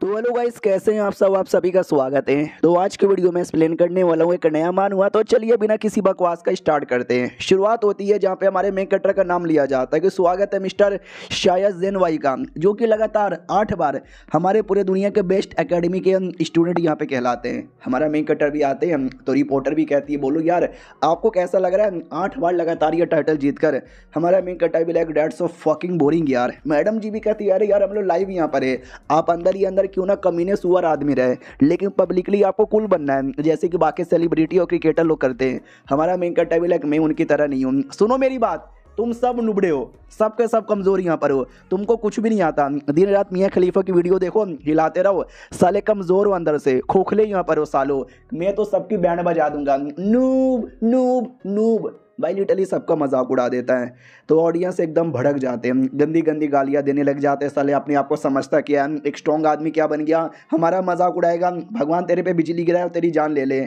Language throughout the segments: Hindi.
तो हेलो गाइस, कैसे हैं आप सब। आप सभी का स्वागत है। तो आज के वीडियो में एक्सप्लेन करने वाला हूँ एक नया मान हुआ। तो चलिए बिना किसी बकवास का स्टार्ट करते हैं। शुरुआत होती है जहाँ पे हमारे मेन कैरेक्टर का नाम लिया जाता है कि स्वागत है मिस्टर शायद जेनवाई का, जो कि लगातार 8 बार हमारे पूरे दुनिया के बेस्ट एकेडमी के स्टूडेंट यहाँ पे कहलाते हैं। हमारा मेन कैरेक्टर भी आते हैं तो रिपोर्टर भी कहती है, बोलो यार आपको कैसा लग रहा है 8 बार लगातार ये टाइटल जीत कर। हमारा मेन कैरेक्टर भी like that's so fucking boring यार। मैडम जी भी कहती है, अरे यार हम लोग लाइव यहाँ पर है, आप अंदर ही अंदर क्यों ना कमीने सुअर आदमी रहे, लेकिन पब्लिकली आपको कूल बनना है जैसे कि बाकी सेलिब्रिटी और क्रिकेटर लोग करते हैं। हमारा मेन कैरेक्टर भी लाइक मैं उनकी तरह नहीं हूँ। सुनो मेरी बात, तुम सब नुबड़े हो, सबके सब कमजोर यहाँ पर हो, तुमको कुछ भी नहीं आता। दिन रात मियाँ खलीफा की वीडियो देखो, हिलाते रहो, साले कमजोर हो अंदर से, खोखले यहाँ पर हो सालो। मैं तो सबकी बैंड बजा दूंगा। नूब नूब नूब भाई लिटरली सबका मजाक उड़ा देता है। तो ऑडियंस एकदम भड़क जाते हैं, गंदी गंदी गालियाँ देने लग जाते हैं। साले अपने आप को समझता क्या है, एक स्ट्रॉन्ग आदमी क्या बन गया, हमारा मजाक उड़ाएगा, भगवान तेरे पे बिजली गिराए और तेरी जान ले ले।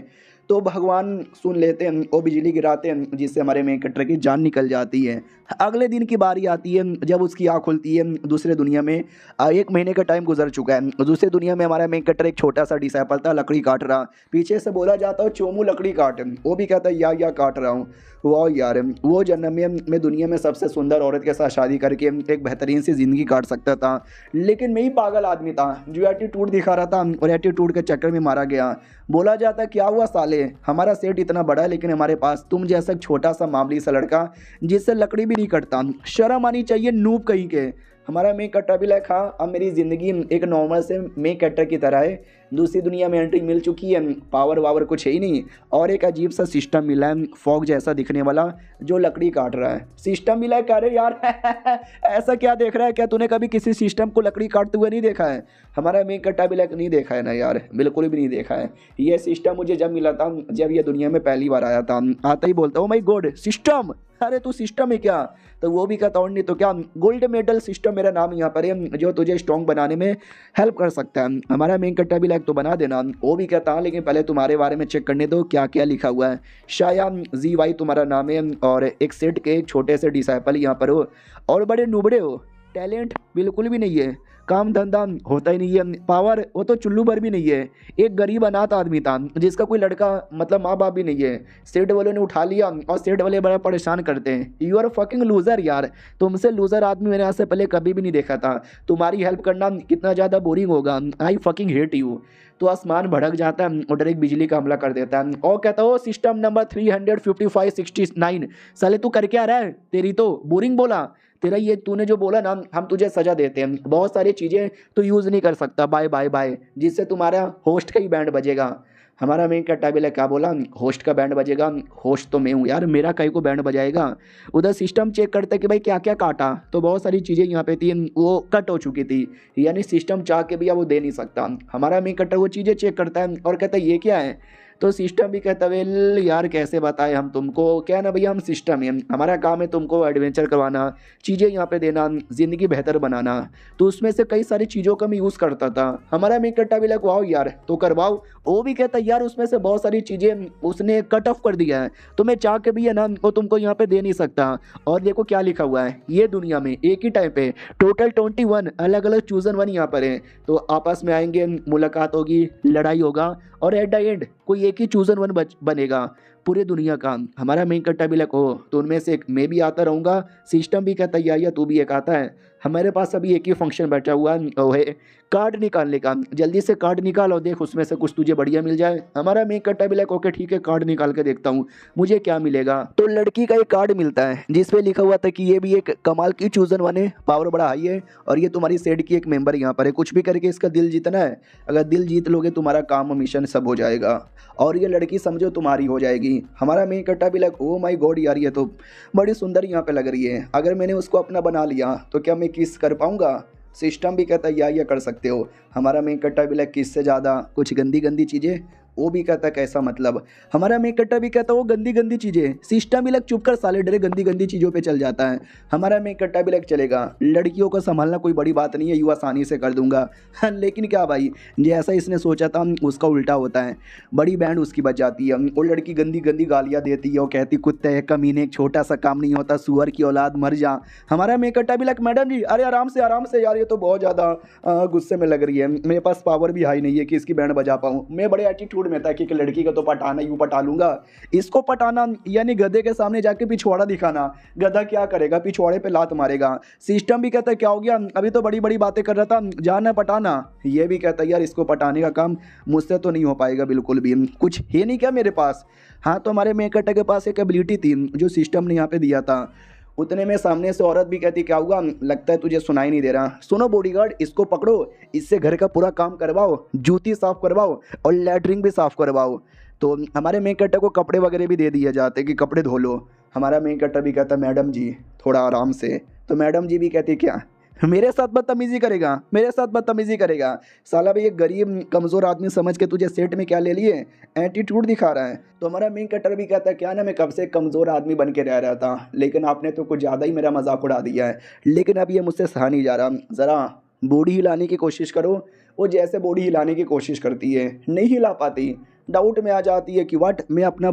तो भगवान सुन लेते हैं और बिजली गिराते हैं, जिससे हमारे मेन कैरेक्टर की जान निकल जाती है। अगले दिन की बारी आती है जब उसकी आँख खुलती है दूसरे दुनिया में। 1 महीने का टाइम गुजर चुका है। दूसरे दुनिया में हमारा मेन कैरेक्टर एक छोटा सा डिसाइपल था, लकड़ी काट रहा। पीछे से बोला जाता है चोमू लकड़ी काट, वो भी कहता है या काट रहा हूँ। वाह यार, वो जन्म में मैं दुनिया में सबसे सुंदर औरत के साथ शादी करके एक बेहतरीन सी ज़िंदगी काट सकता था, लेकिन मैं ही पागल आदमी था जो एटीट्यूड दिखा रहा था और एटीट्यूड के चक्कर में मारा गया। बोला जाता क्या हुआ साले, हमारा सेट इतना बड़ा है लेकिन हमारे पास तुम जैसा छोटा सा मामूली सा लड़का जिससे लकड़ी भी नहीं कटता। शर्म आनी चाहिए नूब कहीं के। हमारा मेन कैरेक्टर भी लाइक हाँ, अब मेरी ज़िंदगी एक नॉर्मल से मेन कैरेक्टर की तरह है। दूसरी दुनिया में एंट्री मिल चुकी है, पावर वावर कुछ है ही नहीं, और एक अजीब सा सिस्टम मिला है फॉग जैसा दिखने वाला जो लकड़ी काट रहा है। सिस्टम मिला है, कह रहे यार ऐसा क्या देख रहा है, क्या तूने कभी किसी सिस्टम को लकड़ी काटते हुए नहीं देखा है। हमारा मेन कैरेक्टर भी लाइक नहीं देखा है ना यार, बिल्कुल भी नहीं देखा है। ये सिस्टम मुझे जब मिला था, जब ये दुनिया में पहली बार आया था, आता ही बोलता ओ माय गॉड सिस्टम, अरे तू सिस्टम है क्या। तो वो भी कहता हूँ नहीं तो क्या, गोल्ड मेडल सिस्टम मेरा नाम यहाँ पर है, जो तुझे स्ट्रॉन्ग बनाने में हेल्प कर सकता है। हमारा मेन कैरेक्टर भी लाइक तो बना देना। वो भी कहता है लेकिन पहले तुम्हारे बारे में चेक करने दो क्या क्या लिखा हुआ है। शायद ZY तुम्हारा नाम है और एक सेट के एक छोटे से डिसाइपल यहाँ पर हो और बड़े नुबड़े हो। टैलेंट बिल्कुल भी नहीं है, काम धंधा होता ही नहीं है, पावर वो तो चुल्लू भर भी नहीं है। एक गरीब अनाथ आदमी था जिसका कोई लड़का मतलब माँ बाप भी नहीं है। सेठ वालों ने उठा लिया और सेठ वाले बड़ा परेशान करते हैं। यू आर फकिंग लूजर यार, तुमसे लूजर आदमी मैंने आज से पहले कभी भी नहीं देखा था। तुम्हारी हेल्प करना कितना ज़्यादा बोरिंग होगा, आई फकिंग हेट यू। तो आसमान भड़क जाता है और डायरेक्ट बिजली का हमला कर देता है और कहता हो सिस्टम नंबर 35569, साले तू कर क्या रहा है, तेरी तो बोरिंग बोला। तेरा ये तूने जो बोला ना, हम तुझे सजा देते हैं, बहुत सारी चीज़ें तो यूज़ नहीं कर सकता, बाय बाय बाय, जिससे तुम्हारा होस्ट का ही बैंड बजेगा। हमारा मेन कैरेक्टर भी क्या बोला, होस्ट का बैंड बजेगा। होस्ट तो मैं हूँ यार, मेरा कहीं को बैंड बजाएगा। उधर सिस्टम चेक करते कि भाई क्या क्या काटा, तो बहुत सारी चीज़ें यहाँ पे थी वो कट हो चुकी थी, यानी सिस्टम चाह के भी अब वो दे नहीं सकता। हमारा मेन कैरेक्टर वो चीज़ें चेक करता है और कहता है ये क्या है। तो सिस्टम भी कहता है वेल यार कैसे बताएं हम तुमको, क्या है ना भैया हम सिस्टम है, हमारा काम है तुमको एडवेंचर करवाना, चीज़ें यहाँ पे देना, ज़िंदगी बेहतर बनाना। तो उसमें से कई सारी चीज़ों का मैं यूज़ करता था। हमारा मेन कैरेक्टर भी लाइक वाओ यार तो करवाओ। वो भी कहता है यार उसमें से बहुत सारी चीज़ें उसने कट ऑफ कर दिया है, तो मैं चाह के भी है ना वो तुमको यहाँ पे दे नहीं सकता। और देखो क्या लिखा हुआ है, ये दुनिया में एक ही टाइम पे टोटल 21 अलग अलग चूजन 1 यहाँ पर है। तो आपस में आएंगे, मुलाकात होगी, लड़ाई होगा और एट द एंड कोई एक ही चूजन 1 बनेगा पूरे दुनिया का। हमारा मेन कैरेक्टर भी लाइक हो तो उनमें से एक मैं भी आता रहूँगा। सिस्टम भी कहता है या तू भी एक आता है। हमारे पास अभी एक ही फंक्शन बैठा हुआ है कार्ड निकालने का, जल्दी से कार्ड निकाल और देख उसमें से कुछ तुझे बढ़िया मिल जाए। हमारा मेन कैरेक्टर भी लाइक ओके ठीक है, कार्ड निकाल के देखता हूँ मुझे क्या मिलेगा। तो लड़की का एक कार्ड मिलता है जिसपे लिखा हुआ था कि ये भी एक कमाल की चूजन 1 है, पावर बड़ा हाई है और ये तुम्हारी सेट की एक मेंबर यहाँ पर है, कुछ भी करके इसका दिल जीतना है। अगर दिल जीत लोगे तुम्हारा काम मिशन सब हो जाएगा और ये लड़की समझो तुम्हारी हो जाएगी। हमारा मेन कैरेक्टर भी लाइक ओ माय गॉड यार ये तो बड़ी सुंदर यहाँ पे लग रही है, अगर मैंने उसको अपना बना लिया तो क्या मैं किस कर पाऊंगा। सिस्टम भी कहता है या कर सकते हो। हमारा मेन कैरेक्टर भी लाइक किस से ज़्यादा कुछ गंदी गंदी चीज़ें वो भी कहता कैसा मतलब। हमारा मेन कट्टर भी कहता वो गंदी गंदी चीज़ें। सिस्टम भी लग चुप कर साले, डरे गंदी गंदी चीज़ों पे चल जाता है। हमारा मेन कट्टा भी लग चलेगा, लड़कियों को संभालना कोई बड़ी बात नहीं है, यूँ आसानी से कर दूंगा। लेकिन क्या भाई, जैसा इसने सोचा था उसका उल्टा होता है। बड़ी बैंड उसकी बच जाती है। वो लड़की गंदी गंदी गालियाँ देती है, वो कहती कुत्ते कमीने, एक छोटा सा काम नहीं होता, सुअर की औलाद मर जा। हमारा मेन कट्टा भी लग मैडम जी अरे आराम से यार, ये तो बहुत ज़्यादा गुस्से में लग रही है, मेरे पास पावर भी हाई नहीं है कि इसकी बैंड बजा पाऊँ। मैं बड़े एटीट्यूड में था कि एक लड़की को तो पटाना यूँ पटा लूँगा, इसको पटाना यानी गधे के सामने जाके पिछवाड़ा दिखाना। गधा क्या करेगा, पिछवाड़े पे लात मारेगा। सिस्टम भी कहता है क्या हो गया, अभी तो बड़ी बड़ी बातें कर रहा था, जाना पटाना। ये भी कहता है यार इसको पटाने का काम मुझसे तो नहीं हो पाएगा बिल्कुल भी, कुछ है नहीं क्या मेरे पास। हाँ तो हमारे मेन कट्टर के पास एक एबिलिटी थी जो सिस्टम ने यहाँ पे दिया था। उतने में सामने से औरत भी कहती क्या हुआ, लगता है तुझे सुनाई नहीं दे रहा। सुनो बॉडीगार्ड, इसको पकड़ो, इससे घर का पूरा काम करवाओ, जूती साफ करवाओ और लैट्रिन भी साफ करवाओ। तो हमारे मेन कट्टर को कपड़े वगैरह भी दे दिए जाते कि कपड़े धो लो। हमारा मेन कट्टर भी कहता मैडम जी थोड़ा आराम से। तो मैडम जी भी कहती क्या मेरे साथ बदतमीजी करेगा, मेरे साथ बदतमीजी करेगा। साला भाई एक गरीब कमज़ोर आदमी समझ के तुझे सेट में क्या ले लिए, एटीट्यूड दिखा रहा है। तो हमारा मेन कट्टर भी कहता है क्या ना, मैं कब से कमज़ोर आदमी बन के रह रहा था, लेकिन आपने तो कुछ ज़्यादा ही मेरा मजाक उड़ा दिया है। लेकिन अब ये मुझसे सहा नहीं जा रहा, ज़रा बॉडी हिलाने की कोशिश करो। वो जैसे बॉडी हिलाने की कोशिश करती है, नहीं हिला पाती। डाउट में आ जाती है कि व्हाट, मैं अपना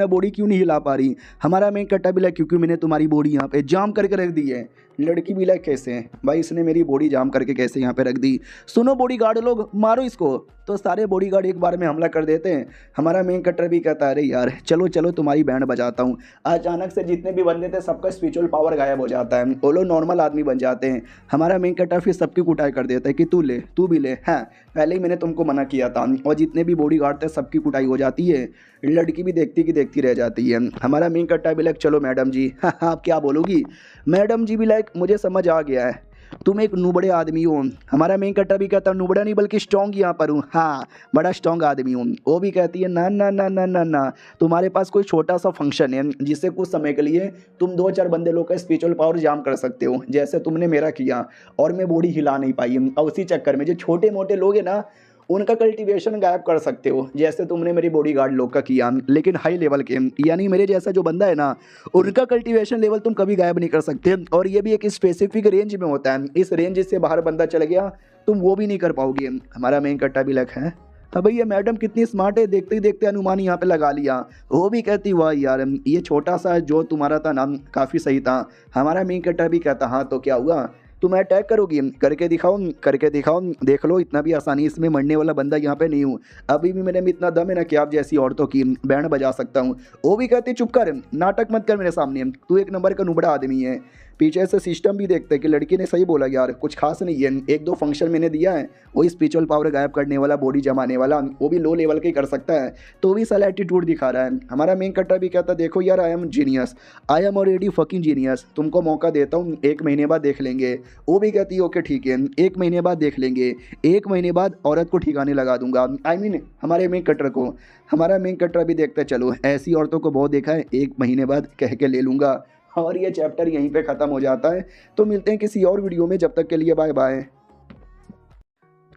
बॉडी क्यों नहीं हिला पा रही। हमारा मेन कट्टा भी लग क्योंकि मैंने तुम्हारी बॉडी यहाँ पे जाम करके रख दी है। लड़की भी लग कैसे भाई, इसने मेरी बॉडी जाम करके कैसे यहाँ पे रख दी। सुनो बॉडीगार्ड लोग मारो इसको। तो सारे बॉडीगार्ड एक बार में हमला कर देते हैं। हमारा मेन कट्टर भी कहता है अरे यार चलो चलो तुम्हारी बैंड बजाता हूँ। अचानक से जितने भी बंदे थे सबका स्पिरिचुअल पावर गायब हो जाता है, वो लोग नॉर्मल आदमी बन जाते हैं। हमारा मेन कट्टर फिर सबकी कुटाई कर देता है कि तू ले, तू भी ले। हाँ पहले ही मैंने तुमको मना किया था। और जितने भी बॉडीगार्ड थे सबकी कुटाई हो जाती है। लड़की भी देखती की देखती रह जाती है। हमारा मेन कट्टा भी लाइक चलो मैडम जी। हाँ आप क्या बोलोगी। मैडम जी भी लाइक मुझे समझ आ गया है, तुम एक नुबड़े आदमी हो। हमारा मेन कट्टा भी कहता नुबड़ा नहीं बल्कि स्ट्रॉन्ग यहाँ पर हूँ, हाँ बड़ा स्ट्रॉन्ग आदमी हूँ। वो भी कहती है ना ना ना ना ना ना, तुम्हारे पास कोई छोटा सा फंक्शन है जिससे कुछ समय के लिए तुम 2-4 बंदे लोग का स्पिरिचुअल पावर जाम कर सकते हो, जैसे तुमने मेरा किया। और मैं बॉडी हिला नहीं पाई, और उसी चक्कर में जो छोटे मोटे लोग हैं ना उनका कल्टीवेशन गायब कर सकते हो, जैसे तुमने मेरी बॉडीगार्ड लोग का किया। लेकिन हाई लेवल के यानी मेरे जैसा जो बंदा है ना, उनका कल्टीवेशन लेवल तुम कभी गायब नहीं कर सकते। और ये भी एक स्पेसिफिक रेंज में होता है, इस रेंज से बाहर बंदा चल गया तुम वो भी नहीं कर पाओगे। हमारा मेन कट्टा भी लग है अब ये मैडम कितनी स्मार्ट है, देखते ही देखते अनुमान यहाँ पे लगा लिया। वो भी कहती वाह यार ये छोटा सा जो तुम्हारा था ना काफ़ी सही था। हमारा मेन कट्टा भी कहता हाँ तो क्या हुआ, तुम अटैक करोगी, करके दिखाओ करके दिखाओ, देख लो इतना भी आसानी इसमें मरने वाला बंदा यहाँ पे नहीं हूँ। अभी भी मेरे में इतना दम है ना कि आप जैसी औरतों की बैंड बजा सकता हूँ। वो भी कहती चुप कर, नाटक मत कर मेरे सामने, तू एक नंबर का नुबड़ा आदमी है। पीछे से सिस्टम भी देखते हैं कि लड़की ने सही बोला यार कुछ खास नहीं है, 1-2 फंक्शन मैंने दिया है, वही स्पिरिचुअल पावर गायब करने वाला, बॉडी जमाने वाला, वो भी लो लेवल का ही कर सकता है। तो भी साला एटीट्यूड दिखा रहा है। हमारा मेन कट्टा भी कहता देखो यार I am genius, I am already fucking genius, तुमको मौका देता हूँ, 1 महीने बाद देख लेंगे। वो भी कहती है ओके ठीक है 1 महीने बाद देख लेंगे, 1 महीने बाद औरत को ठिकाने लगा दूंगा। आई मीन हमारे मेन कट्टर को। हमारा मेन कट्टर भी देखता चलो ऐसी औरतों को बहुत देखा है, 1 महीने बाद कह के ले लूँगा। और ये चैप्टर यहीं पे ख़त्म हो जाता है। तो मिलते हैं किसी और वीडियो में, जब तक के लिए बाय बाय।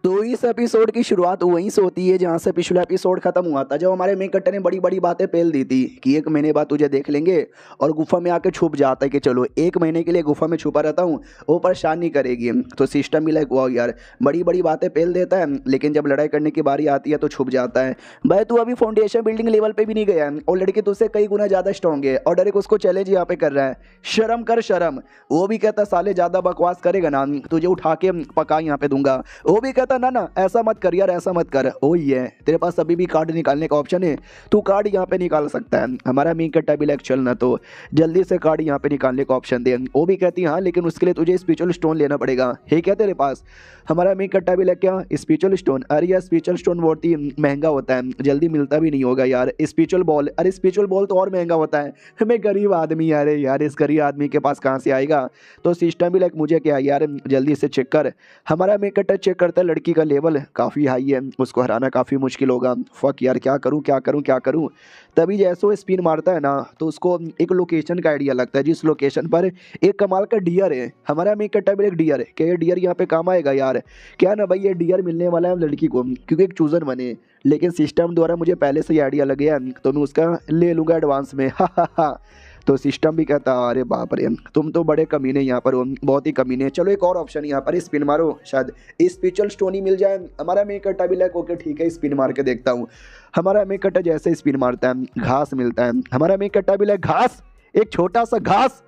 तो इस एपिसोड की शुरुआत वहीं से होती है जहाँ से पिछला एपिसोड खत्म हुआ था, जब हमारे मेन कट्टर ने बड़ी बड़ी बातें पेल दी थी कि 1 महीने बाद तुझे देख लेंगे, और गुफा में आके छुप जाता है कि चलो 1 महीने के लिए गुफा में छुपा रहता हूँ, वो परेशान नहीं करेगी। तो सिस्टम भी लाइक वाह यार बड़ी बड़ी बातें पेल देता है, लेकिन जब लड़ाई करने की बारी आती है तो छुप जाता है। भाई तू अभी फाउंडेशन बिल्डिंग लेवल पर भी नहीं गया है और लड़की तुझसे कई गुना ज़्यादा स्ट्रॉन्ग है, और डायरेक्ट उसको चैलेंज यहाँ पे कर रहा है। शर्म कर शर्म। वो भी कहता साले ज़्यादा बकवास करेगा ना तुझे उठा के पका यहाँ पे दूंगा। वो भी कहता ना ना ऐसा मत कर यार, ऐसा मत कर। ओ ये तेरे पास अभी भी कार्ड निकालने का ऑप्शन है, तू कार्ड यहाँ पे निकाल सकता है। हमारा मेन कट्टा भी लाइक चलना तो जल्दी से कार्ड यहाँ पे निकालने का ऑप्शन दे। वो भी कहती है हाँ लेकिन उसके लिए तुझे स्पिरिचुअल स्टोन लेना पड़ेगा, है क्या तेरे पास। हमारा मेन कट्टा भी लाइक क्या स्पिरिचुअल स्टोन, अरे यार स्पिरिचुअल स्टोन बहुत ही महंगा होता है, जल्दी मिलता भी नहीं होगा यार। स्पिरिचुअल बॉल, अरे स्पिरिचुअल बॉल तो और महंगा होता है, मैं गरीब आदमी, अरे यार इस गरीब आदमी के पास कहाँ से आएगा। तो सिस्टम भी लाइक मुझे क्या यार जल्दी से चेक कर। हमारा मेन कट्टा चेक करता है लड़की का लेवल काफ़ी हाई है, उसको हराना काफ़ी मुश्किल होगा। फक यार, क्या करूँ क्या करूँ क्या करूँ। तभी जैसे वो स्पिन मारता है ना, तो उसको एक लोकेशन का आइडिया लगता है, जिस लोकेशन पर एक कमाल का डियर है। हमारा मेक कट्टा भी एक डियर है, क्या ये डियर यहाँ पे काम आएगा यार? क्या ना भाई, ये डियर मिलने वाला है लड़की को, क्योंकि एक चूजन बने। लेकिन सिस्टम द्वारा मुझे पहले से ही आइडिया लग गया, तो मैं उसका ले लूँगा एडवांस में। हा हा हा। तो सिस्टम भी कहता अरे बाप रे, तुम तो बड़े कमीने यहाँ पर हो, बहुत ही कमीने। चलो एक और ऑप्शन यहाँ पर, स्पिन मारो, शायद स्पिरिचुअल स्टोन ही मिल जाए। हमारा मेक कट्टा भी लाइक ओके ठीक है, स्पिन मार के देखता हूँ। हमारा मेक कट्टा जैसे स्पिन मारता है, घास मिलता है। हमारा मेक कट्टा भी लाइक घास, एक छोटा सा घास,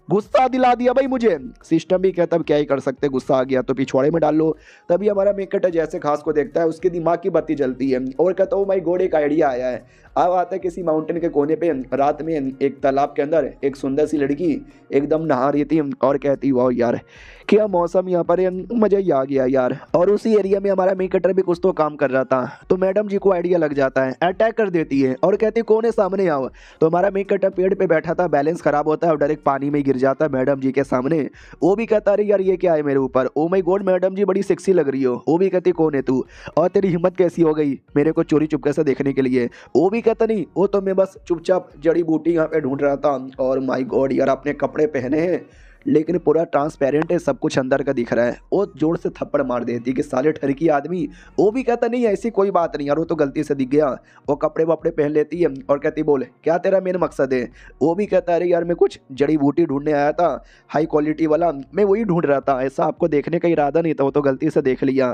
गुस्सा दिला दिया भाई मुझे। सिस्टम भी कहता अब क्या ही कर सकते, गुस्सा आ गया तो पिछवाड़े में डाल लो। तभी हमारा मेक कट्टा जैसे घास को देखता है, उसके दिमाग की बत्ती जलती है और कहता ओ माय गॉड, एक आइडिया आया है। अब आता है किसी माउंटेन के कोने पे रात में एक तालाब के अंदर एक सुंदर सी लड़की एकदम नहा रही थी और कहती वाह यार क्या मौसम यहाँ पर है, मजा ही आ गया यार। और उसी एरिया में हमारा मेक कटर भी कुछ तो काम कर रहा था, तो मैडम जी को आइडिया लग जाता है, अटैक कर देती है और कहती कौन है सामने आओ। तो हमारा मेक कटर पेड़ पे बैठा था, बैलेंस खराब होता है और डायरेक्ट पानी में गिर जाता है मैडम जी के सामने। वो भी कहता अरे यार ये क्या है मेरे ऊपर, ओ माय गॉड मैडम जी बड़ी सेक्सी लग रही हो। वो भी कहती कौन है तू और तेरी हिम्मत कैसी हो गई मेरे को चोरी चुपके से देखने के लिए। वो भी कहता नहीं, वो तो मैं बस चुपचाप जड़ी बूटी यहाँ पे ढूंढ रहा था। और माय गॉड यार, आपने कपड़े पहने हैं लेकिन पूरा ट्रांसपेरेंट है, सब कुछ अंदर का दिख रहा है। वो जोर से थप्पड़ मार देती कि साले ठरकी आदमी। वो भी कहता नहीं ऐसी कोई बात नहीं यार, वो तो गलती से दिख गया। वो कपड़े वपड़े पहन लेती है और कहती बोले क्या तेरा मेन मकसद है। वो भी कहता अरे यार मैं कुछ जड़ी बूटी ढूंढने आया था, हाई क्वालिटी वाला, मैं वही ढूंढ रहा था, ऐसा आपको देखने का इरादा नहीं था, वो तो गलती से देख लिया।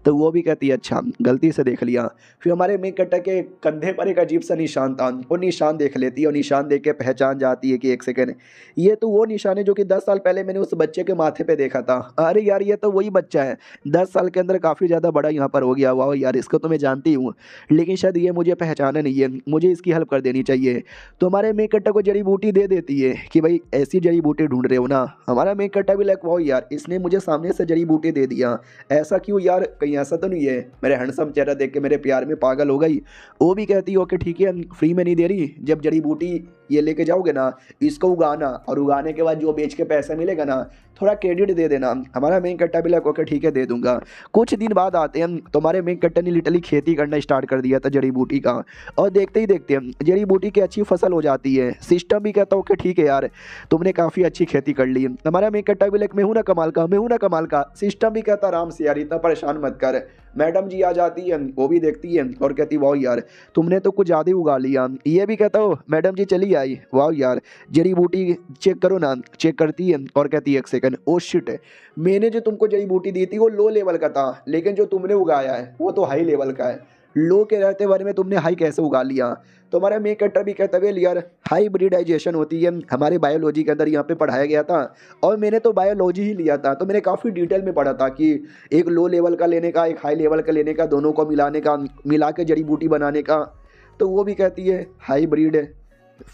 तो वो भी कहती है अच्छा गलती से देख लिया। फिर हमारे मेक कट्टा के कंधे पर एक अजीब सा निशान था, वो निशान देख लेती है और निशान देख के पहचान जाती है कि एक सेकेंड, ये तो वो निशान है जो कि 10 साल पहले मैंने उस बच्चे के माथे पे देखा था। अरे यार ये तो वही बच्चा है, 10 साल के अंदर काफ़ी ज़्यादा बड़ा यहाँ पर हो गया। वाह यार, इसको तो मैं जानती हूँ लेकिन शायद ये मुझे पहचाना नहीं है, मुझे इसकी हेल्प कर देनी चाहिए। तो हमारे मेक कट्टा को जड़ी बूटी दे देती है कि भाई ऐसी जड़ी बूटी ढूंढ रहे हो ना। हमारा मेक कट्टा भी लाइक वाह यार, इसने मुझे सामने से जड़ी बूटी दे दिया, ऐसा क्यों यार, कहीं ऐसा तो नहीं है मेरे हैंडसम चेहरा देख के मेरे प्यार में पागल हो गई। वो भी कहती ओके ठीक है, फ्री में नहीं दे रही, जब जड़ी बूटी ये लेके जाओगे ना, इसको उगाना और उगाने के बाद जो बेच के पैसा मिलेगा ना, थोड़ा क्रेडिट दे देना। हमारा मेक कट्टा भी लाइक ओके ठीक है दे दूंगा। कुछ दिन बाद आते हैं तो हमारे मेक कट्टा ने लिटरली खेती करना स्टार्ट कर दिया था जड़ी बूटी का, और देखते ही देखते हैं जड़ी बूटी की अच्छी फसल हो जाती है। सिस्टम भी कहता ओके ठीक है यार, तुमने काफ़ी अच्छी खेती कर ली। हमारा मेक कट्टा भी लाइक मैं हूँ ना कमाल का, मैं हूँ ना कमाल का। सिस्टम भी कहता आराम से यार, इतना परेशान मत कर। मैडम जी आ जाती है, वो भी देखती है और कहती वाह यार तुमने तो कुछ ज़्यादा ही उगा लिया। ये भी कहता हो मैडम जी चली आई, वाह यार जड़ी बूटी चेक करो ना। चेक करती है और कहती है एक सेकंड, ओ शिट है, मैंने जो तुमको जड़ी बूटी दी थी वो लो लेवल का था, लेकिन जो तुमने उगाया है वो तो हाई लेवल का है। लो के रहते बारे में तुमने हाई कैसे उगा लिया। तो हमारा मेक कट्टा भी कहता है यार हाइब्रिडाइजेशन होती है, हमारे बायोलॉजी के अंदर यहाँ पे पढ़ाया गया था और मैंने तो बायोलॉजी ही लिया था, तो मैंने काफ़ी डिटेल में पढ़ा था कि एक लो लेवल का लेने का, एक हाई लेवल का लेने का, दोनों को मिलाने का, मिला के जड़ी बूटी बनाने का। तो वो भी कहती है हाइब्रिड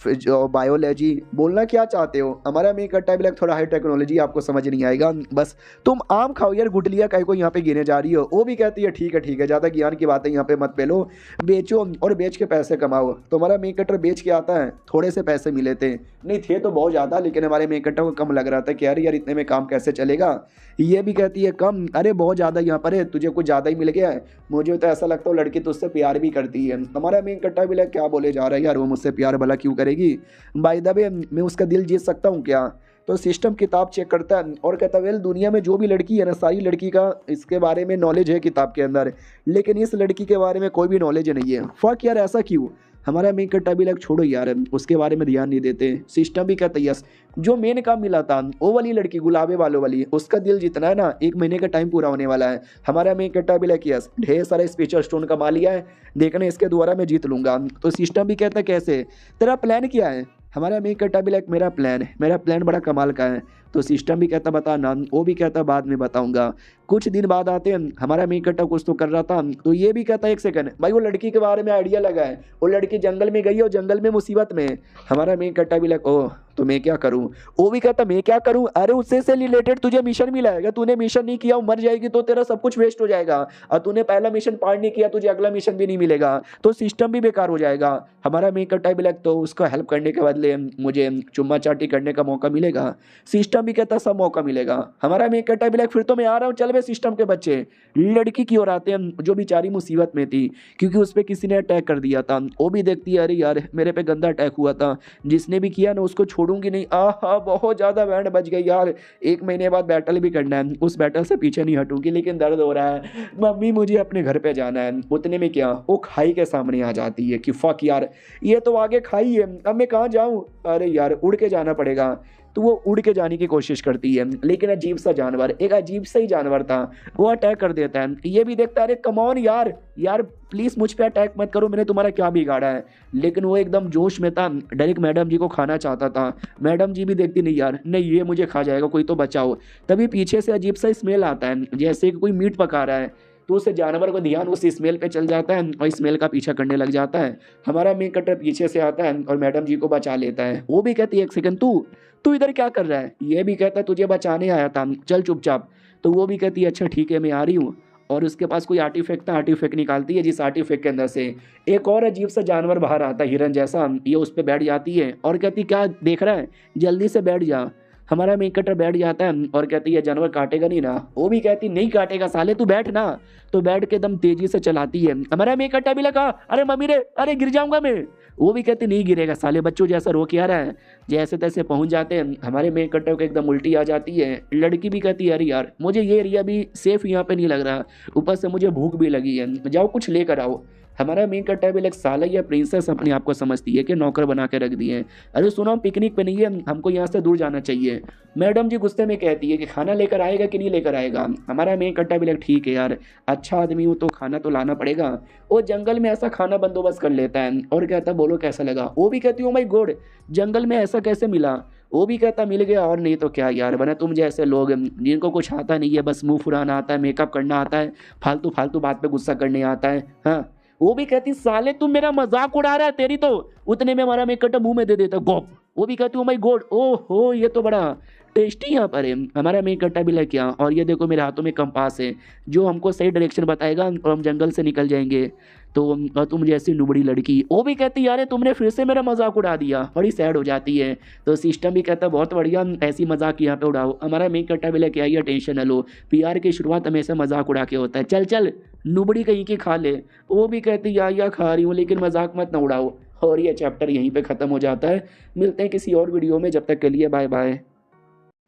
जो बायोलॉजी बोलना क्या चाहते हो। हमारा मेक कट्टा भी थोड़ा हाई टेक्नोलॉजी आपको समझ नहीं आएगा, बस तुम आम खाओ यार, गुटलिया काय को यहाँ पे गिने जा रही हो। वो भी कहती है ठीक है ज़्यादा ज्ञान की बातें यहाँ पे मत पेलो, बेचो और बेच के पैसे कमाओ। तो हमारा मेक कटर बेच के आता है, थोड़े से पैसे मिले थे, नहीं थे तो बहुत ज़्यादा, लेकिन हमारे मेक कटर को कम लग रहा था कि यार यार इतने में काम कैसे चलेगा। ये भी कहती है कम, अरे बहुत ज़्यादा यहाँ पर है, तुझे कुछ ज़्यादा ही मिल गया है, मुझे तो ऐसा लगता है लड़की तुझसे प्यार भी करती है। हमारा मेक कट्टा भी क्या बोले जा रहा है यार, वो मुझसे प्यार भला क्यों करेगी, बाय द वे मैं उसका दिल जीत सकता हूँ क्या। तो सिस्टम किताब चेक करता है और कहता है वेल दुनिया में जो भी लड़की है ना, सारी लड़की का इसके बारे में नॉलेज है किताब के अंदर, लेकिन इस लड़की के बारे में कोई भी नॉलेज नहीं है। फक यार ऐसा क्यों। हमारा मेक कट्टा भी छोड़ो यार, उसके बारे में ध्यान नहीं देते। सिस्टम भी कहता है यस, जो मेन काम मिला था वो वाली लड़की गुलाबे वालों वाली, उसका दिल जितना है ना, 1 महीने का टाइम पूरा होने वाला है। हमारा मेक कट्टा भी यस, ढेर सारा स्पेशल स्टोन कमा लिया है, देखना इसके द्वारा मैं जीत लूंगा। तो सिस्टम भी कहता है कैसे, तेरा प्लान क्या है। हमारा मेक कट्टा भी मेरा प्लान बड़ा कमाल का है। तो सिस्टम भी कहता बता ना, वो भी कहता बाद में बताऊंगा। कुछ दिन बाद आते हैं, हमारा मेक कट्टा कुछ तो कर रहा था, तो ये भी कहता एक सेकंड भाई, वो लड़की के बारे में आइडिया लगा है, वो लड़की जंगल में गई है और जंगल में मुसीबत में। हमारा मेक कट्टा भी ओह तो मैं क्या करूं। वो भी कहता मैं क्या करूं, अरे उससे से रिलेटेड तुझे मिशन मिला है, तूने मिशन नहीं किया मर जाएगी तो तेरा सब कुछ वेस्ट हो जाएगा, और तूने पहला मिशन पार नहीं किया तुझे अगला मिशन भी नहीं मिलेगा, तो सिस्टम भी बेकार हो जाएगा। हमारा मेक कट्टा भी तो उसको हेल्प करने के बदले मुझे चुम्मा चाटी करने का मौका मिलेगा। सिस्टम सिस्टम भी कहता सब मौका मिलेगा। हमारा मेन कहता है फिर तो मैं आ रहा हूँ, चल बे सिस्टम के बच्चे। लड़की की ओर आते हैं जो बेचारी मुसीबत में थी क्योंकि उस पर किसी ने अटैक कर दिया था। वो भी देखती है अरे यार मेरे पे गंदा अटैक हुआ था, जिसने भी किया ना उसको छोड़ूंगी नहीं। आहा बहुत ज़्यादा बैंड बज गई यार, 1 महीने बाद बैटल भी करना है, उस बैटल से पीछे नहीं हटूंगी, लेकिन दर्द हो रहा है मम्मी, मुझे अपने घर पे जाना है। उतने में क्या वो खाई के सामने आ जाती है कि फक यार ये तो आगे खाई है, अब मैं कहाँ जाऊँ, अरे यार उड़ के जाना पड़ेगा। तो वो उड़ के जाने की कोशिश करती है, लेकिन अजीब सा जानवर, एक अजीब सा ही जानवर था, वो अटैक कर देता है। ये भी देखता है अरे कम ऑन यार, यार प्लीज़ मुझ पे अटैक मत करो, मैंने तुम्हारा क्या बिगाड़ा है। लेकिन वो एकदम जोश में था, डायरेक्ट मैडम जी को खाना चाहता था। मैडम जी भी देखती नहीं यार, नहीं ये मुझे खा जाएगा, कोई तो बचाओ। तभी पीछे से अजीब सा स्मेल आता है जैसे कि कोई मीट पका रहा है, तो उस जानवर को ध्यान उस स्मेल पे चल जाता है और स्मेल का पीछा करने लग जाता है। हमारा मेन कटर पीछे से आता है और मैडम जी को बचा लेता है। वो भी कहती है एक सेकंड, तू तू इधर क्या कर रहा है। ये भी कहता है तुझे बचाने आया था, चल चुपचाप। तो वो भी कहती है अच्छा ठीक है मैं आ रही हूँ। और उसके पास कोई आर्टिफैक्ट था, आर्टिफैक्ट निकालती है, जिस आर्टिफैक्ट के अंदर से एक और अजीब सा जानवर बाहर आता है हिरन जैसा। ये उस पर बैठ जाती है और कहती क्या देख रहा है, जल्दी से बैठ जा। हमारा मेन कटर बैठ जाता है और कहती है जानवर काटेगा नहीं ना। वो भी कहती नहीं काटेगा साले, तू बैठ ना। तो बैठ के एकदम तेजी से चलाती है। हमारा मेन कट्टा भी लगा अरे मम्मी रे, अरे गिर जाऊंगा मैं। वो भी कहती नहीं गिरेगा साले, बच्चों जैसा रो के आ रहा है। जैसे तैसे पहुंच जाते हैं, हमारे मेन कट्टे को एकदम उल्टी आ जाती है। लड़की भी कहती है अरे यार मुझे ये एरिया भी सेफ यहाँ पे नहीं लग रहा, ऊपर से मुझे भूख भी लगी है, जाओ कुछ लेकर आओ। हमारा मेन कट्टा भी साला या प्रिंसेस अपने आप को समझती है कि नौकर बना के रख दिए। अरे सुनो हम पिकनिक पे नहीं है, हमको यहाँ से दूर जाना चाहिए। मैडम जी गुस्से में कहती है कि खाना लेकर आएगा कि नहीं लेकर आएगा। हमारा मेन कट्टा भी ठीक है यार, अच्छा आदमी हूँ तो खाना तो लाना पड़ेगा। वो जंगल में ऐसा खाना बंदोबस्त कर लेता है और कहता बोलो कैसा लगा। वो भी कहती हूँ माय गॉड जंगल में ऐसा कैसे मिला। वो भी कहता मिल गया और नहीं तो क्या यार, बना तुम जैसे लोग जिनको कुछ आता नहीं है, बस मुंह फुराना आता है, मेकअप करना आता है, फालतू फालतू बात पे गुस्सा करने आता है। हाँ वो भी कहती साले तुम मेरा मजाक उड़ा रहा है तेरी तो। उतने में हमारा मेकट मुंह में दे देता गोप। वो भी कहती हूँ माय गॉड ओहो ये तो बड़ा टेस्टी यहाँ पर है। हमारा मेन कट्टा भी लेके आ और ये देखो मेरे हाथों में कंपास है जो हमको सही डायरेक्शन बताएगा और हम जंगल से निकल जाएंगे। तो तुम जैसी नुबड़ी लड़की। वो भी कहती यार तुमने फिर से मेरा मजाक उड़ा दिया, बड़ी सैड हो जाती है। तो सिस्टम भी कहता बहुत बढ़िया, ऐसी मजाक यहाँ पे उड़ाओ। हमारा मेन कट्टा भी लेके आइए, टेंशन न लो, पीआर की शुरुआत हमेशा मजाक उड़ा के होता है, चल चल नुबड़ी कहीं की खा ले। वो भी कहती या खा रही हूँ लेकिन मजाक मत ना उड़ाओ। और ये चैप्टर यहीं पे ख़त्म हो जाता है। मिलते हैं किसी और वीडियो में, जब तक के लिए बाय बाय।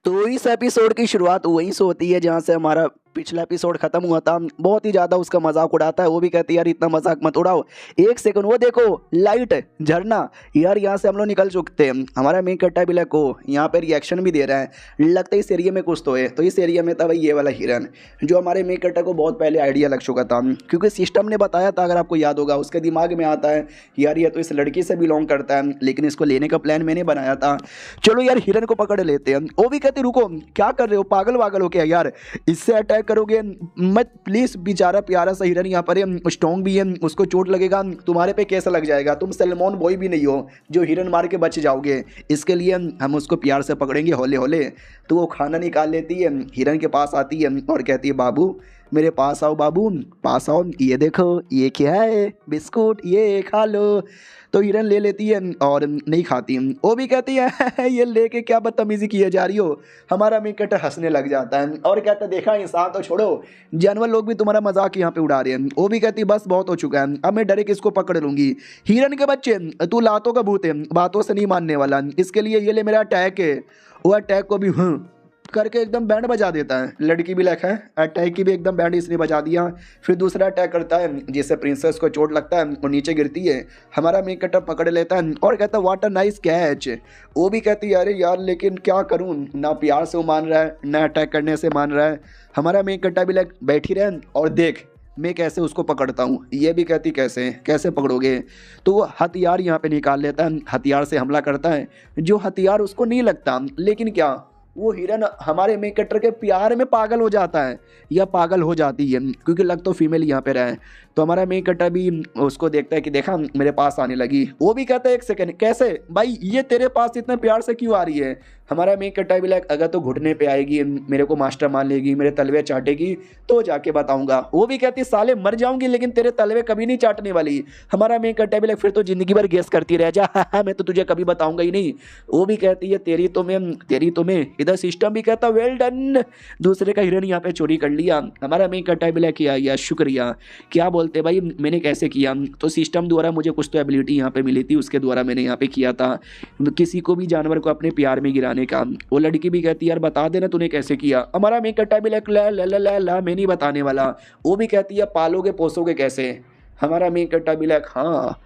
तो इस एपिसोड की शुरुआत वहीं से होती है जहाँ से हमारा पिछला एपिसोड खत्म हुआ था। बहुत ही ज़्यादा उसका मजाक उड़ाता है। वो भी कहती है यार इतना मजाक मत उड़ाओ, एक सेकंड वो देखो लाइट झरना, यार यहाँ से हम लोग निकल चुकते हैं। हमारा मेन कट्टा बिलक को यहाँ पे रिएक्शन भी दे रहा है, लगता है इस एरिया में कुछ तो है। तो इस एरिया में था भाई ये वाला हिरन, जो हमारे मेन कट्टा को बहुत पहले आइडिया लग चुका था, क्योंकि सिस्टम ने बताया था, अगर आपको याद होगा। उसके दिमाग में आता है यार ये तो इस लड़की से बिलोंग करता है, लेकिन इसको लेने का प्लान मैंने बनाया था, चलो यार हिरन को पकड़ लेते हैं। वो भी कहते रुको क्या कर रहे हो, पागल वागल हो क्या यार, इससे अटैक करोगे मत प्लीज। बेचारा प्यारा सा हिरन यहाँ पर है, स्ट्रॉन्ग भी है, उसको चोट लगेगा, तुम्हारे पे कैसा लग जाएगा, तुम सलमान बॉय भी नहीं हो जो हिरन मार के बच जाओगे। इसके लिए हम उसको प्यार से पकड़ेंगे हौले हौले। तो वो खाना निकाल लेती है, हिरन के पास आती है और कहती है बाबू मेरे पास आओ, बाबू पास आओ, ये देखो ये क्या है, बिस्कुट ये खा लो। तो हिरन ले लेती है और नहीं खाती। वो भी कहती है ये लेके क्या बदतमीजी किए जा रही हो। हमारा मेन कटर हंसने लग जाता है और कहता है देखा इंसान तो छोड़ो, जानवर लोग भी तुम्हारा मजाक यहाँ पे उड़ा रहे हैं। वो भी कहती बस बहुत हो चुका है, अब मैं डायरेक्ट इसको पकड़ लूंगी। हिरन के बच्चे तू लातों का भूत है, बातों से नहीं मानने वाला, इसके लिए ये ले मेरा अटैक है। वो अटैक को भी करके एकदम बैंड बजा देता है। लड़की भी है, अटैक की भी एकदम बैंड इसने बजा दिया। फिर दूसरा अटैक करता है जिससे प्रिंसेस को चोट लगता है, वो नीचे गिरती है। हमारा मेन कटर पकड़ लेता है और कहता है व्हाट अ नाइस कैच। वो भी कहती है अरे यार लेकिन क्या करूँ, ना प्यार से वो मान रहा है ना अटैक करने से मान रहा है। हमारा मेन कट्टा भी बैठी रहे और देख मैं कैसे उसको पकड़ता हूँ। ये भी कहती कैसे कैसे पकड़ोगे। तो वो हथियार यहाँ पे निकाल लेता है, हथियार से हमला करता है, जो हथियार उसको नहीं लगता, लेकिन क्या वो हिरन हमारे मेन कटर के प्यार में पागल हो जाता है या पागल हो जाती है, क्योंकि लग तो फीमेल यहाँ पे रहा है। तो हमारा मेन कटर भी उसको देखता है कि देखा मेरे पास आने लगी। वो भी कहता है एक सेकंड कैसे भाई ये तेरे पास इतने प्यार से क्यों आ रही है। हमारा मेन कट्टा भी लाइक अगर तो घुटने पे आएगी, मेरे को मास्टर मान लेगी, मेरे तलवे चाटेगी तो जाके बताऊंगा। वो भी कहती साले मर जाऊंगी लेकिन तेरे तलवे कभी नहीं चाटने वाली। हमारा मेन कट्टा भी लाइक फिर तो जिंदगी भर गेस करती रह जा, मैं तो तुझे कभी बताऊंगा ही नहीं। वो भी कहती है तेरी तो मैं। इधर सिस्टम भी कहता वेल डन, दूसरे का हिरन यहाँ पे चोरी कर लिया। हमारा मेन कट्टा भी लाइक किया या शुक्रिया। क्या बोलते भाई मैंने कैसे किया, तो सिस्टम द्वारा मुझे कुछ तो एबिलिटी यहाँ पे मिली थी, उसके द्वारा मैंने यहाँ पे किया था किसी को भी जानवर को अपने प्यार में गिराने का। वो लड़की भी कहती यार बता देना तूने कैसे किया। हमारा मेन कट्टा भी लाइक ला ला ला ला ला मैं नहीं बताने वाला। वो भी कहती है पालोगे पोसोगे कैसे। हमारा मेन कट्टा भी लाइक हाँ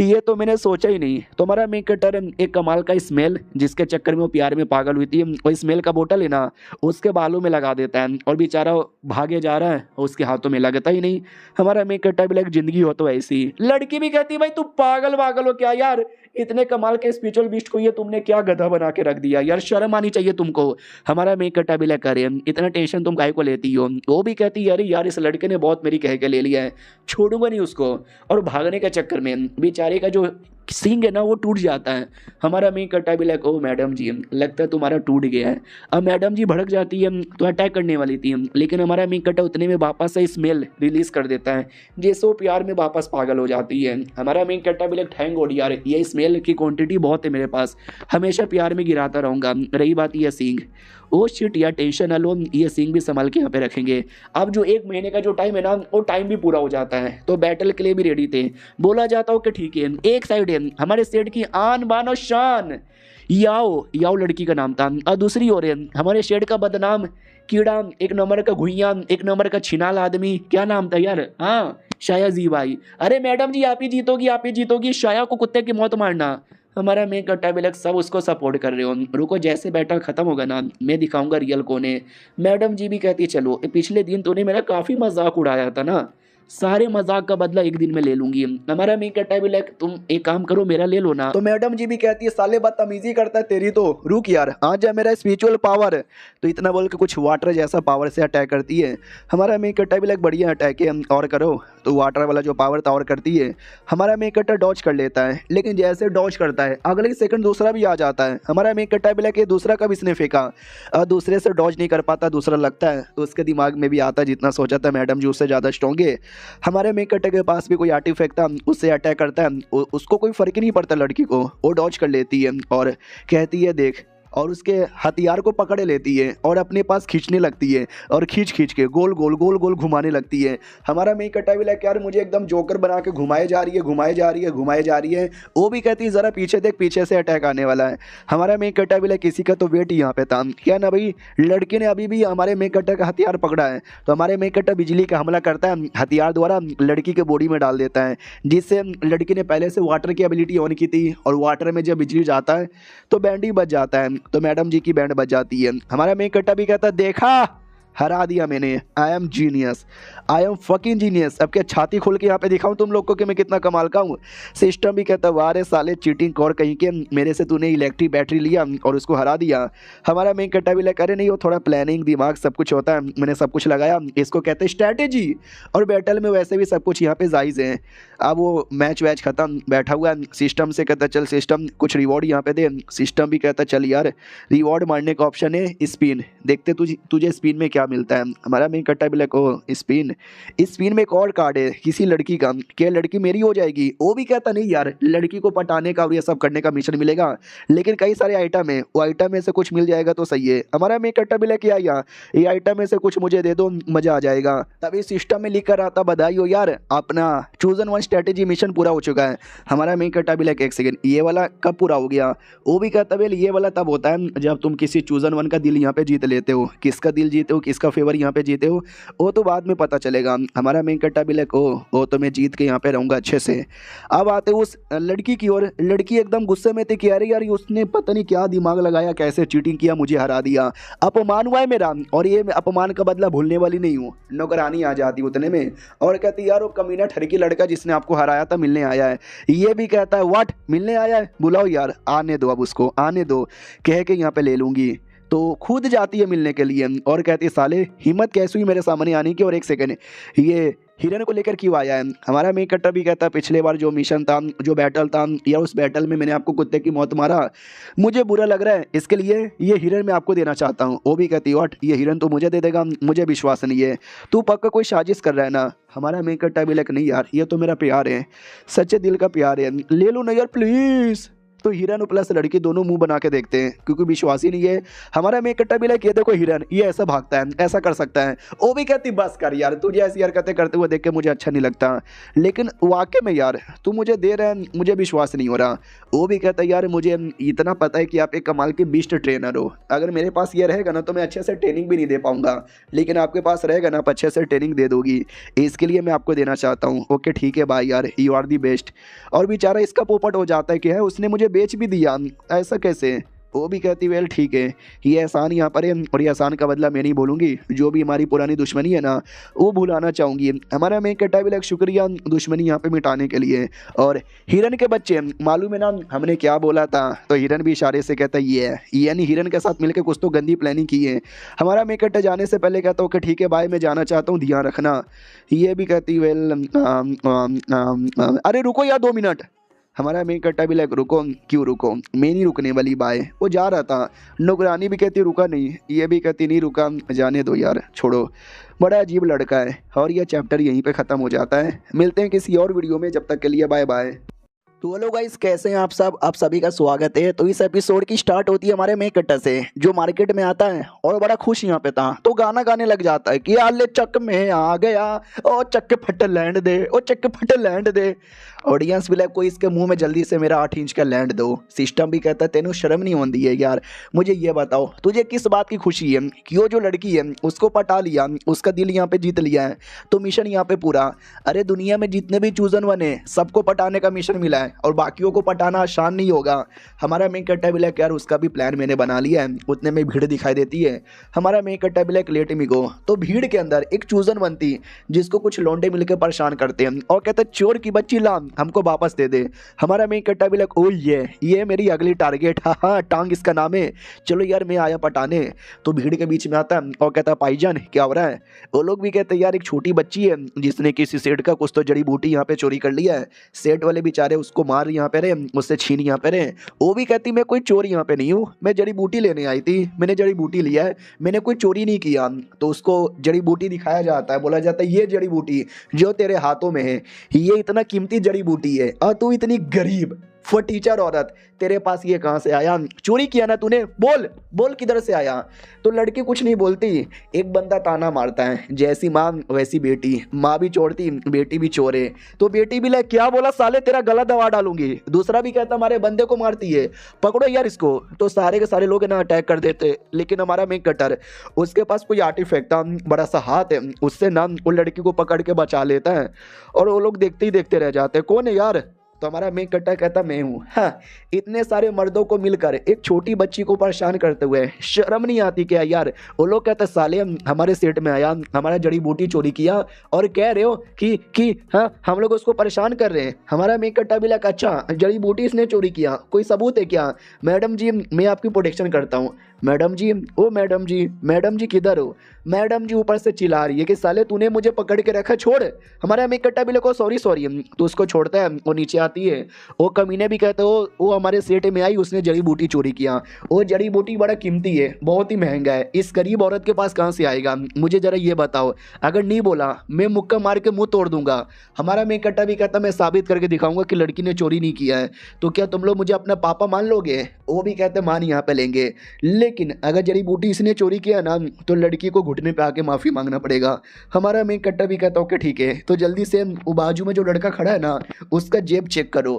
ये तो मैंने सोचा ही नहीं। तो हमारा मेन कट्टर एक कमाल का स्मेल जिसके चक्कर में वो प्यार में पागल हुई थी, वो स्मेल का बोतल है ना उसके बालों में लगा देता है और बेचारा भागे जा रहा है, उसके हाथों में लगता ही नहीं। हमारा मेन कट्टा भी लाइक जिंदगी हो तो ऐसी। लड़की भी कहती भाई तू पागल वागल हो क्या यार, इतने कमाल के स्पिरिचुअल बीस्ट को ये तुमने क्या गधा बना के रख दिया यार, शर्म आनी चाहिए तुमको। हमारा मेन कट्टा भी लाइक करे इतना टेंशन तुम काहे को लेती हो। वो भी कहती है अरे यार इस लड़के ने बहुत मेरी कह के ले लिया है, छोड़ूंगा नहीं उसको। और भागने के चक्कर में बेचारे का जो सींग है ना वो टूट जाता है। हमारा मेन कट्टा भी लाइक ओ मैडम जी लगता है तुम्हारा टूट गया है। अब मैडम जी भड़क जाती है तो अटैक करने वाली थी, लेकिन हमारा मेन कट्टा उतने में वापस से स्मेल रिलीज कर देता है जैसे वो प्यार में वापस पागल हो जाती है। हमारा मेन कट्टा भी लाइक थैंक गॉड यार ये स्मेल की क्वांटिटी बहुत है मेरे पास, हमेशा प्यार में गिराता रहूंगा। रही बात ये सींग, ओ शिट यार टेंशन ना लो, ये सींग भी संभाल के यहाँ पे रखेंगे। अब जो 1 महीने का जो टाइम है ना वो टाइम भी पूरा हो जाता है, तो बैटल के लिए भी रेडी थे। बोला जाता हो कि ठीक है एक साइड है हमारे सेठ की आन बान और शान याओ, याओ लड़की का नाम था, और दूसरी ओर है हमारे शेड का बदनाम कीड़ा, एक नंबर का घुइया, एक नंबर का छिनाल आदमी, क्या नाम था यार, हाँ शाया जी भाई। अरे मैडम जी आप ही जीतोगी आप ही जीतोगी, शाया को कुत्ते की मौत मारना। हमारा मेन कट्टा भी लग सब उसको सपोर्ट कर रहे हो। रुको जैसे बैटल खत्म होगा ना मैं दिखाऊंगा रियल कौन है। मैडम जी भी कहती चलो पिछले दिन तूने मेरा काफी मजाक उड़ाया था ना, सारे मजाक का बदला एक दिन में ले लूंगी। हमारा मेन कट्टा भी लाइक तुम एक काम करो मेरा ले लो ना। तो मैडम जी भी कहती है साले बदतमीजी करता है तेरी तो, रुक यार आज जा मेरा स्पिरिचुअल पावर। तो इतना बोल के कुछ वाटर जैसा पावर से अटैक करती है। हमारा मेन कट्टा भी लाइक बढ़िया अटैक है और करो, तो वाटर वाला जो पावर था और करती है। हमारा मेन कट्टा डॉज कर लेता है, लेकिन जैसे डॉज करता है अगले सेकंड दूसरा भी आ जाता है। हमारा मेन कट्टा भी लाइक दूसरा कब इसने फेंका, दूसरे से डॉज नहीं कर पाता, दूसरा लगता है तो उसके दिमाग में भी आता है जितना सोचा था मैडम जी उससे ज़्यादा स्ट्रॉन्ग है। हमारे मेन कट्टे के पास भी कोई आर्टिफैक्ट था, उससे अटैक करता है, उसको कोई फर्क ही नहीं पड़ता लड़की को, वो डॉज कर लेती है और कहती है देख, और उसके हथियार को पकड़ लेती है और अपने पास खींचने लगती है और खींच खींच के गोल गोल घुमाने लगती है। हमारा मेन कट्टा भी लाइक यार मुझे एकदम जोकर बना के घुमाए जा रही है। वो भी कहती है ज़रा पीछे देख पीछे से अटैक आने वाला है। हमारा मेन कट्टा भी लाइक किसी का तो वेट यहाँ पे था क्या ना भाई, लड़के ने अभी भी हमारे मेन कट्टा का हथियार पकड़ा है, तो हमारे मेन कट्टा बिजली का हमला करता है, हथियार द्वारा लड़की के बॉडी में डाल देता है, जिससे लड़की ने पहले से वाटर की एबिलिटी ऑन की थी और वाटर में जब बिजली जाता है तो बैंड ही बज जाता है, तो मैडम जी की बैंड बज जाती है। हमारा मेन कट्टा भी कहता है देखा हरा दिया मैंने, I am genius, I am fucking genius. अब क्या छाती खोल के यहाँ पे दिखाऊं तुम लोग को कि मैं कितना कमाल का हूँ। सिस्टम भी कहता वाह रे साले चीटिंग और कहीं के, मेरे से तूने इलेक्ट्रिक बैटरी लिया और उसको हरा दिया। हमारा मेन कट्टा भी लगा अरे नहीं वो थोड़ा प्लानिंग दिमाग सब कुछ होता है, मैंने सब कुछ लगाया, इसको कहते हैं स्ट्रैटेजी, और बैटल में वैसे भी सब कुछ यहाँ पे जायज़ है। अब वो मैच वैच खत्म, बैठा हुआ सिस्टम से कहता चल सिस्टम कुछ रिवॉर्ड यहाँ पे दे। सिस्टम भी कहता चल यार रिवॉर्ड मारने का ऑप्शन है स्पिन, देखते तुझे स्पिन में क्या मिलता है। हमारा मेन कट्टा भी लगा स्पिन में एक और कार्ड है किसी लड़की का, क्या लड़की मेरी हो जाएगी। वो भी कहता नहीं यार लड़की को पटाने का और ये सब करने का मिशन मिलेगा, लेकिन कई सारे आइटम है, वो आइटम में से कुछ मिल जाएगा तो सही है। हमारा मेन कट्टा भी लेके आया ये आइटम में से कुछ मुझे दे दो मजा आ जाएगा। तभी सिस्टम में लिख कर आता बधाई हो यार अपना चूजन 1 स्ट्रेटेजी मिशन पूरा हो चुका है। हमारा मेन कट्टा भी लाइक एक सेकंड ये वाला कब पूरा हो गया। वो भी कहता है ये वाला तब होता है जब तुम किसी चूजन 1 का दिल यहाँ पे जीत लेते हो, किसका दिल जीते हो किसका फेवर यहाँ पे जीते हो वो तो बाद में पता चलेगा। हमारा मेन कट्टा भी लाइक ओ तो मैं जीत के यहाँ पे रहूँगा अच्छे से। अब आते उस लड़की की ओर, लड़की एकदम गुस्से में थी कि अरे यार उसने पता नहीं क्या दिमाग लगाया, कैसे चीटिंग किया, मुझे हरा दिया, अपमान हुआ है मेरा, और ये अपमान का बदला भूलने वाली नहीं हूँ। नौकरानी आ जाती उतने में और कहती यार वो कमीना ठरकी लड़का जिसने आपको हराया था मिलने आया है। ये भी कहता है व्हाट मिलने आया है, बुलाओ यार, आने दो अब उसको आने दो, कह के यहाँ पे ले लूँगी। तो खुद जाती है मिलने के लिए और कहती है साले हिम्मत कैसे हुई मेरे सामने आने की, और एक सेकंड ये हिरन को लेकर क्यों आया है। हमारा मेन कट्टर भी कहता है पिछले बार जो मिशन था, जो बैटल था, या उस बैटल में मैंने आपको कुत्ते की मौत मारा, मुझे बुरा लग रहा है, इसके लिए ये हिरन मैं आपको देना चाहता हूँ। वो भी कहती व्हाट, ये हिरन तो मुझे दे देगा, मुझे विश्वास नहीं है, तू पक्का कोई साजिश कर रहा है ना। हमारा मेन कट्टा भी लाइक नहीं यार, ये तो मेरा प्यार है, सच्चे दिल का प्यार है, ले लो ना यार प्लीज़। तो हिरन प्लस लड़की दोनों मुंह बना के देखते हैं क्योंकि विश्वास ही नहीं है। हमारा मेन कट्टा भी लाइक ये देखो हिरन ये ऐसा भागता है, ऐसा कर सकता है। वो भी कहती बस कर यार, तुझे ऐसी हरकतें करते हुए देख के मुझे अच्छा नहीं लगता, लेकिन वाकई में यार तू मुझे दे रहा है, मुझे विश्वास नहीं हो रहा। वो भी कहता है यार मुझे इतना पता है कि आप एक कमाल के बीस्ट ट्रेनर हो, अगर मेरे पास ये रहेगा ना तो मैं अच्छे से ट्रेनिंग भी नहीं दे पाऊंगा, लेकिन आपके पास रहेगा ना आप अच्छे से ट्रेनिंग दे दोगी, इसके लिए मैं आपको देना चाहता हूँ। ओके ठीक है भाई यार, यू आर दी बेस्ट। और बेचारा इसका पोपट हो जाता है कि है उसने मुझे बेच भी दिया, ऐसा कैसे। वो भी कहती वेल ठीक है, ये एहसान यहाँ पर है और ये एहसान का बदला मैं नहीं बोलूँगी, जो भी हमारी पुरानी दुश्मनी है ना वो भुलाना चाहूँगी। हमारा मेन कट्टा भी लाइक शुक्रिया दुश्मनी यहाँ पे मिटाने के लिए। और हिरन के बच्चे मालूम है ना हमने क्या बोला था, तो हिरन भी इशारे से कहता ये है, यानी हिरन के साथ मिलकर कुछ तो गंदी प्लानिंग की है। हमारा मेन कट्टा जाने से पहले कहता हूँ कि ठीक है भाई मैं जाना चाहता हूँ, ध्यान रखना। ये भी कहती वेल अरे रुको यार 2 मिनट। हमारा मेन कट्टा भी लाइक रुको, क्यों रुको, मैं नहीं रुकने वाली बाय, वो जा रहा था। नौकरानी भी कहती रुका नहीं, ये भी कहती नहीं रुका, जाने दो यार छोड़ो। बड़ा अजीब लड़का है। और यह चैप्टर यहीं पे ख़त्म हो जाता है। मिलते हैं किसी और वीडियो में, जब तक के लिए बाय बाय। तो हेलो गाइस, कैसे हैं आप सब, आप सभी का स्वागत है। तो इस एपिसोड की स्टार्ट होती है हमारे मेन कट्टर से, जो मार्केट में आता है और बड़ा खुश यहाँ पे था, तो गाना गाने लग जाता है कि आले चक में आ गया, ओ चक फट लैंड दे, ओ चक फट लैंड दे। ऑडियंस भी लाइक कोई इसके मुंह में जल्दी से मेरा 8 इंच का लैंड दो। सिस्टम भी कहता है तेनू शर्म नहीं होती है यार, मुझे ये बताओ तुझे किस बात की खुशी है कि वो जो लड़की है उसको पटा लिया, उसका दिल यहाँ पे जीत लिया है, तो मिशन यहाँ पे पूरा। अरे दुनिया में जितने भी चूजन वन है सबको पटाने का मिशन मिला है और बाकियों को पटाना आसान नहीं होगा। हमारा मेन कट्टा भी लाइक यार उसका भी प्लान मैंने बना लिया है। उतने में भीड़ दिखाई देती है। हमारा मेन कट्टा भी लाइक लेट मी गो, तो भीड़ के अंदर एक चूजन बनती जिसको कुछ लौंडे मिलकर परेशान करते हैं और कहते हैं चोर की बच्ची ला हमको वापस दे दे। हमारा मेन कट्टा भी लाइक ओ ये मेरी अगली टारगेट, हाँ हाँ टांग इसका नाम है, चलो यार मैं आया पटाने। तो भीड़ के बीच में आता है और कहता है भाईजान क्या हो रहा है। वो लोग भी कहते हैं यार एक छोटी बच्ची है जिसने किसी सेठ का कुछ तो जड़ी बूटी यहाँ पे चोरी कर लिया है, सेठ वाले बेचारे उसको मार यहाँ पे रहे, उससे छीन यहाँ पे रहे। वो भी कहती मैं कोई चोर यहाँ पे नहीं हूँ, मैं जड़ी बूटी लेने आई थी, मैंने जड़ी बूटी लिया है, मैंने कोई चोरी नहीं किया। तो उसको जड़ी बूटी दिखाया जाता है, बोला जाता है ये जड़ी बूटी जो तेरे हाथों में है ये इतना कीमती जड़ी बूटी है और तू इतनी गरीब फटीचर औरत, तेरे पास ये कहाँ से आया, चोरी किया ना तूने, बोल बोल किधर से आया। तो लड़की कुछ नहीं बोलती। एक बंदा ताना मारता है जैसी माँ वैसी बेटी, माँ भी चोरती बेटी भी चोरे। तो बेटी भी लाइक क्या बोला साले तेरा गला दबा डालूंगी। दूसरा भी कहता हमारे बंदे को मारती है, पकड़ो यार इसको। तो सारे के सारे लोग ना अटैक कर देते, लेकिन हमारा मेन कटर उसके पास कोई आर्टिफैक्ट था, बड़ा सा हाथ है, उससे ना वो लड़की को पकड़ के बचा लेता है और वो लोग देखते ही देखते रह जाते हैं कौन है यार। तो हमारा मेन कट्टा कहता मैं हूँ। हाँ, इतने सारे मर्दों को मिलकर एक छोटी बच्ची को परेशान करते हुए शर्म नहीं आती क्या यार। वो लोग कहते साले हमारे सेट में आया, हमारा जड़ी बूटी चोरी किया और कह रहे हो कि हाँ हम लोग उसको परेशान कर रहे हैं। हमारा मेन कट्टा भी लगा अच्छा जड़ी बूटी इसने चोरी किया, कोई सबूत है क्या। मैडम जी मैं आपकी प्रोटेक्शन करता हूँ। मैडम जी ओ मैडम जी किधर हो। मैडम जी ऊपर से चिल्ला रही है कि साले तूने मुझे पकड़ के रखा, छोड़। हमारा मेन कट्टा भी लगा सॉरी तो उसको छोड़ता है, वो नीचे आती है। वो कमीने भी कहते हो वो हमारे सेट में आई, उसने जड़ी बूटी चोरी किया, वो जड़ी बूटी बड़ा कीमती है, बहुत ही महंगा है, इस गरीब औरत के पास कहाँ से आएगा, मुझे जरा ये बताओ। अगर नहीं बोला मैं मुक्का मार के मुंह तोड़ दूंगा। हमारा मेन कट्टा भी कहता मैं साबित करके दिखाऊंगा कि लड़की ने चोरी नहीं किया है, तो क्या तुम लोग मुझे अपना पापा मान लोगे। वो भी कहते मान यहाँ पे लेंगे, लेकिन अगर जड़ी बूटी इसने चोरी किया ना तो लड़की को घुटने पे आके माफी मांगना पड़ेगा। हमारा मेन कट्टा भी कहता ओके ठीक है। तो जल्दी से वो बाजू में जो लड़का खड़ा है ना उसका जेब चेक करो।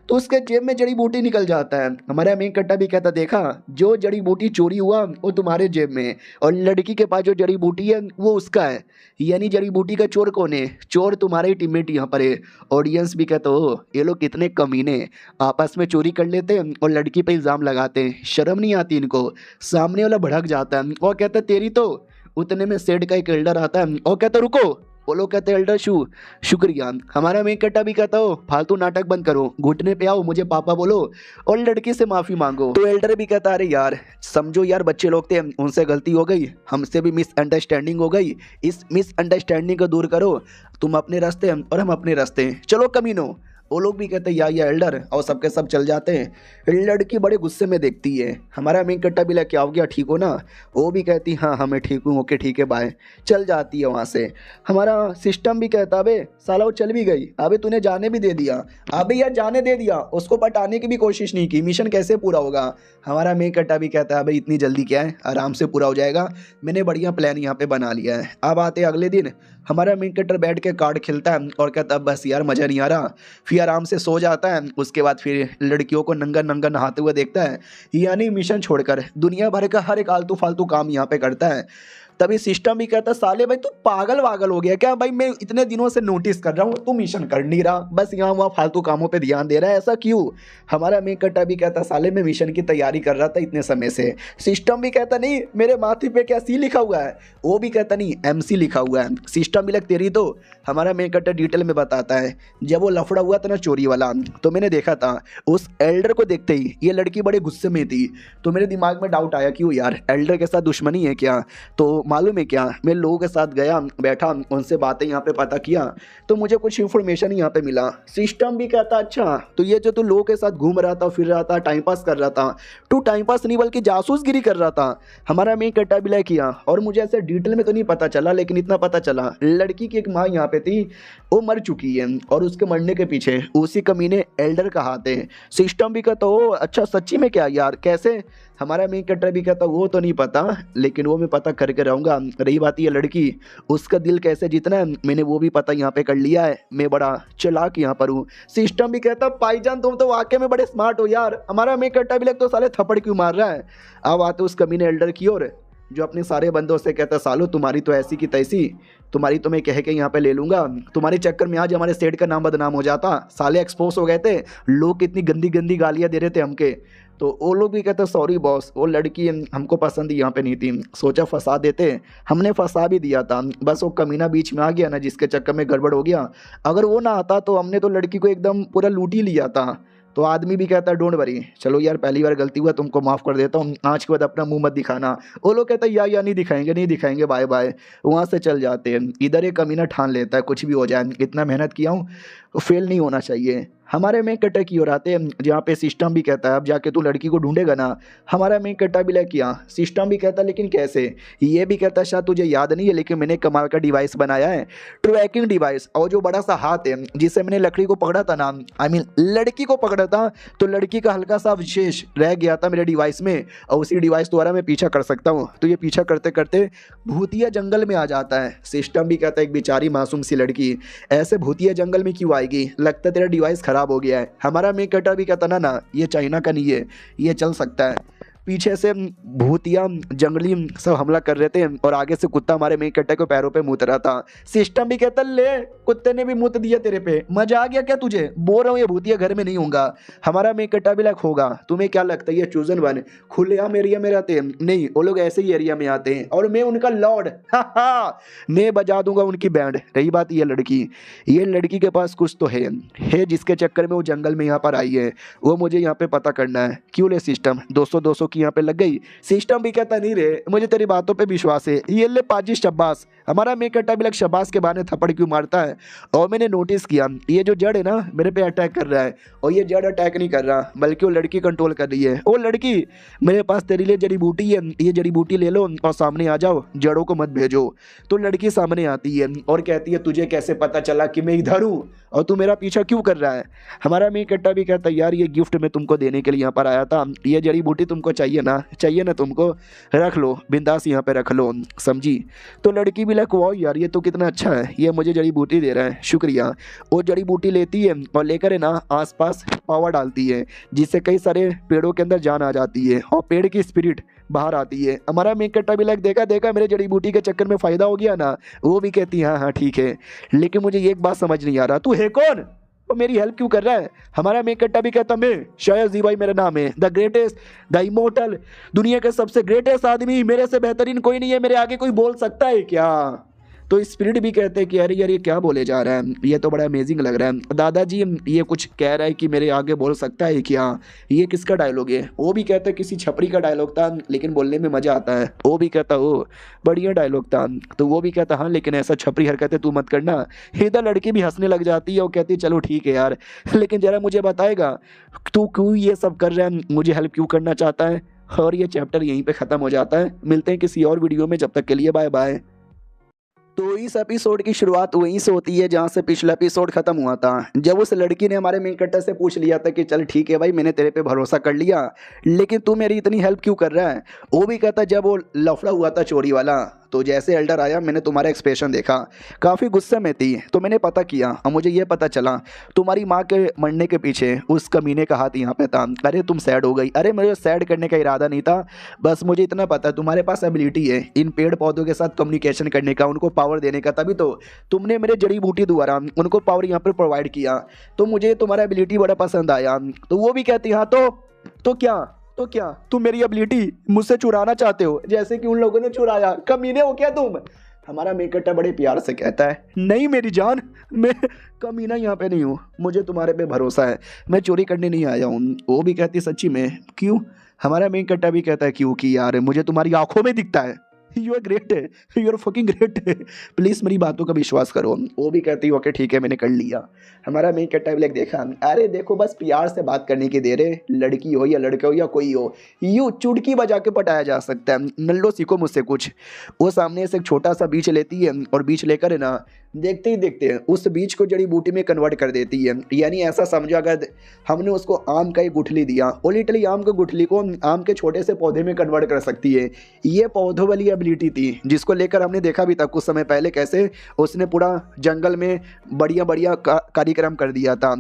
तो उसके जेब में जड़ी बूटी निकल जाता है। हमारा मेन कट्टा भी कहता देखा जो जड़ी बूटी चोरी हुआ वो तुम्हारे जेब में और लड़की के पास जो जड़ी बूटी है वो उसका है, यानी जड़ी बूटी का चोर कौन है, चोर तुम्हारे टीममेट यहाँ पर है। ऑडियंस भी कहता हो ये लोग कितने कमीने, आपस में चोरी कर लेते हैं और लड़की पे इल्ज़ाम लगाते हैं, शर्म नहीं आती इनको। सामने वाला भड़क जाता है और कहता तेरी तो। उतने में सेठ का एक एल्डर आता है और कहता रुको। वो लोग कहते एल्डर शुक्रिया। हमारा मेन कट्टा भी कहता हो फालतू नाटक बंद करो, घुटने पे आओ, मुझे पापा बोलो और लड़की से माफी मांगो। तो एल्डर भी कहता अरे यार समझो यार, बच्चे लोग थे, उनसे गलती हो गई, हमसे भी मिसअंडरस्टैंडिंग हो गई, इस मिसअंडरस्टैंडिंग को दूर करो, तुम अपने रास्ते और हम अपने रास्ते, चलो कमीनो। वो लोग भी कहते हैं या एल्डर, और सबके सब चल जाते हैं। लड़की बड़े गुस्से में देखती है। हमारा मेन कट्टा भी क्या हो गया, ठीक हो ना? वो भी कहती हाँ हाँ मैं ठीक हूँ, ओके ठीक है बाय, चल जाती है वहाँ से। हमारा सिस्टम भी कहता अबे साला वो चल भी गई, अबे तूने जाने भी दे दिया, अबे यार जाने दे दिया, उसको पटाने की भी कोशिश नहीं की, मिशन कैसे पूरा होगा? हमारा मेन कट्टा भी कहता है अबे इतनी जल्दी क्या है, आराम से पूरा हो जाएगा, मैंने बढ़िया प्लान यहाँ पे बना लिया है। अब आते अगले दिन, हमारा मेन कट्टर बैठ के कार्ड खेलता है और कहता है बस यार मज़ा नहीं आ रहा, फिर आराम से सो जाता है। उसके बाद फिर लड़कियों को नंगा नंगा नहाते हुए देखता है, यानी मिशन छोड़कर दुनिया भर का हर एक आलतू फालतू काम यहाँ पे करता है। तभी सिस्टम भी कहता साले भाई तू पागल वागल हो गया क्या भाई, मैं इतने दिनों से नोटिस कर रहा हूँ तू मिशन कर नहीं रहा, बस यहाँ वहाँ फालतू कामों पे ध्यान दे रहा है, ऐसा क्यों? हमारा मेन कट्टा भी कहता साले मैं मिशन की तैयारी कर रहा था इतने समय से। सिस्टम भी कहता नहीं मेरे माथे पे क्या सी लिखा हुआ है? वो भी कहता नहीं MC लिखा हुआ है। सिस्टम भी लग तेरी तो। हमारा मेन कट्टा डिटेल में बताता है जब वो लफड़ा हुआ था ना चोरी वाला, तो मैंने देखा था उस एल्डर को देखते ही ये लड़की बड़े गुस्से में थी, तो मेरे दिमाग में डाउट आया क्यों यार एल्डर के साथ दुश्मनी है क्या? तो मालूम है क्या, मैं लोगों के साथ गया, बैठा, उनसे बातें यहाँ पे पता किया, तो मुझे कुछ इन्फॉर्मेशन यहाँ पे मिला। सिस्टम भी कहता अच्छा तो ये जो तू लोगों के साथ घूम रहा था, फिर रहा था, टाइम पास कर रहा था, तू टाइम पास नहीं बल्कि जासूसगिरी कर रहा था। हमारा मेन कट्टा भी किया और मुझे ऐसे डिटेल में तो नहीं पता चला, लेकिन इतना पता चला लड़की की एक माँ यहाँ पे थी, वो मर चुकी है और उसके मरने के पीछे उसी कमीने एल्डर का हाथ है। सिस्टम भी कहता ओ अच्छा सच्ची में क्या यार, कैसे? हमारा मेन कट्टर भी कहता वो तो नहीं पता, लेकिन वो मैं पता करके रहूँगा। रही बात ये लड़की, उसका दिल कैसे जीतना है मैंने वो भी पता यहाँ पे कर लिया है, मैं बड़ा चालाक यहाँ पर हूँ। सिस्टम भी कहता भाईजान तुम तो वाकई में बड़े स्मार्ट हो यार। हमारा मेन कट्टर भी तो साले थप्पड़ क्यों मार रहा है? अब आते उस कमीने एल्डर की ओर जो अपने सारे बंदों से कहता सालो तुम्हारी तो ऐसी की तैसी, तुम्हारी तो मैं कह के यहाँ पे ले लूँगा, तुम्हारे चक्कर में आज हमारे सेठ का नाम बदनाम हो जाता, साले एक्सपोज हो गए थे, लोग कितनी गंदी गंदी गालियाँ दे रहे थे हमके। तो वो लोग भी कहते सॉरी बॉस, वो लड़की हमको पसंद यहाँ पे नहीं थी, सोचा फंसा देते, हमने फंसा भी दिया था, बस वो कमीना बीच में आ गया ना जिसके चक्कर में गड़बड़ हो गया, अगर वो ना आता तो हमने तो लड़की को एकदम पूरा लूट ही लिया था। तो आदमी भी कहता है डोंट वरी, चलो यार पहली बार गलती हुआ, तुमको माफ़ कर देता हूँ, आज के बाद अपना मुंह मत दिखाना। वो लोग कहते हैं या नहीं दिखाएंगे नहीं दिखाएंगे, बाय बाय, वहाँ से चल जाते हैं। इधर एक कमीना ठान लेता है कुछ भी हो जाए, इतना मेहनत किया हूँ फेल नहीं होना चाहिए। हमारे मेन कट्टा की ओर आते हैं जहाँ पे सिस्टम भी कहता है अब जाके तू लड़की को ढूंढेगा ना। हमारा मेन कट्टा भी किया, सिस्टम भी कहता लेकिन कैसे? ये भी कहता शायद तुझे याद नहीं है लेकिन मैंने कमाल का डिवाइस बनाया है, ट्रैकिंग डिवाइस, और जो बड़ा सा हाथ है जिससे मैंने लकड़ी को पकड़ा था ना, लड़की को पकड़ा था, तो लड़की का हल्का सा विशेष रह गया था मेरे डिवाइस में, और उसी डिवाइस द्वारा मैं पीछा कर सकता हूँ। तो ये पीछा करते करते भूतिया जंगल में आ जाता है। सिस्टम भी कहता है एक बेचारी मासूम सी लड़की ऐसे भूतिया जंगल में क्यों आएगी, लगता है तेरा डिवाइस खराब हो गया है। हमारा मेन कट्टर भी कहता ना ये चाइना का नहीं है, ये चल सकता है। पीछे से भूतिया जंगली सब हमला कर रहे थे और आगे से कुत्ता हमारे मेन कट्टे को पैरों पे मुत रहा था। सिस्टम भी कहता ले कुत्ते ने भी मुत दिया तेरे पे, मजा आ गया क्या तुझे? बोल रहा हूँ ये भूतिया घर में नहीं होगा। हमारा मेन कट्टा भी होगा, तुम्हें क्या लगता है ये चूजन वन खुलेआम एरिया में रहते हैं? नहीं, वो लोग ऐसे ही एरिया में आते हैं और मैं उनका लॉर्ड, मैं बजा दूंगा उनकी बैंड। रही बात ये लड़की के पास कुछ तो है जिसके चक्कर में वो जंगल में यहाँ पर आई है, वो मुझे यहाँ पे पता करना है। क्यों ले सिस्टम 200 की यहाँ पे लग गई? सिस्टम भी कहता नहीं रे मुझे तेरी बातों पे विश्वास है, ये ले पाजी शब्बास। हमारा मेन कट्टा भी शब्बास के बहाने थप्पड़ क्यों मारता है? और मैंने नोटिस किया ये जो जड़ है ना मेरे पे अटैक कर रहा है, और ये जड़ अटैक नहीं कर रहा बल्कि वो लड़की कंट्रोल कर रही है। वो लड़की मेरे पास तेरे लिए जड़ी बूटी है, ये जड़ी बूटी ले लो और सामने आ जाओ, जड़ों को मत भेजो। तो लड़की सामने आती है और कहती है तुझे कैसे पता चला कि मैं इधर हूँ और तू मेरा पीछा क्यों कर रहा है? हमारा मेन कट्टा भी कहता है यार ये गिफ्ट मैं तुमको देने के लिए यहाँ पर आया था, ये जड़ी बूटी तुमको चाहिए ना तुमको, रख लो बिंदास यहाँ पे रख लो, समझी? तो लड़की भी वाह यार ये तो कितना अच्छा है, ये मुझे जड़ी बूटी दे रहा है, शुक्रिया। वो जड़ी बूटी लेती है और लेकर है ना आसपास पावर डालती है जिससे कई सारे पेड़ों के अंदर जान आ जाती है और पेड़ की स्पिरिट बाहर आती है। हमारा मेन कट्टा भी देखा मेरे जड़ी बूटी के चक्कर में फ़ायदा हो गया ना। वो भी कहती है हाँ ठीक है, लेकिन मुझे एक बात समझ नहीं आ रहा, तू है कौन? तो मेरी हेल्प क्यों कर रहा है? हमारा मेन कट्टा भी कहता मैं शायद जी भाई मेरा नाम है, द ग्रेटेस्ट, द इमोर्टल, दुनिया के सबसे ग्रेटेस्ट आदमी, मेरे से बेहतरीन कोई नहीं है, मेरे आगे कोई बोल सकता है क्या? तो स्पिरिट भी कहते हैं कि अरे यार ये क्या बोले जा रहा है, ये तो बड़ा अमेजिंग लग रहा है। दादाजी ये कुछ कह रहा है कि मेरे आगे बोल सकता है कि हाँ ये किसका डायलॉग है। वो भी कहता है किसी छपरी का डायलॉग था लेकिन बोलने में मजा आता है। वो भी कहता ओ बढ़िया डायलॉग था। तो वो भी कहता हाँ लेकिन ऐसा छपरी हरकतें तू मत करना। इधर लड़की भी हंसने लग जाती है और कहती है चलो ठीक है यार, लेकिन जरा मुझे बताएगा तू क्यों ये सब कर रहा है, मुझे हेल्प क्यों करना चाहता है। और ये चैप्टर यहीं पे खत्म हो जाता है। मिलते हैं किसी और वीडियो में, जब तक के लिए बाय बाय। तो इस एपिसोड की शुरुआत वहीं से होती है जहां से पिछला एपिसोड खत्म हुआ था, जब उस लड़की ने हमारे मेन कैरेक्टर से पूछ लिया था कि चल ठीक है भाई मैंने तेरे पे भरोसा कर लिया, लेकिन तू मेरी इतनी हेल्प क्यों कर रहा है। वो भी कहता जब वो लफड़ा हुआ था चोरी वाला, तो जैसे एल्डर आया मैंने तुम्हारा एक्सप्रेशन देखा, काफ़ी गुस्से में थी, तो मैंने पता किया और मुझे ये पता चला तुम्हारी माँ के मरने के पीछे उस कमीने का हाथ यहाँ पे था। अरे तुम सैड हो गई। अरे मेरे सैड करने का इरादा नहीं था, बस मुझे इतना पता है तुम्हारे पास एबिलिटी है इन पेड़ पौधों के साथ कम्युनिकेशन करने का, उनको पावर देने का, तभी तो तुमने मेरे जड़ी बूटी द्वारा उनको पावर यहाँ पर प्रोवाइड किया। तो मुझे तुम्हारा एबिलिटी बड़ा पसंद आया। तो वो भी कहती हाँ तो क्या तुम मेरी एबिलिटी मुझसे चुराना चाहते हो जैसे कि उन लोगों ने चुराया, कमीने हो क्या तुम। हमारा मेकटा बड़े प्यार से कहता है नहीं मेरी जान, मैं कमीना यहाँ पे नहीं हूँ, मुझे तुम्हारे पे भरोसा है, मैं चोरी करने नहीं आया हूँ। वो भी कहती सच्ची में क्यों। हमारा मेकटा भी कहता है क्यों कि यार मुझे तुम्हारी आंखों में दिखता है, यू आर ग्रेट है, यू आर फकिंग ग्रेट है, प्लीज़ मेरी बातों का विश्वास करो। वो भी कहती ओके ठीक है मैंने कर लिया। हमारा मेन कैरेक्टर भी देखा अरे देखो बस प्यार से बात करने की देर है, लड़की हो या लड़के हो या कोई हो, यूँ चुटकी बजा के पटाया जा सकता है। नल्लो सीखो मुझसे कुछ। वो सामने से एक छोटा सा बीज लेती है और बीज लेकर है ना देखते ही देखते उस बीज को जड़ी बूटी में कन्वर्ट कर देती है। यानी ऐसा समझो अगर हमने उसको आम का एक गुठली दिया, वो लिटरली आम के गुठली को आम के छोटे से पौधे में कन्वर्ट कर सकती है। ये पौधों वाली एबिलिटी थी जिसको लेकर हमने देखा भी था कुछ समय पहले कैसे उसने पूरा जंगल में बढ़िया बढ़िया कार्यक्रम कर दिया था।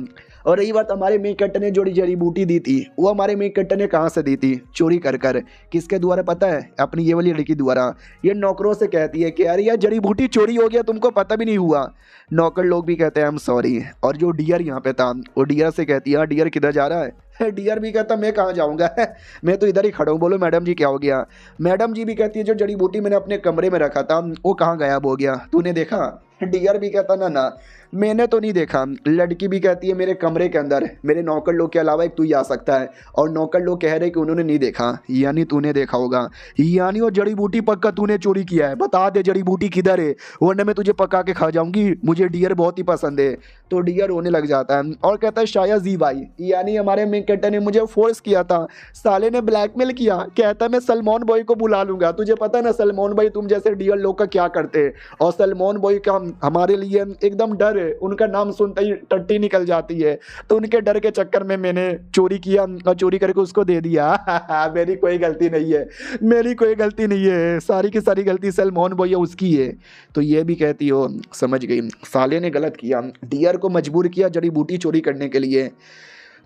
और रही बात हमारे मेन कैरेक्टर ने जो जड़ी बूटी दी थी, वो हमारे मेन कैरेक्टर ने कहाँ से दी थी, चोरी कर कर। किसके द्वारा पता है, अपनी ये वाली लड़की द्वारा। ये नौकरों से कहती है कि यार यह जड़ी बूटी चोरी हो गया तुमको पता भी नहीं हुआ। नौकर लोग भी कहते हैं आई एम सॉरी। और जो डियर यहाँ पे था वो डियर से कहती है डियर किधर जा रहा है। डियर भी कहता मैं कहाँ जाऊँगा मैं तो इधर ही खड़ा हूँ, बोलो मैडम जी क्या हो गया। मैडम जी भी कहती है जो जड़ी बूटी मैंने अपने कमरे में रखा था वो कहाँ गायब हो गया, तूने देखा। डियर भी कहता ना मैंने तो नहीं देखा। लड़की भी कहती है मेरे कमरे के अंदर मेरे नौकर लोग के अलावा एक तू ही आ सकता है, और नौकर लोग कह रहे कि उन्होंने नहीं देखा, यानी तूने देखा होगा, यानी वो जड़ी बूटी पक्का तूने चोरी किया है। बता दे जड़ी बूटी किधर है वरना मैं तुझे पका के खा जाऊंगी, मुझे डियर बहुत ही पसंद है। तो डियर रोने लग जाता है और कहता है शायद जी भाई, यानी हमारे मेन कैरेक्टर ने मुझे फोर्स किया था, साले ने ब्लैकमेल किया, कहता है मैं सलमान बॉय को बुला लूंगा। तुझे पता है ना सलमान भाई तुम जैसे डियर लोग का क्या करते हैं, और सलमान बॉय का हमारे लिए एकदम डर है, उनका नाम सुनते ही टट्टी निकल जाती है। तो उनके डर के चक्कर में मैंने चोरी किया और चोरी करके उसको दे दिया। मेरी कोई गलती नहीं है, मेरी कोई गलती नहीं है, सारी की सारी गलती सलमान बॉय उसकी है। तो ये भी कहती हो समझ गई, साले ने गलत किया, डियर को मजबूर किया जड़ी बूटी चोरी करने के लिए।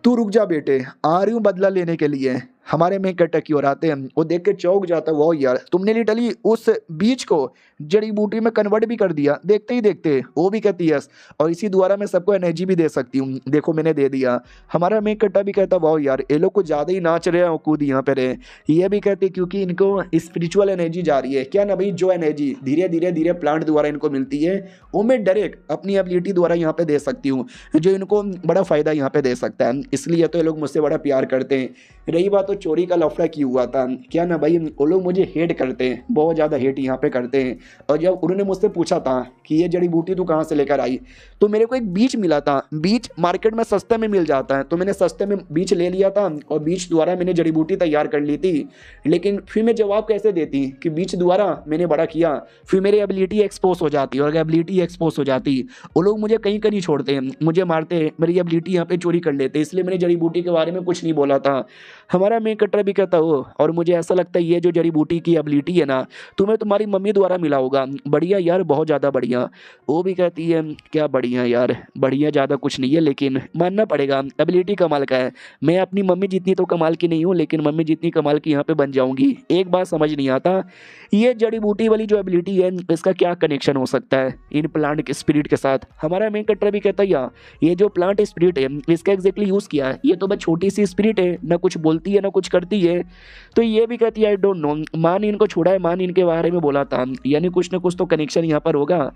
तू रुक जा बेटे, आ रही हूँ बदला लेने के लिए। हमारे में कट की ओर आते हैं, वो देख के चौंक जाता है, वो यार तुमने लिटरली उस बीज को जड़ी बूटी में कन्वर्ट भी कर दिया देखते ही देखते। वो भी कहती है और इसी द्वारा मैं सबको एनर्जी भी दे सकती हूँ, देखो मैंने दे दिया। हमारा मेक कट्टा भी कहता वाह यार ये लोग कुछ ज़्यादा ही नाच रहे हैं, कूद यहाँ पे रहे। ये भी कहती क्योंकि इनको स्पिरिचुअल एनर्जी जा रही है, क्या ना भाई, जो एनर्जी धीरे धीरे धीरे प्लांट द्वारा इनको मिलती है वो मैं डायरेक्ट अपनी एबिलिटी द्वारा यहाँ पे दे सकती हूँ, जो इनको बड़ा फ़ायदा यहाँ पे दे सकता है। इसलिए तो ये लोग मुझसे बड़ा प्यार करते हैं। रही बात तो चोरी का लफड़ा क्यों हुआ था, क्या ना भाई वो लोग मुझे हेट करते हैं, बहुत ज़्यादा हेट यहाँ पे करते हैं। और जब उन्होंने मुझसे पूछा था कि ये जड़ी बूटी तू कहाँ से लेकर आई, तो मेरे को एक बीज मिला था, बीज मार्केट में सस्ते में मिल जाता है, तो मैंने सस्ते में बीज ले लिया था और बीज द्वारा मैंने जड़ी बूटी तैयार कर ली थी। लेकिन फिर मैं जवाब कैसे देती कि बीज द्वारा मैंने बड़ा किया, फिर मेरी एबिलिटी एक्सपोज हो जाती, और अगर एबिलिटी एक्सपोज हो जाती वो लोग मुझे कहीं कहीं छोड़ते हैं, मुझे मारते, मेरी एबिलिटी यहाँ पे चोरी कर लेते, इसलिए मैंने जड़ी बूटी के बारे में कुछ नहीं बोला था। हमारा मेन कटर भी कहता हो, और मुझे ऐसा लगता है ये जो जड़ी बूटी की एबिलिटी है ना तुम्हें तुम्हारी मम्मी द्वारा मिला होगा, बढ़िया यार बहुत ज़्यादा बढ़िया। वो भी कहती है क्या बढ़िया यार, बढ़िया ज़्यादा कुछ नहीं है लेकिन मानना पड़ेगा एबिलिटी कमाल का है। मैं अपनी मम्मी जितनी तो कमाल की नहीं हूँ, लेकिन मम्मी जितनी कमाल की यहाँ पे बन जाऊँगी। एक बात समझ नहीं आता, ये जड़ी बूटी वाली जो एबिलिटी है इसका क्या कनेक्शन हो सकता है इन प्लांट के स्पिरिट के साथ। हमारा मेन कटर भी कहता है यार ये जो प्लांट स्पिरिट है इसका एग्जैक्टली यूज़ किया है, ये तो बस छोटी सी स्पिरिट है, ना कुछ बोलती है ना कुछ करती है। तो ये भी कहती है आई डोंट नो, माँ ने इनको छोड़ा है, माँ ने इनके बारे में बोला था, यानी कुछ ना कुछ तो कनेक्शन यहाँ पर होगा।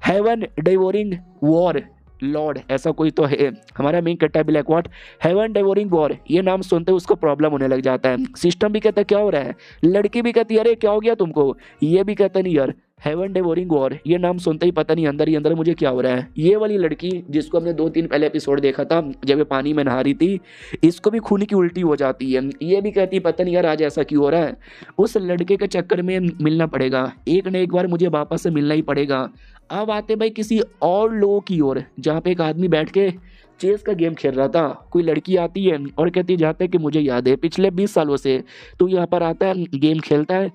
हेवन डेवोरिंग वॉर लॉर्ड, ऐसा कोई तो है। हमारा मेन कट्टा ब्लैक वॉट हेवन डेवोरिंग वॉर, ये नाम सुनते उसको प्रॉब्लम होने लग जाता है। सिस्टम भी कहता है क्या हो रहा है, लड़की भी कहती है अरे क्या हो गया तुमको, ये भी कहता नहीं यार हेवन डेवोरिंग वॉर, ये नाम सुनते ही पता नहीं अंदर ही अंदर मुझे क्या हो रहा है। ये वाली लड़की जिसको हमने 2-3 पहले एपिसोड देखा था जब ये पानी में नहा रही थी, इसको भी खून की उल्टी हो जाती है। ये भी कहती पता नहीं यार आज ऐसा क्यों हो रहा है। उस लड़के के चक्कर में मिलना पड़ेगा, एक न एक बार मुझे वापस से मिलना ही पड़ेगा। अब आते भाई किसी और लोगों की ओर, जहाँ पे एक आदमी बैठ के चेस का गेम खेल रहा था। कोई लड़की आती है और कहती जाते कि मुझे याद है पिछले 20 सालों से तू यहाँ पर आता है, गेम खेलता है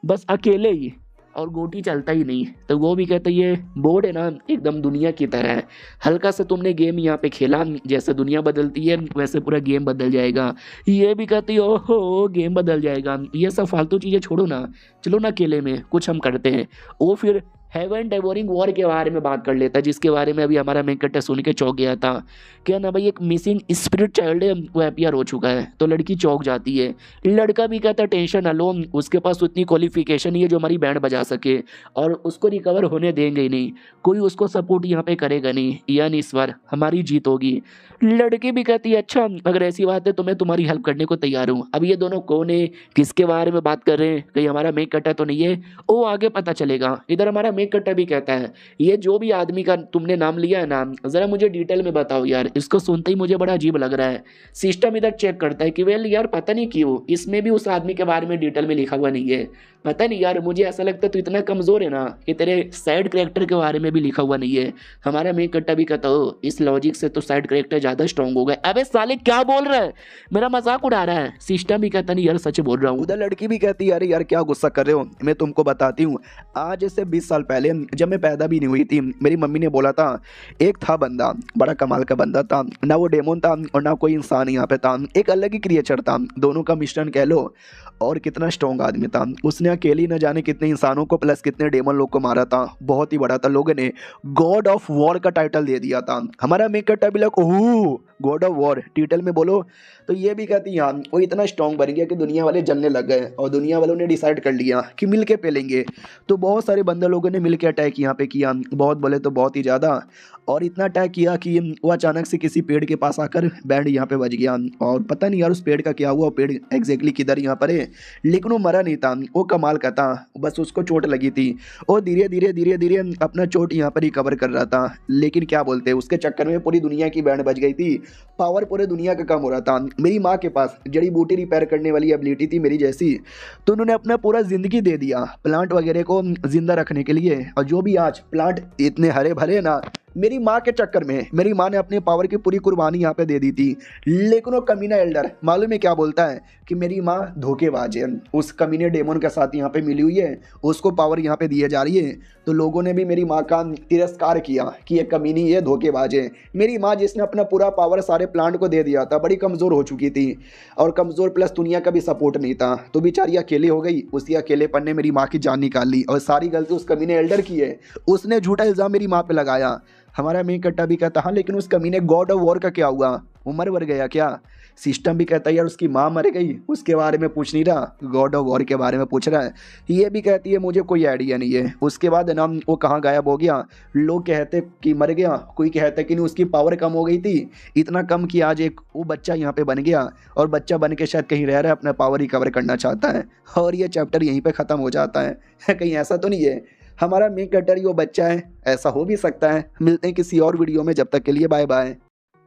बस अकेले ही, और गोटी चलता ही नहीं। तो वो भी कहता है ये बोर्ड है ना एकदम दुनिया की तरह है, हल्का सा तुमने गेम यहाँ पे खेला, जैसे दुनिया बदलती है वैसे पूरा गेम बदल जाएगा। ये भी कहती है ओहो गेम बदल जाएगा, ये सब फालतू चीज़ें छोड़ो ना, चलो ना अकेले में कुछ हम करते हैं। वो फिर हेवन डेवोरिंग वॉर के बारे में बात कर लेता है, जिसके बारे में अभी हमारा मेन कट्टा सुन के चौंक गया था। क्या ना भाई एक मिसिंग स्पिरिट चाइल्ड है वो अपीयर हो चुका है। तो लड़की चौंक जाती है, लड़का भी कहता है टेंशन ना लो, उसके पास उतनी क्वालिफिकेशन ही है जो हमारी बैंड बजा सके, और उसको रिकवर होने देंगे ही नहीं, कोई उसको सपोर्ट यहाँ पे करेगा नहीं, यानी इस बार हमारी जीत होगी। लड़की भी कहती है अच्छा अगर ऐसी बात है तो मैं तुम्हारी हेल्प करने को तैयार हूँ। अब ये दोनों कौन है, किसके बारे में बात कर रहे हैं, कहीं हमारा मेन कट्टा तो नहीं है, वो आगे पता चलेगा। इधर हमारा मेन कट्टा भी कहता है ये जो भी आदमी का तुमने नाम लिया है ना, जरा मुझे डिटेल में बताओ यार, इसको सुनते ही मुझे बड़ा अजीब लग रहा है। सिस्टम इधर चेक करता है कि वेल यार पता नहीं क्यों इसमें भी उस आदमी के बारे में डिटेल में लिखा हुआ नहीं है, पता नहीं यार मुझे ऐसा लगता है तू इतना कमजोर है ना कि तेरे साइड कैरेक्टर के बारे में भी लिखा हुआ नहीं है। हमारा मेन कट्टा भी कहता हो इस लॉजिक से तो साइड कैरेक्टर ज्यादा स्ट्रांग हो गए। अबे साले क्या बोल रहा है, मेरा मजाक उड़ा रहा है। सिस्टम भी कहता नहीं यार सच बोल रहा हूँ। उधर लड़की भी कहती है अरे यार क्या गुस्सा कर रहे हो, मैं तुमको बताती हूँ। आज से 20 साल पहले जब मैं पैदा भी नहीं हुई थी, मेरी मम्मी ने बोला था एक था बंदा, बड़ा कमाल का बंदा था, ना वो डेमोन था और ना कोई इंसान यहाँ पे था, एक अलग ही क्रिएचर था, दोनों का मिश्रण कह लो। और कितना स्ट्रॉन्ग आदमी था, उसने अकेले न जाने कितने इंसानों को प्लस कितने डेमन लोग को मारा था, बहुत ही बड़ा था। लोगों ने गॉड ऑफ वॉर का टाइटल दे दिया था। हमारा मेकअप भी लग ओह गॉड ऑफ वॉर टाइटल में बोलो। तो ये भी कहती हाँ वो इतना स्ट्रॉन्ग बन गया कि दुनिया वाले जलने लग गए और दुनिया वालों ने डिसाइड कर लिया कि मिल के पेलेंगे। तो बहुत सारे बंदे लोगों ने मिल के अटैक यहाँ पे किया, बहुत बोले तो बहुत ही ज़्यादा, और इतना अटैक किया कि वो अचानक से किसी पेड़ के पास आकर बैंड यहाँ पे बज गया। और पता नहीं यार उस पेड़ का क्या हुआ, पेड़ एग्जैक्टली किधर यहाँ पर है, लेकिन वो मरा नहीं था, वो कमाल का था, बस उसको चोट लगी थी। और धीरे धीरे धीरे धीरे अपना चोट यहाँ पर रिकवर कर रहा था। लेकिन क्या बोलते हैं उसके चक्कर में पूरी दुनिया की बैंड बज गई थी, पावर पूरे दुनिया का कम हो रहा था। मेरी माँ के पास जड़ी बूटी रिपेयर करने वाली एबिलिटी थी मेरी जैसी, तो उन्होंने अपना पूरा ज़िंदगी दे दिया प्लांट वगैरह को जिंदा रखने के लिए। और जो भी आज प्लांट इतने हरे भरे ना, मेरी माँ के चक्कर में मेरी माँ ने अपने पावर की पूरी कुर्बानी यहाँ पे दे दी थी। लेकिन वो कमीना एल्डर मालूम है क्या बोलता है कि मेरी माँ धोखेबाज है, उस कमीने डेमन के साथ यहाँ पे मिली हुई है, उसको पावर यहाँ पे दिए जा रही है। तो लोगों ने भी मेरी माँ का तिरस्कार किया कि ये कमीनी है, धोखेबाज है। मेरी माँ जिसने अपना पूरा पावर सारे प्लांट को दे दिया था, बड़ी कमज़ोर हो चुकी थी और कमज़ोर प्लस दुनिया का भी सपोर्ट नहीं था, तो बेचारी अकेले हो गई। उसी अकेलेपन ने मेरी माँ की जान निकाल ली और सारी गलती उस कमीने एल्डर की है, उसने झूठा इल्ज़ाम मेरी माँ पे लगाया। हमारा मेन कट्टा भी कहता हाँ लेकिन उस कमीने गॉड ऑफ वॉर का क्या हुआ, वो मर गया क्या। सिस्टम भी कहता है यार उसकी माँ मर गई, उसके बारे में पूछ नहीं रहा, गॉड ऑफ वॉर के बारे में पूछ रहा है। ये भी कहती है मुझे कोई आइडिया नहीं है। उसके बाद है ना वो कहाँ गायब हो गया, लोग कहते कि मर गया, कोई कहते कि नहीं उसकी पावर कम हो गई थी, इतना कम कि आज एक वो बच्चा यहाँ पे बन गया और बच्चा बन के शायद कहीं रह रहा है, अपना पावर रिकवर करना चाहता है। और ये चैप्टर यहीं पर ख़त्म हो जाता है। कहीं ऐसा तो नहीं है हमारा मेन कैरेक्टर वो बच्चा है, ऐसा हो भी सकता है। मिलते हैं किसी और वीडियो में, जब तक के लिए बाय बाय।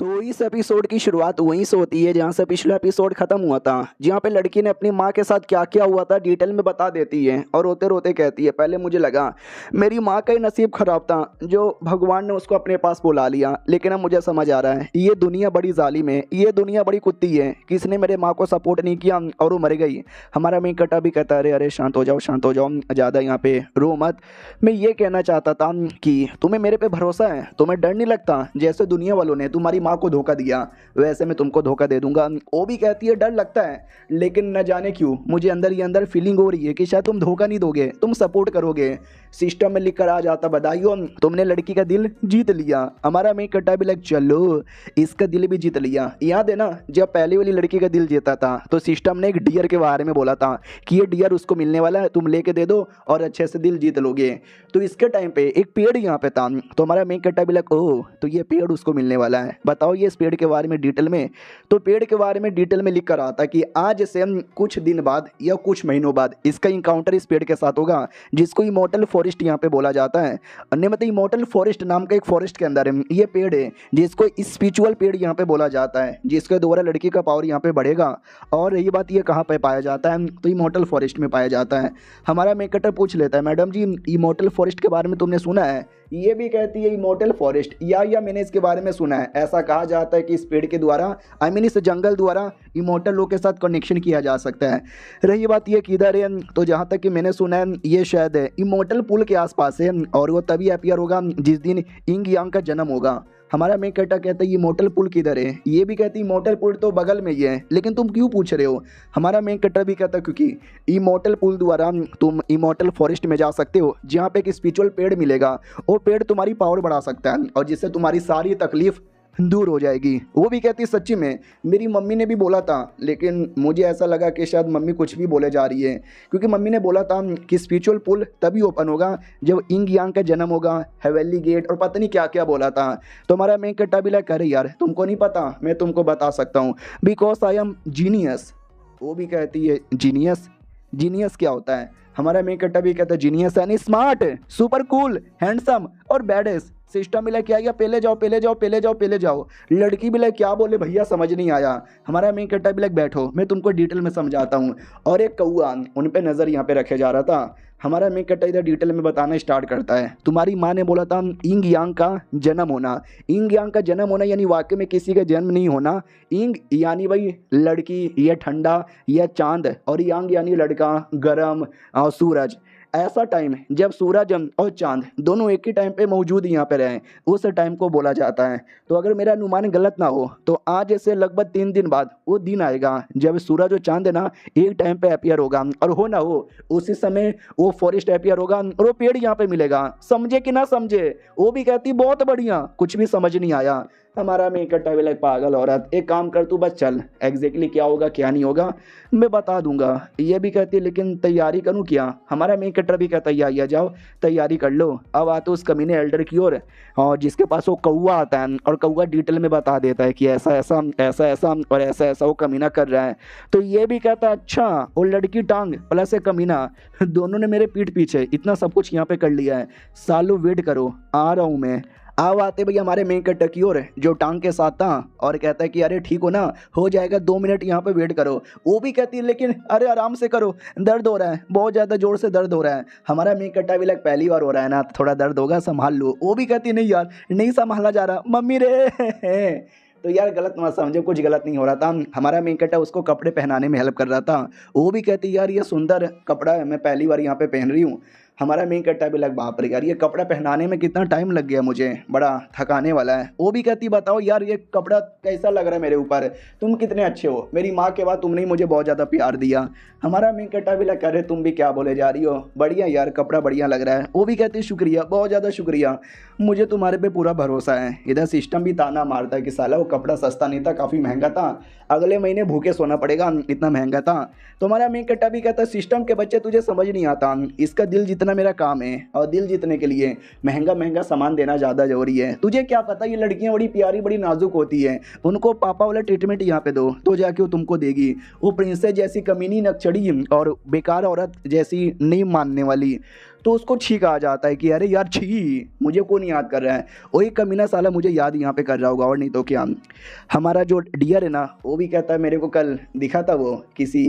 तो इस एपिसोड की शुरुआत वहीं से होती है जहाँ से पिछला एपिसोड खत्म हुआ था, जहाँ पे लड़की ने अपनी माँ के साथ क्या क्या हुआ था डिटेल में बता देती है और रोते रोते कहती है पहले मुझे लगा मेरी माँ का ही नसीब खराब था जो भगवान ने उसको अपने पास बुला लिया, लेकिन अब मुझे समझ आ रहा है ये दुनिया बड़ी जालिम है, ये दुनिया बड़ी कुत्ती है, किसने मेरे माँ को सपोर्ट नहीं किया और वो मर गई। हमारा मेन कट्टा भी कहता है अरे अरे शांत हो जाओ ज़्यादा यहाँ पे रो मत। मैं ये कहना चाहता था कि तुम्हें मेरे पे भरोसा है, तुम्हें डर नहीं लगता जैसे दुनिया वालों ने तुम्हारी माँ को धोखा दिया वैसे मैं तुमको धोखा दे दूंगा। वो भी कहती है डर लगता है, लेकिन न जाने क्यों मुझे अंदर ही अंदर फीलिंग हो रही है कि शायद तुम धोखा नहीं दोगे, तुम सपोर्ट करोगे। सिस्टम में लिख कर आ जाता बधाई हो तुमने लड़की का दिल जीत लिया। हमारा मेन कट्टा भी लग चलो इसका दिल भी जीत लिया। याद है ना जब पहली वाली लड़की का दिल जीता था तो सिस्टम ने एक डियर के बारे में बोला था कि ये डियर उसको मिलने वाला है, तुम लेके दे दो और अच्छे से दिल जीत लोगे। तो इसके टाइम पे एक पेड़ यहाँ पे था तो हमारा मेन कट्टा भी लग ओह तो ये पेड़ उसको मिलने वाला है। बताओ ये इस पेड़ के बारे में डिटेल में, तो पेड़ के बारे में डिटेल में लिख कर आता कि आज से कुछ दिन बाद या कुछ महीनों बाद इसका इंकाउंटर इस पेड़ के साथ होगा जिसको इमोर्टल फॉरेस्ट यहाँ पे बोला जाता है। अन्य मतलब इमोर्टल फॉरेस्ट नाम का एक फॉरेस्ट के अंदर ये पेड़ है जिसको स्पिरिचुअल पेड़ यहाँ पे बोला जाता है, जिसके द्वारा लड़की का पावर यहाँ पे बढ़ेगा। और ये बात ये कहाँ पे पाया जाता है तो इमोर्टल फॉरेस्ट में पाया जाता है। हमारा मेन कट्टर पूछ लेता है मैडम जी इमोर्टल फॉरेस्ट के बारे में तुमने सुना है? ये भी कहती है इमोर्टल फॉरेस्ट या मैंने इसके बारे में सुना है। ऐसा कहा जाता है कि इस पेड़ के द्वारा इस जंगल द्वारा इमोर्टल लोग के साथ कनेक्शन किया जा सकता है। रही बात ये किधर है तो जहाँ तक कि मैंने सुना है ये शायद है इमोर्टल पुल के आसपास है और वो तभी अपीयर होगा जिस दिन इंग यांग का जन्म होगा। हमारा मेन कट्टा कहता है ये इमोर्टल पुल किधर है? ये भी कहती है इमोर्टल पुल तो बगल में ही है, लेकिन तुम क्यों पूछ रहे हो? हमारा मेन कट्टा भी कहता है क्योंकि इमोर्टल पुल द्वारा तुम इमोर्टल फॉरेस्ट में जा सकते हो जहाँ पे एक स्पिरिचुअल पेड़ मिलेगा। वो पेड़ तुम्हारी पावर बढ़ा सकता है और जिससे तुम्हारी सारी तकलीफ दूर हो जाएगी। वो भी कहती सच्ची में मेरी मम्मी ने भी बोला था, लेकिन मुझे ऐसा लगा कि शायद मम्मी कुछ भी बोले जा रही है क्योंकि मम्मी ने बोला था कि स्पिरिचुअल पुल तभी ओपन होगा जब इंग यांग का जन्म होगा, हेवेली गेट और पता नहीं क्या क्या बोला था। तो हमारा मेन कट्टा भी लगा अरे यार तुमको नहीं पता, मैं तुमको बता सकता हूँ बिकॉज आई एम जीनियस। वो भी कहती है जीनियस, जीनियस क्या होता है? हमारा मेन कट्टा भी कहता है जीनियस यानी स्मार्ट, सुपर कूल, हैंडसम और बैडेस्ट। सिस्टम मिला क्या पहले जाओ पहले जाओ पहले जाओ पहले जाओ। लड़की भी लाइक क्या बोले भैया समझ नहीं आया। हमारा मेन कट्टा भी लाइक बैठो मैं तुमको डिटेल में समझाता हूँ। और एक कौआ उन पे नज़र यहाँ पे रखे जा रहा था। हमारा मेन कट्टा इधर डिटेल में बताना स्टार्ट करता है तुम्हारी माँ ने बोला था इंग यांग का जन्म होना। इंग यांग का जन्म होना यानी वाकई में किसी का जन्म नहीं होना। इंग यानी भाई लड़की, यह ठंडा, यह चांद, और यांग यानी लड़का, गरम और सूरज। ऐसा टाइम जब सूरज और चांद दोनों एक ही टाइम पे मौजूद यहाँ पे रहें उस टाइम को बोला जाता है। तो अगर मेरा अनुमान गलत ना हो तो आज से लगभग 3 दिन बाद वो दिन आएगा जब सूरज और चांद है ना एक टाइम पे अपीयर होगा और हो ना हो उसी समय वो फॉरेस्ट अपीयर होगा और वो पेड़ यहाँ पे मिलेगा। समझे कि ना समझे? वो भी कहती बहुत बढ़िया, कुछ भी समझ नहीं आया। हमारा मेन कट्टा भी लाइक पागल औरत, एक काम कर तू बस चल, एग्जैक्टली क्या होगा क्या नहीं होगा मैं बता दूंगा। ये भी कहती है लेकिन तैयारी करूँ क्या? हमारा मेन कट्टा भी कहता है या जाओ तैयारी कर लो। अब आते उस कमीने एल्डर की ओर और जिसके पास वो कौआ आता है और कौआ डिटेल में बता देता है कि ऐसा ऐसा ऐसा ऐसा और ऐसा ऐसा वो कमीना कर रहा है। तो ये भी कहता है अच्छा वो लड़की टांग प्लस कमीना दोनों ने मेरे पीठ पीछे इतना सब कुछ यहाँ पे कर लिया है, सालों वेट करो आ रहा हूँ मैं। अब आते भैया हमारे मेन कट्टा की ओर जो टांग के साथ था और कहता है कि अरे ठीक हो ना, हो जाएगा 2 मिनट यहाँ पे वेट करो। वो भी कहती है लेकिन अरे आराम से करो, दर्द हो रहा है, बहुत ज़्यादा जोर से दर्द हो रहा है। हमारा मेन कट्टा भी लग पहली बार हो रहा है ना, थोड़ा दर्द होगा संभाल लो। वो भी कहती नहीं यार नहीं संभाला जा रहा मम्मी रे तो यार गलत मत समझो, कुछ गलत नहीं हो रहा था। हमारा मेन कट्टा उसको कपड़े पहनाने में हेल्प कर रहा था। वो भी कहती यार ये सुंदर कपड़ा है, मैं पहली बार यहाँ पे पहन रही हूँ। हमारा मेन कट्टा भी लग बाप रे यार ये कपड़ा पहनाने में कितना टाइम लग गया, मुझे बड़ा थकाने वाला है। वो भी कहती बताओ यार ये कपड़ा कैसा लग रहा है मेरे ऊपर, तुम कितने अच्छे हो, मेरी माँ के बाद तुमने ही मुझे बहुत ज़्यादा प्यार दिया। हमारा मेन कट्टा भी लग कह रहे तुम भी क्या बोले जा रही हो, बढ़िया यार कपड़ा बढ़िया लग रहा है। वो भी कहती शुक्रिया, बहुत ज़्यादा शुक्रिया, मुझे तुम्हारे पे पूरा भरोसा है। इधर सिस्टम भी ताना मारता है कि साला वो कपड़ा सस्ता नहीं था, काफ़ी महंगा था, अगले महीने भूखे सोना पड़ेगा, इतना महंगा था। तो हमारा मेन कट्टा भी कहता सिस्टम के बच्चे तुझे समझ नहीं आता, इसका दिल जीतना मेरा काम है और दिल जीतने के लिए महंगा महंगा सामान देना ज़्यादा जरूरी है। तुझे क्या पता ये लड़कियां बड़ी प्यारी बड़ी नाजुक होती है, उनको पापा वाला ट्रीटमेंट यहाँ पे दो तो जाके वो तुमको देगी। वो प्रिंसेस जैसी कमीनी नकचड़ी और बेकार औरत जैसी नहीं मानने वाली तो उसको छींक आ जाता है कि अरे यार छी मुझे कौन याद कर रहा है, वही कमीना साला मुझे याद यहाँ पे कर रहा होगा और नहीं तो क्या। हमारा जो डियर है ना वो भी कहता है मेरे को कल दिखा था वो किसी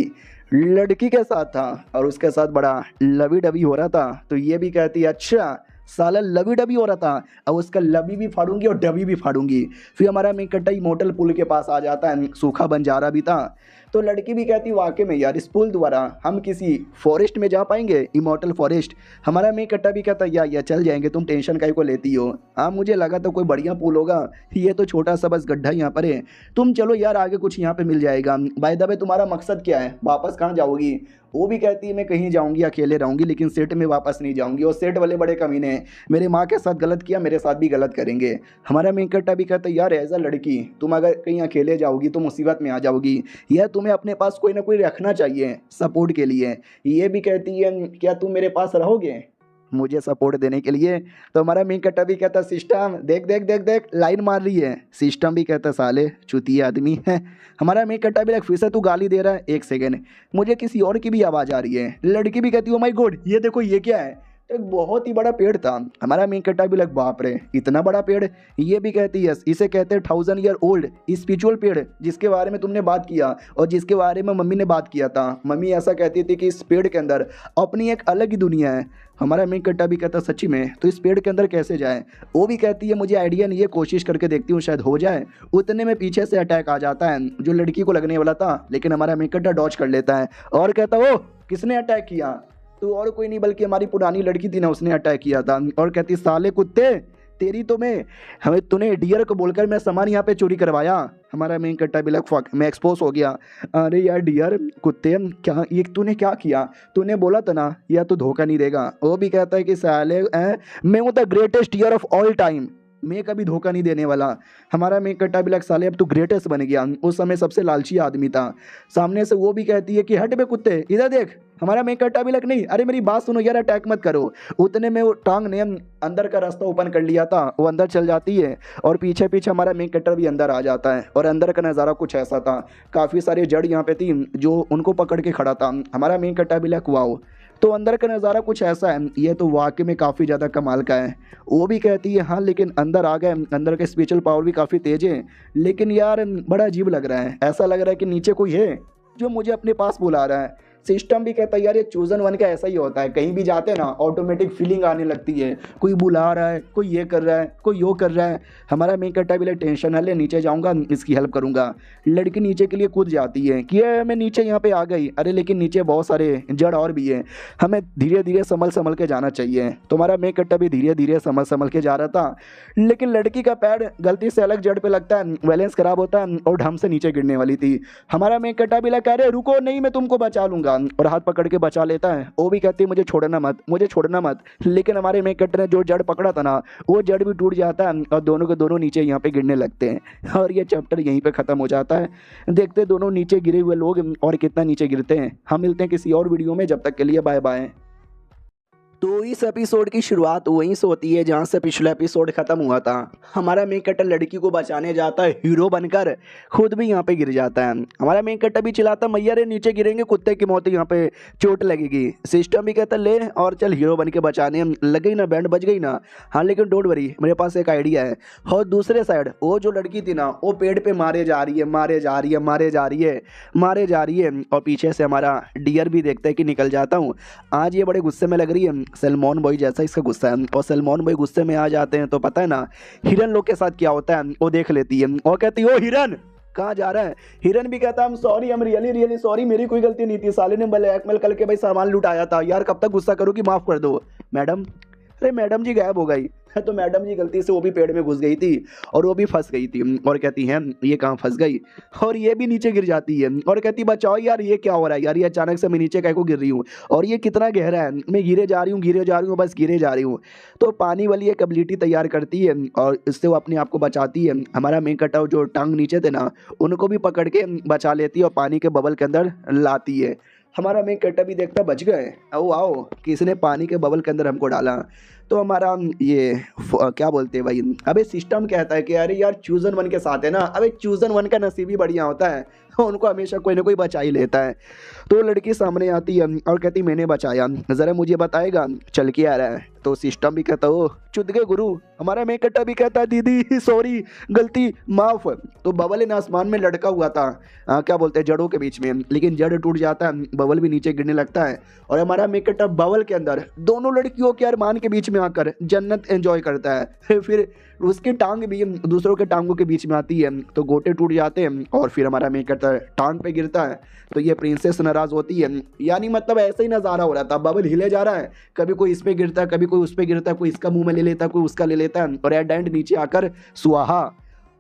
लड़की के साथ था और उसके साथ बड़ा लवी डवी हो रहा था। तो ये भी कहती है अच्छा साला लवी डबी हो रहा था, अब उसका लबी भी फाड़ूंगी और डबी भी फाड़ूंगी। फिर हमारा मेन कट्टा इमोर्टल पुल के पास आ जाता है, सूखा बंजारा भी था। तो लड़की भी कहती वाकई में यार इस पुल द्वारा हम किसी फॉरेस्ट में जा पाएंगे, इमोर्टल फॉरेस्ट। हमारा मेन कट्टा भी कहता या चल जाएंगे, तुम टेंशन काहे को लेती हो। हाँ मुझे लगा तो कोई बढ़िया पुल होगा, ये तो छोटा सा बस गड्ढा यहाँ पर है। तुम चलो यार आगे कुछ यहाँ पे मिल जाएगा। बाय द वे तुम्हारा मकसद क्या है, वापस कहाँ जाओगी। वो भी कहती है मैं कहीं जाऊंगी, अकेले रहूंगी, लेकिन सेट में वापस नहीं जाऊंगी। और सेट वाले बड़े कमीने हैं, मेरे माँ के साथ गलत किया, मेरे साथ भी गलत करेंगे। हमारा मेन कट्टा भी कहता है यार एज अ लड़की तुम अगर कहीं अकेले जाओगी तो मुसीबत में आ जाओगी, यह तुम्हें अपने पास कोई ना कोई रखना चाहिए सपोर्ट के लिए। ये भी कहती है क्या तुम मेरे पास रहोगे मुझे सपोर्ट देने के लिए। तो हमारा मेन कट्टा भी कहता सिस्टम देख देख देख देख लाइन मार रही है। सिस्टम भी कहता साले चुतिया आदमी है। हमारा मेन कट्टा भी लग फिर से तू गाली दे रहा है, एक सेकेंड मुझे किसी और की भी आवाज़ आ रही है। लड़की भी कहती ओ माय गॉड ये देखो ये क्या है। तो एक बहुत ही बड़ा पेड़ था। हमारा मेन कट्टा भी लग बाप रे इतना बड़ा पेड़। ये भी कहती है इसे कहते हैं 1000 ईयर ओल्ड स्पिरिचुअल पेड़, जिसके बारे में तुमने बात किया और जिसके बारे में मम्मी ने बात किया था। मम्मी ऐसा कहती थी कि इस पेड़ के अंदर अपनी एक अलग ही दुनिया है। हमारा मेन कट्टा भी कहता सच्ची में तो इस पेड़ के अंदर कैसे जाए। वो भी कहती है मुझे आइडिया नहीं है, कोशिश करके देखती हूँ शायद हो जाए। उतने में पीछे से अटैक आ जाता है जो लड़की को लगने वाला था, लेकिन हमारा मेन कट्टा डॉज कर लेता है और कहता ओ किसने अटैक किया। तो और कोई नहीं बल्कि हमारी पुरानी लड़की थी ना, उसने अटैक किया था। और कहती साले कुत्ते तेरी तो हमें तूने डियर को बोलकर मैं सामान यहाँ पे चोरी करवाया। हमारा मेन कट्टा भी लग फक मैं एक्सपोज हो गया। अरे यार डियर कुत्ते क्या ये तूने क्या किया, तूने बोला था ना या तो धोखा नहीं देगा। वो भी कहता है कि साले मैं हूँ the greatest deer of all time, मैं कभी धोखा नहीं देने वाला। हमारा मेन कट्टा भी लग साले अब तू ग्रेटेस्ट बन गया, उस समय सबसे लालची आदमी था। सामने से वो भी कहती है कि हट बे कुत्ते इधर देख। हमारा मेन कट्टा भी लग नहीं अरे मेरी बात सुनो यार अटैक मत करो। उतने में वो टांग ने अंदर का रास्ता ओपन कर लिया था, वो अंदर चल जाती है और पीछे पीछे हमारा मेन कट्टा भी अंदर आ जाता है। और अंदर का नज़ारा कुछ ऐसा था, काफ़ी सारे जड़ यहाँ पे थी जो उनको पकड़ के खड़ा था। हमारा मेन कट्टा भी लग वाओ। तो अंदर का नज़ारा कुछ ऐसा है, ये तो वाकई में काफ़ी ज़्यादा कमाल का है। वो भी कहती है हाँ लेकिन अंदर आ गए, अंदर का स्पिरिचुअल पावर भी काफ़ी तेज है, लेकिन यार बड़ा अजीब लग रहा है, ऐसा लग रहा है कि नीचे कोई है जो मुझे अपने पास बुला रहा है। सिस्टम भी कहता है यार ये चूजन वन का ऐसा ही होता है, कहीं भी जाते हैं ना ऑटोमेटिक फीलिंग आने लगती है, कोई बुला रहा है, कोई ये कर रहा है, कोई यो कर रहा है। हमारा मेन कट्टा भी टेंशन है ले नीचे जाऊंगा इसकी हेल्प करूंगा। लड़की नीचे के लिए कूद जाती है कि मैं नीचे यहाँ पे आ गई, अरे लेकिन नीचे बहुत सारे जड़ और भी है, हमें धीरे धीरे संभल के जाना चाहिए। तुम्हारा मेन कट्टा भी धीरे धीरे संभल के जा रहा था, लेकिन लड़की का पैर गलती से अलग जड़ पे लगता है, बैलेंस खराब होता है और ढम से नीचे गिरने वाली थी। हमारा मेन कट्टा भी लगा अरे रुको नहीं मैं तुमको बचा लूंगा और हाथ पकड़ के बचा लेता है। वो भी कहती है मुझे छोड़ना मत, मुझे छोड़ना मत। लेकिन हमारे मेन कट्टे ने जो जड़ पकड़ा था ना वो जड़ भी टूट जाता है और दोनों के दोनों नीचे यहाँ पे गिरने लगते हैं और ये चैप्टर यहीं पे खत्म हो जाता है। देखते दोनों नीचे गिरे हुए लोग और कितना नीचे गिरते हैं। हम मिलते हैं किसी और वीडियो में, जब तक के लिए बाय बाय। तो इस एपिसोड की शुरुआत वहीं से होती है जहाँ से पिछला एपिसोड खत्म हुआ था। हमारा मेन कट्टा लड़की को बचाने जाता है हीरो बनकर, खुद भी यहाँ पे गिर जाता है। हमारा मेन कट्टा भी चिल्लाता मैया रे नीचे गिरेंगे कुत्ते की मौत, यहाँ पे चोट लगेगी। सिस्टम भी कहता ले और चल हीरो बन के बचाने, लग गई ना बैंड बज गई ना। हाँ लेकिन डोंट वरी मेरे पास एक आइडिया है। और दूसरे साइड वो जो लड़की थी ना वो पेड़ पे मारे जा रही है, मारे जा रही है, मारे जा रही है, मारे जा रही है। और पीछे से हमारा डियर भी देखता है कि निकल जाता हूँ, आज ये बड़े गुस्से में लग रही है। सलमान बॉय जैसा इसका गुस्सा है और सलमान बॉय गुस्से में आ जाते हैं तो पता है ना हिरन लोग के साथ क्या होता है, वो देख लेती है और कहती है ओ हिरन कहाँ जा रहा है। हिरन भी कहता है sorry I am really sorry, मेरी कोई गलती नहीं थी, साले ने ब्लैकमेल करके भाई सामान लुटाया था यार, कब तक गुस्सा करूँ कि माफ़ कर दो। मैडम अरे मैडम जी गायब हो गई। तो मैडम जी गलती से वो भी पेड़ में घुस गई थी और वो भी फंस गई थी और कहती हैं ये कहाँ फंस गई, और ये भी नीचे गिर जाती है और कहती बचाओ यार ये क्या हो रहा है यार, ये अचानक से मैं नीचे कैसे गिर रही हूँ और ये कितना गहरा है, मैं गिरे जा रही हूँ बस गिरे जा रही हूँ। तो पानी वाली एक एबिलिटी तैयार करती है और इससे वो अपने आप को बचाती है। हमारा मेन कटाव जो टांग नीचे थे ना उनको भी पकड़ के बचा लेती है और पानी के बबल के अंदर लाती है। हमारा मेन कट्टा भी देखता बच गए, आओ आओ किसने पानी के बबल के अंदर हमको डाला। तो हमारा ये क्या बोलते हैं भाई, अबे सिस्टम कहता है कि अरे यार चूजन वन के साथ है ना, अबे चूजन वन का नसीब ही बढ़िया होता है, उनको हमेशा कोई ना कोई बचा ही लेता है। तो लड़की सामने आती है और कहती मैंने बचाया, ज़रा मुझे बताएगा चल के आ रहा है। तो सिस्टम भी कहता ओ चुद गए गुरु। हमारा मेन कट्टा भी कहता है दीदी सॉरी गलती माफ़। तो बबल इन आसमान में लटका हुआ था, क्या बोलते हैं जड़ों के बीच में, लेकिन जड़ टूट जाता है, बबल भी नीचे गिरने लगता है और हमारा मेन कट्टा बबल के अंदर दोनों लड़कियों के अरमान के बीच में आकर जन्नत एंजॉय करता है। फिर उसकी टांग भी दूसरों के टांगों के बीच में आती है तो गोटे टूट जाते हैं और फिर हमारा मेन कैरेक्टर टांग पे गिरता है तो ये प्रिंसेस नाराज होती है। यानी मतलब ऐसे ही नज़ारा हो रहा था, बबल हिले जा रहा है, कभी कोई इस पे गिरता है, कभी कोई उस पे गिरता है, कोई इसका मुंह में ले लेता है, कोई उसका ले लेता है और एट एंड नीचे आकर स्वाहा।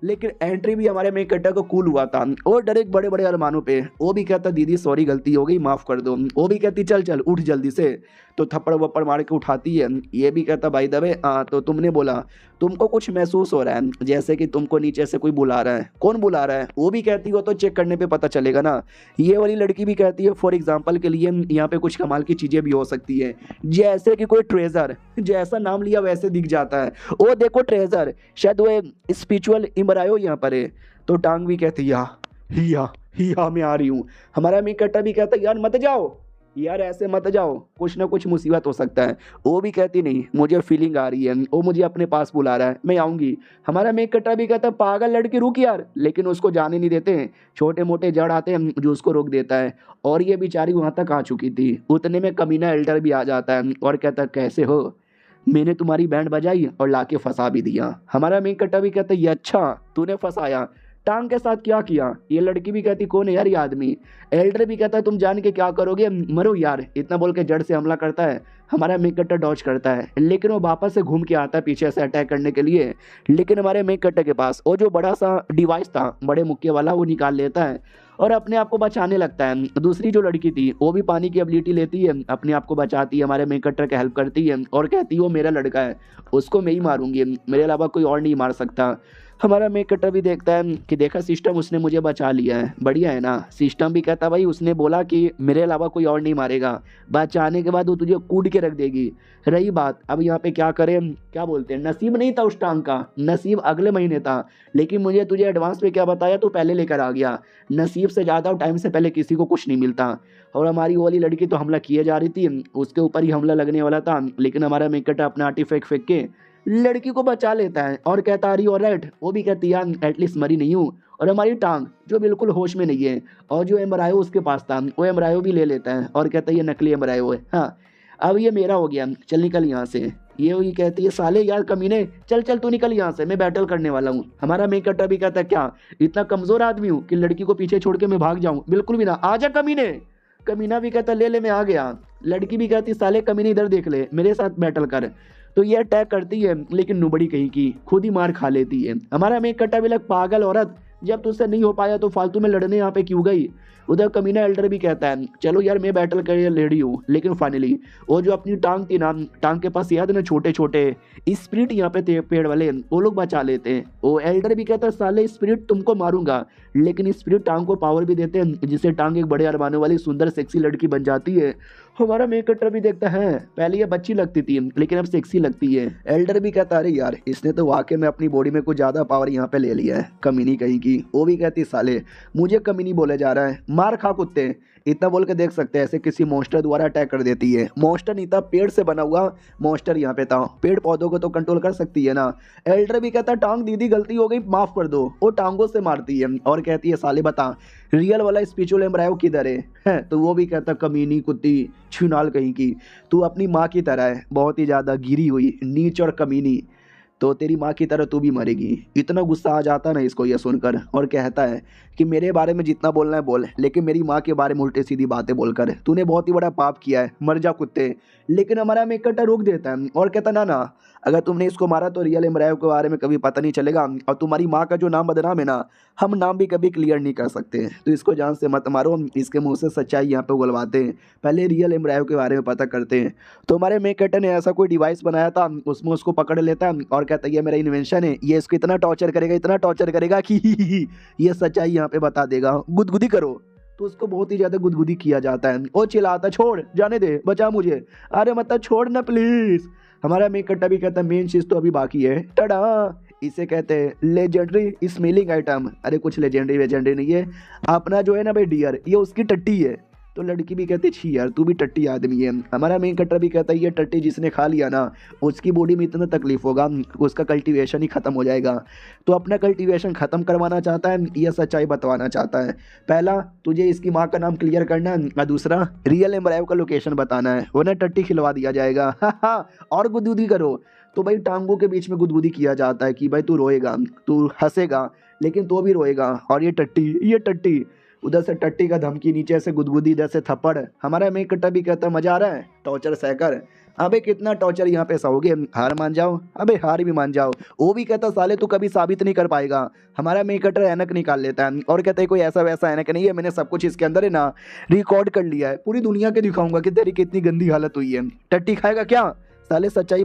लेकिन एंट्री भी हमारे मेन कैरेक्टर को कूल हुआ था और डायरेक्ट बड़े बड़े अरमानों पे वो भी कहता दीदी सॉरी गलती हो गई माफ़ कर दो, वो भी कहती चल चल उठ जल्दी से, तो थप्पड़ वप्पड़ मार के उठाती है। ये भी कहता भाई दबे तो तुमने बोला तुमको कुछ महसूस हो रहा है जैसे कि तुमको नीचे से कोई बुला रहा है, कौन बुला रहा है? वो भी कहती हो तो चेक करने पे पता चलेगा ना। ये वाली लड़की भी कहती है फॉर एग्जाम्पल के लिए यहाँ पे कुछ कमाल की चीज़ें भी हो सकती है जैसे कि कोई ट्रेजर, जैसा नाम लिया वैसे दिख जाता है। ओ देखो ट्रेजर, शायद वो स्पिरिचुअल इम्ब्रायो यहाँ पर है। तो टांग भी कहती या मैं आ रही हूँ। हमारा मेन कैरेक्टर भी कहता यार मत जाओ, यार ऐसे मत जाओ, कुछ ना कुछ मुसीबत हो सकता है। वो भी कहती नहीं मुझे फीलिंग आ रही है, वो मुझे अपने पास बुला रहा है, मैं आऊँगी। हमारा मेन कैरेक्टर भी कहता पागल लड़की रुक यार, लेकिन उसको जाने नहीं देते हैं, छोटे मोटे जड़ आते हैं जो उसको रोक देता है। और ये बेचारी वहाँ तक आ चुकी थी, उतने में कमीना एल्डर भी आ जाता है और कहता कैसे हो, मैंने तुम्हारी बैंड बजाई और लाके फंसा भी दिया। हमारा मेन कैरेक्टर भी कहता ये अच्छा तूने फंसाया, टांग के साथ क्या किया? ये लड़की भी कहती कौन है यार ये आदमी? एल्डर भी कहता है तुम जान के क्या करोगे, मरो यार। इतना बोल के जड़ से हमला करता है। हमारा मेन कैरेक्टर डॉज करता है लेकिन वो वापस से घूम के आता है पीछे से अटैक करने के लिए। लेकिन हमारे मेन कैरेक्टर के पास वो जो बड़ा सा डिवाइस था बड़े मुक्के वाला वो निकाल लेता है और अपने आप को बचाने लगता है। दूसरी जो लड़की थी वो भी पानी की एबिलिटी लेती है, अपने आप को बचाती है, हमारे मेन कैरेक्टर की हेल्प करती है और कहती है वो मेरा लड़का है, उसको मैं ही मारूंगी, मेरे अलावा कोई और नहीं मार सकता। हमारा मेन कैरेक्टर भी देखता है कि देखा सिस्टम उसने मुझे बचा लिया है, बढ़िया है ना। सिस्टम भी कहता भाई उसने बोला कि मेरे अलावा कोई और नहीं मारेगा, बचाने के बाद वो तुझे कूद के रख देगी। रही बात अब यहाँ पे क्या करें, क्या बोलते हैं, नसीब नहीं था उस टांग का, नसीब अगले महीने था, लेकिन मुझे तुझे एडवांस पे क्या बताया तो पहले लेकर आ गया। नसीब से ज़्यादा टाइम से पहले किसी को कुछ नहीं मिलता। और हमारी वो वाली लड़की तो हमला किए जा रही थी, उसके ऊपर ही हमला लगने वाला था, लेकिन हमारा मेन कैरेक्टर अपना आर्टिफैक्ट फेंक के लड़की को बचा लेता है और कहता अरे ऑलराइट, वो भी कहती यार एटलीस्ट मरी नहीं हूँ। और हमारी टांग जो बिल्कुल होश में नहीं है और जो एम्ब्रायो उसके पास था वो एम्ब्रायो भी ले लेता है और कहता है ये नकली एम्ब्रायो है, हाँ अब ये मेरा हो गया, चल निकल यहाँ से। ये वही कहती है साले यार कमीने, चल चल तू निकल यहाँ से, मैं बैटल करने वाला हूँ। हमारा मेन कैरेक्टर भी कहता है क्या इतना कमजोर आदमी हूँ कि लड़की को पीछे छोड़ के मैं भाग जाऊँ? बिल्कुल भी ना, आजा कमीने। कमीना भी कहता ले मैं आ गया। लड़की भी कहती साले कमीने इधर देख ले, मेरे साथ बैटल कर। तो ये अटैक करती है लेकिन नुबड़ी कहीं की खुद ही मार खा लेती है। हमारा मेन कैरेक्टर भी लग पागल औरत, जब तुझसे नहीं हो पाया तो फालतू में लड़ने यहाँ पे क्यों गई? उधर कमीना एल्डर भी कहता है चलो यार मैं बैटल कर रेडी हूँ। लेकिन फाइनली वो जो अपनी टांग थी ना, टांग के पास याद है ना छोटे छोटे स्पिरिट यहाँ पे थे पेड़ वाले, वो लोग बचा लेते हैं। वो एल्डर भी कहता है साले स्पिरिट तुमको मारूंगा, लेकिन स्पिरिट टांग को पावर भी देते हैं जिससे टांग एक बड़े अरमानों वाली सुंदर सेक्सी लड़की बन जाती है। हमारा मेन कैरेक्टर भी देखता है पहले ये बच्ची लगती थी लेकिन अब सेक्सी लगती है। एल्डर भी कहता अरे यार इसने तो वाकई में अपनी बॉडी में कुछ ज्यादा पावर यहाँ पे ले लिया है, कमीनी कहीं की। वो भी कहती साले मुझे कमीनी बोले जा रहा है, मार खा कुत्ते। इतना बोल के देख सकते हैं ऐसे किसी मॉन्स्टर द्वारा अटैक कर देती है। मॉन्स्टर नहीं था, पेड़ से बना हुआ मॉन्स्टर यहाँ पे था, पेड़ पौधों को तो कंट्रोल कर सकती है ना। एल्डर भी कहता टांग दीदी गलती हो गई माफ कर दो। वो टांगों से मारती है और कहती है साले बता रियल वाला स्पिरिचुअल एम्ब्रायो किधर है? तो वो भी कहता कमीनी कुत्ती छुनाल कहीं की, तू अपनी माँ की तरह है, बहुत ही ज़्यादा गिरी हुई नीच और कमीनी, तो तेरी माँ की तरह तू भी मरेगी। इतना गुस्सा आ जाता ना इसको ये सुनकर और कहता है कि मेरे बारे में जितना बोलना है बोल, लेकिन मेरी माँ के बारे में उल्टे सीधी बातें बोलकर तूने बहुत ही बड़ा पाप किया है, मर जा कुत्ते। लेकिन हमारा मेन कैरेक्टर रोक देता है और कहता ना अगर तुमने इसको मारा तो रियल एम्ब्रायो के बारे में कभी पता नहीं चलेगा और तुम्हारी माँ का जो नाम बदनाम है ना, हम नाम भी कभी क्लियर नहीं कर सकते, तो इसको जान से मत मारो। इसके मुंह से सच्चाई यहाँ पे उगलवाते हैं, पहले रियल एम्ब्रायो के बारे में पता करते हैं। तो हमारे मेन कैरेक्टर ने ऐसा कोई डिवाइस बनाया था, उसमें उसको पकड़ लेता है और कहता है ये मेरा इन्वेंशन है, ये इसको इतना टॉर्चर करेगा कि ये सच्चाई यहाँ पे बता देगा, गुदगुदी करो। तो उसको बहुत ही ज्यादा गुदगुदी किया जाता है। वो चिल्लाता छोड़ जाने दे बचा मुझे, अरे मतलब छोड़ ना प्लीज। हमारा मेन कैरेक्टर भी कहता है मेन चीज तो अभी बाकी है, टडा इसे कहते हैं लेजेंडरी स्मेलिंग आइटम। अरे कुछ लेजेंडरी वेजेंडरी नहीं है, अपना जो है ना भाई डियर, ये उसकी टट्टी है। तो लड़की भी कहती छी यार तू भी टट्टी आदमी है। हमारा मेन कटर भी कहता है ये टट्टी जिसने खा लिया ना उसकी बॉडी में इतना तकलीफ होगा, उसका कल्टीवेशन ही खत्म हो जाएगा। तो अपना कल्टीवेशन खत्म करवाना चाहता है या सच्चाई बतवाना चाहता है? पहला तुझे इसकी माँ का नाम क्लियर करना है और दूसरा रियल एम्ब्रायो का लोकेशन बताना है, वरना टट्टी खिलवा दिया जाएगा। और गुदगुदी करो। तो भाई टांगों के बीच में गुदगुदी किया जाता है कि भाई तू रोएगा, तू हंसेगा, लेकिन तो भी रोएगा। और ये टट्टी उधर से टट्टी का धमकी, नीचे से गुदगुदी, इधर से थप्पड़। हमारा मेन कट्टा भी कहता मजा आ रहा है टॉर्चर सहकर। अबे कितना टॉर्चर यहाँ पे सहोगे, हार मान जाओ। अबे हार भी मान जाओ। वो भी कहता साले तू कभी साबित नहीं कर पाएगा। हमारा मेन कटर ऐनक निकाल लेता है और कहता है कोई ऐसा वैसा ऐनक नहीं है, मैंने सब कुछ इसके अंदर है ना रिकॉर्ड कर लिया है, पूरी दुनिया के दिखाऊंगा कि तेरी कितनी गंदी हालत हुई है। टट्टी खाएगा क्या? साले सच्चाई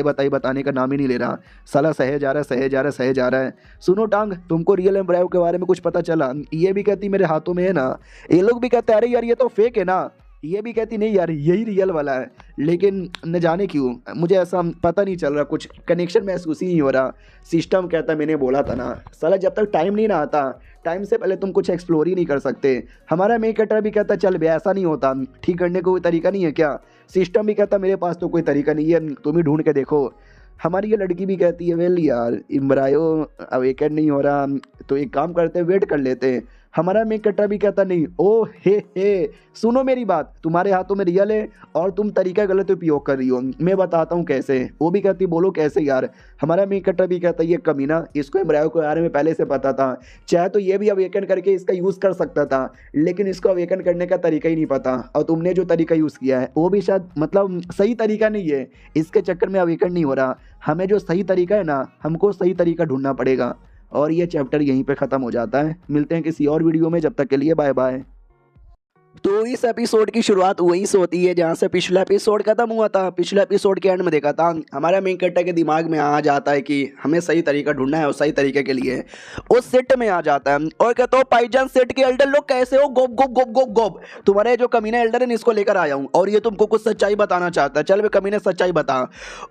बताई बताने का नाम ही नहीं ले रहा। साला सहे जा रहा है। सुनो टांग, तुमको रियल एम्ब्रायो के बारे में कुछ पता चला? ये भी कहती मेरे हाथों में है ना। ये लोग भी कहते हैं अरे यार ये तो फेक है ना। ये भी कहती नहीं यार यही रियल वाला है, लेकिन न जाने क्यों मुझे ऐसा पता नहीं चल रहा, कुछ कनेक्शन महसूस ही नहीं हो रहा। सिस्टम कहता मैंने बोला था ना। साला जब तक टाइम नहीं ना आता, टाइम से पहले तुम कुछ एक्सप्लोर ही नहीं कर सकते। हमारा मेन कटर भी कहता चल बे ऐसा नहीं होता, ठीक करने को कोई तरीका नहीं है क्या? सिस्टम भी कहता मेरे पास तो कोई तरीका नहीं है, तुम ही ढूंढ के देखो। हमारी ये लड़की भी कहती है वेल यार एम्ब्रायो अवेकन नहीं हो रहा, तो एक काम करते हैं वेट कर लेते हैं। हमारा मेन कट्टा भी कहता नहीं। ओ हे सुनो मेरी बात, तुम्हारे हाथों में रियल है और तुम तरीका गलत उपयोग कर रही हो, मैं बताता हूँ कैसे। वो भी कहती बोलो कैसे यार। हमारा मेन कट्टा भी कहता ये कमीना, इसको एम्ब्रायो के बारे में पहले से पता था, चाहे तो ये भी अवेकन करके इसका यूज़ कर सकता था, लेकिन इसको अवेकन करने का तरीका ही नहीं पता। और तुमने जो तरीका यूज़ किया है वो भी शायद मतलब सही तरीका नहीं है, इसके चक्कर में अवेकन नहीं हो रहा। हमें जो सही तरीका है ना, हमको सही तरीका ढूंढना पड़ेगा। और ये चैप्टर यहीं पे ख़त्म हो जाता है। मिलते हैं किसी और वीडियो में, जब तक के लिए बाय बाय। तो इस एपिसोड की शुरुआत वहीं से होती है जहाँ से पिछला एपिसोड खत्म हुआ था। पिछले एपिसोड के एंड में देखा था हमारा मेन कैरेक्टर के दिमाग में आ जाता है कि हमें सही तरीका ढूंढना है और सही तरीके के लिए वो सेट में आ जाता है और कहता हो पाईजान सेट के एल्डर लोग कैसे हो, गोप गोप गोप गोप गोप, तुम्हारे जो कमीने एल्डर है इसको लेकर आया हूँ और ये तुमको कुछ सच्चाई बताना चाहता है, चल वे कमीने सच्चाई बता।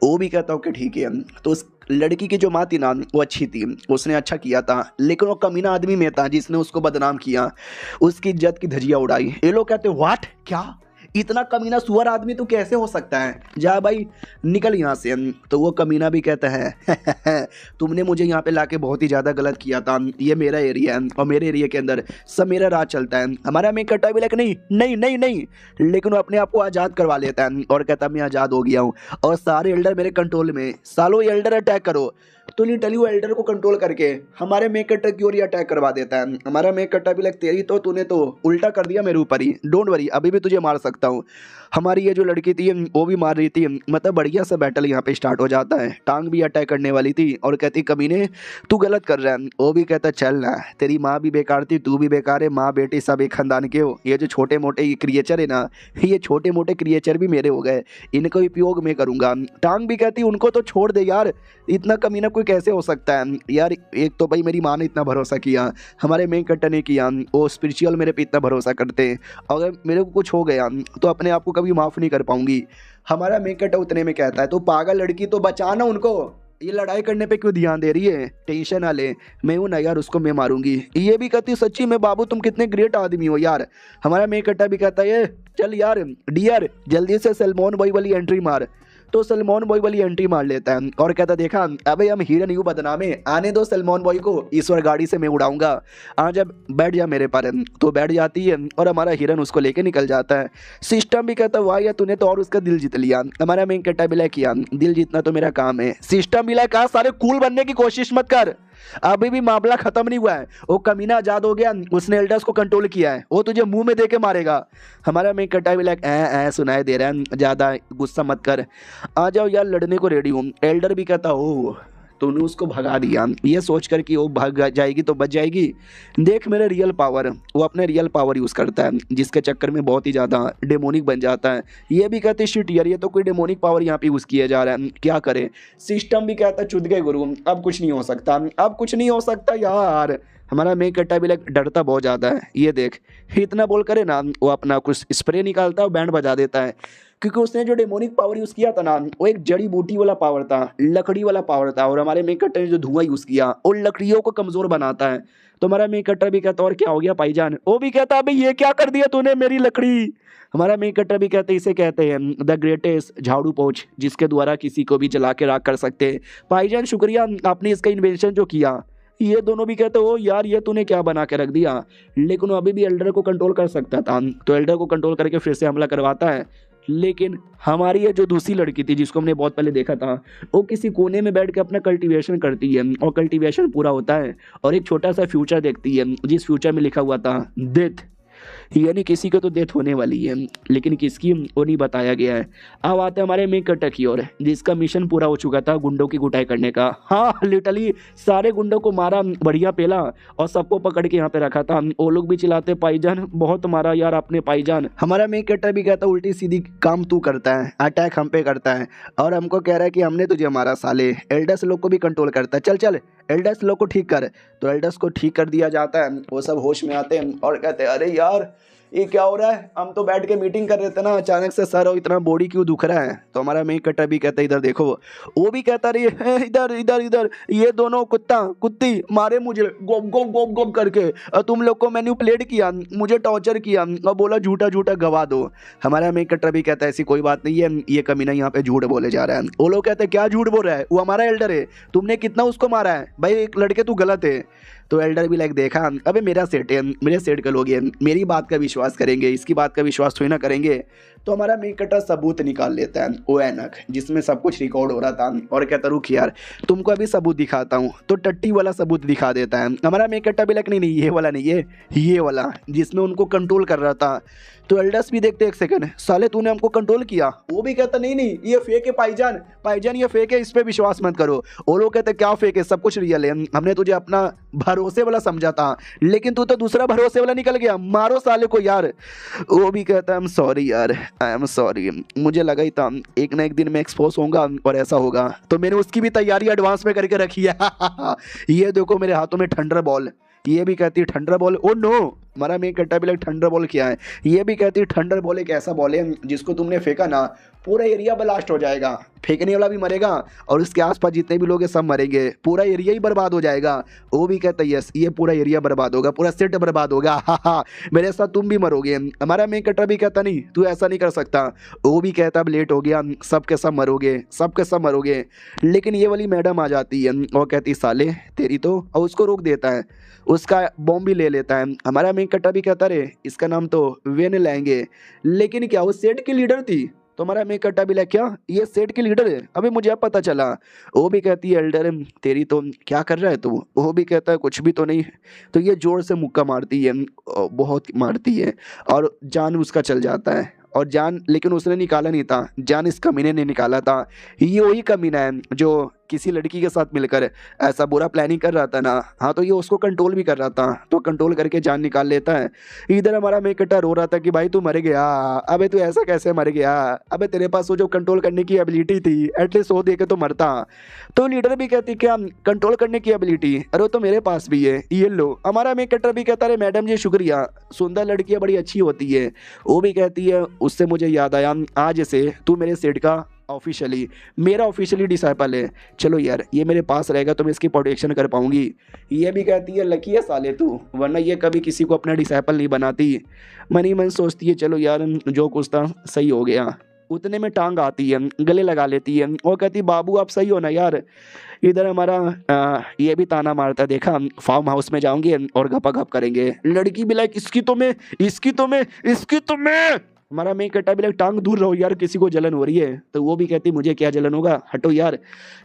वो भी कहता हूँ कि ठीक है। तो उस लड़की की जो माँ थी ना वो अच्छी थी, उसने अच्छा किया था, लेकिन वो कमीना आदमी में था जिसने उसको बदनाम किया, उसकी इज्जत की धज्जियां उड़ाई। ये लोग कहते व्हाट, क्या इतना कमीना सुअर आदमी तो कैसे हो सकता है, जा भाई निकल यहाँ से। तो वो कमीना भी कहता है तुमने मुझे यहाँ पे लाके बहुत ही ज़्यादा गलत किया था, ये मेरा एरिया है और मेरे एरिया के अंदर सब मेरा राज चलता है। हमारा मेन कट्टा भी नहीं नहीं नहीं नहीं, लेकिन वो अपने आप को आज़ाद करवा लेता है और कहता मैं आज़ाद हो गया हूँ और सारे एल्डर मेरे कंट्रोल में। सालों एल्डर अटैक करो। तो लिटरली वो एल्डर को कंट्रोल करके हमारे मेन कट्टा की ओर अटैक करवा देता है। हमारा मेन कट्टा भी तेरी तो तूने तो उल्टा कर दिया मेरे ऊपर ही, डोंट वरी अभी भी तुझे मार सकता हूँ। हमारी ये जो लड़की थी वो भी मार रही थी, मतलब बढ़िया सा बैटल यहाँ पे स्टार्ट हो जाता है। टांग भी अटैक करने वाली थी और कहती कमीने तू गलत कर रहा है। वो भी कहता चल ना, तेरी माँ भी बेकार थी, तू भी बेकार है, माँ बेटी सब एक खानदान के हो। ये जो छोटे मोटे क्रिएचर है ना, ये छोटे मोटे क्रिएचर भी मेरे हो गए, इनका उपयोग मैं करूँगा। टांग भी कहती उनको तो छोड़ दे यार, इतना कमीना कोई कैसे हो सकता है यार। एक तो भाई मेरी माँ ने इतना भरोसा किया, हमारे मेन कट्टा ने किया, वो स्पिरिचुअल मेरे पे इतना भरोसा करते हैं, अगर मेरे को कुछ हो गया तो अपने आप को कभी माफ़ नहीं कर पाऊंगी। हमारा मेन कट्टा उतने में कहता है तो पागल लड़की तो बचाना उनको, ये लड़ाई करने पे क्यों ध्यान दे रही है, टेंशन ना ले, मैं हूँ ना यार उसको मैं मारूंगी। ये भी कहती सच्ची में बाबू तुम कितने ग्रेट आदमी हो यार। हमारा मेन कट्टा भी कहता है चल यार डियर जल्दी से सलमान बॉय वाली एंट्री मार। तो सलमान बॉय वाली एंट्री मार लेता है और कहता देखा अबे हम हीरो नहीं बदनाम है, आने दो सलमान बॉय को, ईश्वर गाड़ी से मैं उड़ाऊंगा, आ जब बैठ जा मेरे पर। तो बैठ जाती है और हमारा हिरन उसको लेके निकल जाता है। सिस्टम भी कहता वाह यार तूने तो और उसका दिल जीत लिया। हमारा मेन कट्टा भी किया दिल जीतना तो मेरा काम है। सिस्टम भी कहा सारे कूल बनने की कोशिश मत कर, अभी भी मामला खत्म नहीं हुआ है, वो कमीना आजाद हो गया, उसने एल्डर्स को कंट्रोल किया है, वो तुझे मुंह में देके मारेगा। हमारा मेन कट्टा भी सुनाई दे रहा है, ज़्यादा गुस्सा मत कर, आ जाओ यार लड़ने को रेडी हूँ। एल्डर भी कहता ओह तूने उसको भगा दिया, ये सोच कर कि वो भाग जाएगी तो बच जाएगी, देख मेरे रियल पावर। वो अपने रियल पावर यूज़ करता है जिसके चक्कर में बहुत ही ज़्यादा डेमोनिक बन जाता है। ये भी कहते शिट यार ये तो कोई डेमोनिक पावर यहाँ पे यूज़ किया जा रहा है, क्या करे। सिस्टम भी कहता चुद गए गुरु, अब कुछ नहीं हो सकता, अब कुछ नहीं हो सकता यार। हमारा मेन कट्टा भी डरता बहुत ज़्यादा है। ये देख इतना बोल करे ना वो अपना कुछ स्प्रे निकालता है और बैंड बजा देता है। क्योंकि उसने जो डेमोनिक पावर यूज किया था ना वो एक जड़ी बूटी वाला पावर था, लकड़ी वाला पावर था। और हमारे मेन कट्टर ने जो धुआं यूज किया वो लकड़ियों को कमजोर बनाता है। तो हमारा मेन कट्टर भी कहता और क्या हो गया भाईजान, वो भी कहता अबे ये क्या कर दिया तूने मेरी लकड़ी। हमारा मेन कट्टर भी कहते इसे कहते हैं द ग्रेटेस्ट झाड़ू पोंछ, जिसके द्वारा किसी को भी जला के राख कर सकते हैं। भाईजान शुक्रिया आपने इसका इन्वेंशन जो किया। ये दोनों भी कहते हो यार ये तूने क्या बना के रख दिया, लेकिन वो अभी भी एल्डर को कंट्रोल कर सकता था। तो एल्डर को कंट्रोल करके फिर से हमला करवाता है। लेकिन हमारी ये जो दूसरी लड़की थी जिसको हमने बहुत पहले देखा था, वो किसी कोने में बैठ के अपना कल्टीवेशन करती है और कल्टीवेशन पूरा होता है और एक छोटा सा फ्यूचर देखती है जिस फ्यूचर में लिखा हुआ था डेथ, यानी किसी को तो डेथ होने वाली है, लेकिन किसकी वो नहीं बताया गया है। अब आते हैं हमारे मेन कट्टर की ओर, जिसका मिशन पूरा हो चुका था गुंडों की कुटाई करने का। हाँ लिटरली सारे गुंडों को मारा, बढ़िया पेला और सबको पकड़ के यहाँ पे रखा था। वो लोग भी चिल्लाते पाईजान बहुत मारा यार आपने पाईजान। हमारा मेन कट्टर भी कहता उल्टी सीधी काम तू करता है, अटैक हम पे करता है और हमको कह रहा है कि हमने तुझे मारा साले। एल्डर्स लोग को भी कंट्रोल करता है, चल चल एल्डर्स लोग को ठीक कर। तो एल्डर्स को ठीक कर दिया जाता है, वो सब होश में आते हैं और कहते हैं अरे यार ये क्या हो रहा है, हम तो बैठ के मीटिंग कर रहे थे ना, अचानक से सर और इतना बॉडी क्यों दुख रहा है। तो हमारा मेन कट्टर भी कहता है इधर देखो, वो भी कहता रही इधर इधर इधर, ये दोनों कुत्ता कुत्ती मारे मुझे गोप गोप गोप गोप करके, और तुम लोग को मैन्युपुलेट किया, मुझे टॉर्चर किया और बोला झूठा झूठा गवा दो। हमारा मेन कट्टर भी कहता है ऐसी कोई बात नहीं है, ये कमीना यहाँ पे झूठ बोले जा रहा है। वो लोग कहते हैं क्या झूठ बोल रहा है, वो हमारा एल्डर है, तुमने कितना उसको मारा है भाई, एक लड़के तू गलत है। तो एल्डर भी लाइक देखा अबे मेरा सेट है, मेरे सेट के लोग हैं, मेरी बात का विश्वास करेंगे, इसकी बात का विश्वास थोड़ी ना करेंगे। तो हमारा मेन कट्टर सबूत निकाल लेता है ओ एनक, जिसमें सब कुछ रिकॉर्ड हो रहा था और कहता रुक यार तुमको अभी सबूत दिखाता हूँ। तो टट्टी वाला सबूत दिखा देता है। हमारा मेन कट्टर भी लाइक नहीं नहीं ये वाला नहीं है, ये वाला जिसमें उनको कंट्रोल कर रहा था। तो एल्डर्स भी देखते एक सेकंड, साले तूने हमको कंट्रोल किया। वो भी कहता नहीं नहीं ये फेक है पाईजान, पाईजान ये फेक है, इस पे विश्वास मत करो। वो लोग कहते क्या फेक है, सब कुछ रियल है, हमने तुझे अपना भरोसे वाला समझा था लेकिन तू तो दूसरा भरोसे वाला निकल गया, मारो साले को यार। वो भी कहता है आई एम सॉरी यार, आई एम सॉरी, मुझे लगा ही था एक ना एक दिन मैं एक्सपोज होऊंगा और ऐसा होगा, तो मैंने उसकी भी तैयारी एडवांस में करके रखी है। ये देखो मेरे हाथों में थंडर बॉल, ये भी कहती है थंडर बॉल, ओ नो हमारा मेन कट्टा भी लाइक थंडर बॉल क्या है, ये भी कहती है थंडर बॉल एक ऐसा बॉल है जिसको तुमने फेंका ना पूरा एरिया ब्लास्ट हो जाएगा, फेंकने वाला भी मरेगा और उसके आसपास जितने भी लोग हैं सब मरेंगे, पूरा एरिया ही बर्बाद हो जाएगा। वो भी कहता है यस ये पूरा एरिया बर्बाद होगा, पूरा सेट बर्बाद होगा, हा मेरे साथ तुम भी मरोगे। हमारा मेन कट्टा भी कहता नहीं तू ऐसा नहीं कर सकता। वो भी कहता अब लेट हो गया, सब के सब मरोगे, सब के सब मरोगे। लेकिन ये वाली मैडम आ जाती है और कहती साले तेरी तो, और उसको रोक देता है, उसका बॉम्ब भी ले लेता है। हमारा मेन कट्टा भी कहता रे इसका नाम तो वेन लाएंगे, लेकिन क्या वो सेट की लीडर थी। तो हमारा मेन कट्टा भी क्या ये सेट की लीडर है, अभी मुझे अब पता चला। वो भी कहती है एल्डर तेरी तो क्या कर रहा है तू। वो भी कहता है कुछ भी तो नहीं। तो ये जोर से मुक्का मारती है, बहुत मारती है और जान उसका चल जाता है। और जान लेकिन उसने निकाला नहीं था, जान इस कमीने ने निकाला था। ये वही कमीना है जो किसी लड़की के साथ मिलकर ऐसा बुरा प्लानिंग कर रहा था ना, हाँ तो ये उसको कंट्रोल भी कर रहा था, तो कंट्रोल करके जान निकाल लेता है। इधर हमारा मेन कट्टा रो रहा था कि भाई तू मर गया, अबे तू ऐसा कैसे मर गया, अबे तेरे पास वो जो कंट्रोल करने की एबिलिटी थी एटलीस्ट वो देके तो मरता। तो लीडर भी कहती क्या कंट्रोल करने की एबिलिटी, अरे वो तो मेरे पास भी है, ये लो। हमारा मेन कट्टा भी कहता है मैडम जी शुक्रिया, सुंदर लड़कियाँ बड़ी अच्छी होती है। वो भी कहती है उससे मुझे याद आया आज से तू मेरे सेट का ऑफिशियली मेरा ऑफिशियली डिसाइपल है, चलो यार ये मेरे पास रहेगा तो मैं इसकी प्रोटेक्शन कर पाऊंगी। ये भी कहती है लकी है साले तू, वरना ये कभी किसी को अपना डिसाइपल नहीं बनाती। मन ही मन सोचती है चलो यार जो कुछ था सही हो गया। उतने में टांग आती है, गले लगा लेती है और कहती बाबू आप सही हो ना यार। इधर हमारा ये भी ताना मारता देखा फार्म हाउस में जाऊंगे और घपा घप करेंगे। लड़की भी लाइक इसकी तो मैं, इसकी तो मैं, इसकी तो मैं। हमारा मेन कट्टा भी लाइक टांग दूर रहो यार किसी को जलन हो रही है। तो वो भी कहती मुझे क्या जलन होगा, हटो यार,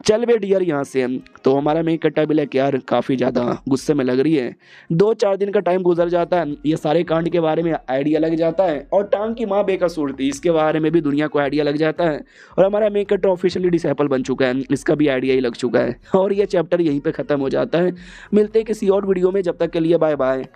चल बेट यार यहाँ से। तो हमारा मेन कट्टा भी लाइक यार काफ़ी ज़्यादा गुस्से में लग रही है। 2-4 दिन का टाइम गुजर जाता है, ये सारे कांड के बारे में आइडिया लग जाता है और टांग की माँ बेकसूर थी इसके बारे में भी दुनिया को आइडिया लग जाता है। और हमारा मेन कट्टा ऑफिशियली डिसाइपल बन चुका है, इसका भी आइडिया ही लग चुका है और ये चैप्टर यहीं पर ख़त्म हो जाता है। मिलते हैं किसी और वीडियो में, जब तक के लिए बाय बाय।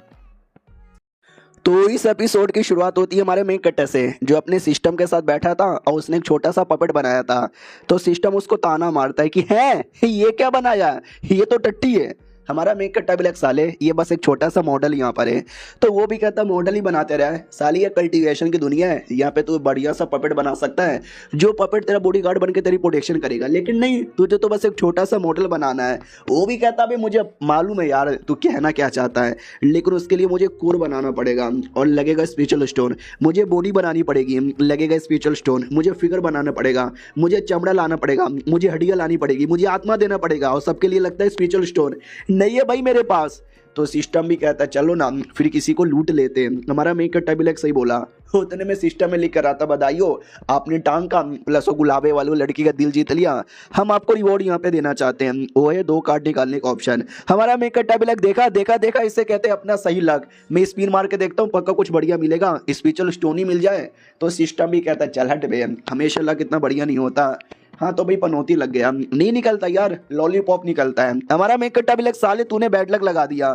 तो इस एपिसोड की शुरुआत होती है हमारे मेन कट्टर से, जो अपने सिस्टम के साथ बैठा था और उसने एक छोटा सा पपेट बनाया था। तो सिस्टम उसको ताना मारता है कि है ये क्या बनाया, ये तो टट्टी है। हमारा मेक कट्टा भी लग साले ये बस एक छोटा सा मॉडल यहाँ पर है। तो वो भी कहता मॉडल ही बनाते रहा है साली, ये कल्टीवेशन की दुनिया है, यहाँ पे तू बढ़िया सा पपेट बना सकता है जो पपेट तेरा बॉडीगार्ड बन के तेरी प्रोटेक्शन करेगा, लेकिन नहीं, तुझे तो बस एक छोटा सा मॉडल बनाना है। वो भी कहता भाई मुझे मालूम है यार तू कहना क्या चाहता है, लेकिन उसके लिए मुझे कोर बनाना पड़ेगा और लगेगा स्पिरिचुअल स्टोन, मुझे बॉडी बनानी पड़ेगी, लगेगा स्पिरिचुअल स्टोन, मुझे फिगर बनाना पड़ेगा, मुझे चमड़ा लाना पड़ेगा, मुझे हड्डियां लानी पड़ेगी, मुझे आत्मा देना पड़ेगा, और सबके लिए लगता है स्पिरिचुअल स्टोन नहीं है भाई मेरे पास। तो सिस्टम भी कहता है चलो ना फिर किसी को लूट लेते हैं। हमारा मेक कट्टा भी सही बोला। उतने में सिस्टम में लिख कर आता बधाइयो आपने टांग का प्लस वो गुलाबे वाले लड़की का दिल जीत लिया, हम आपको रिवॉर्ड यहाँ पे देना चाहते हैं, वो है 2 कार्ड निकालने का ऑप्शन। हमारा मेक कट्टा भी देखा देखा देखा, इससे कहते हैं अपना सही लक, मैं स्पिन मार के देखता हूँ पक्का कुछ बढ़िया मिलेगा, स्पिरिचुअल स्टोन ही मिल जाए। तो सिस्टम भी कहता है चल हट बे, हमेशा लक इतना बढ़िया नहीं होता। हाँ तो भाई पनौती लग गया, नहीं निकलता यार, लॉलीपॉप निकलता है। हमारा मेक कट्टा भी साले तूने बैड लक लगा दिया।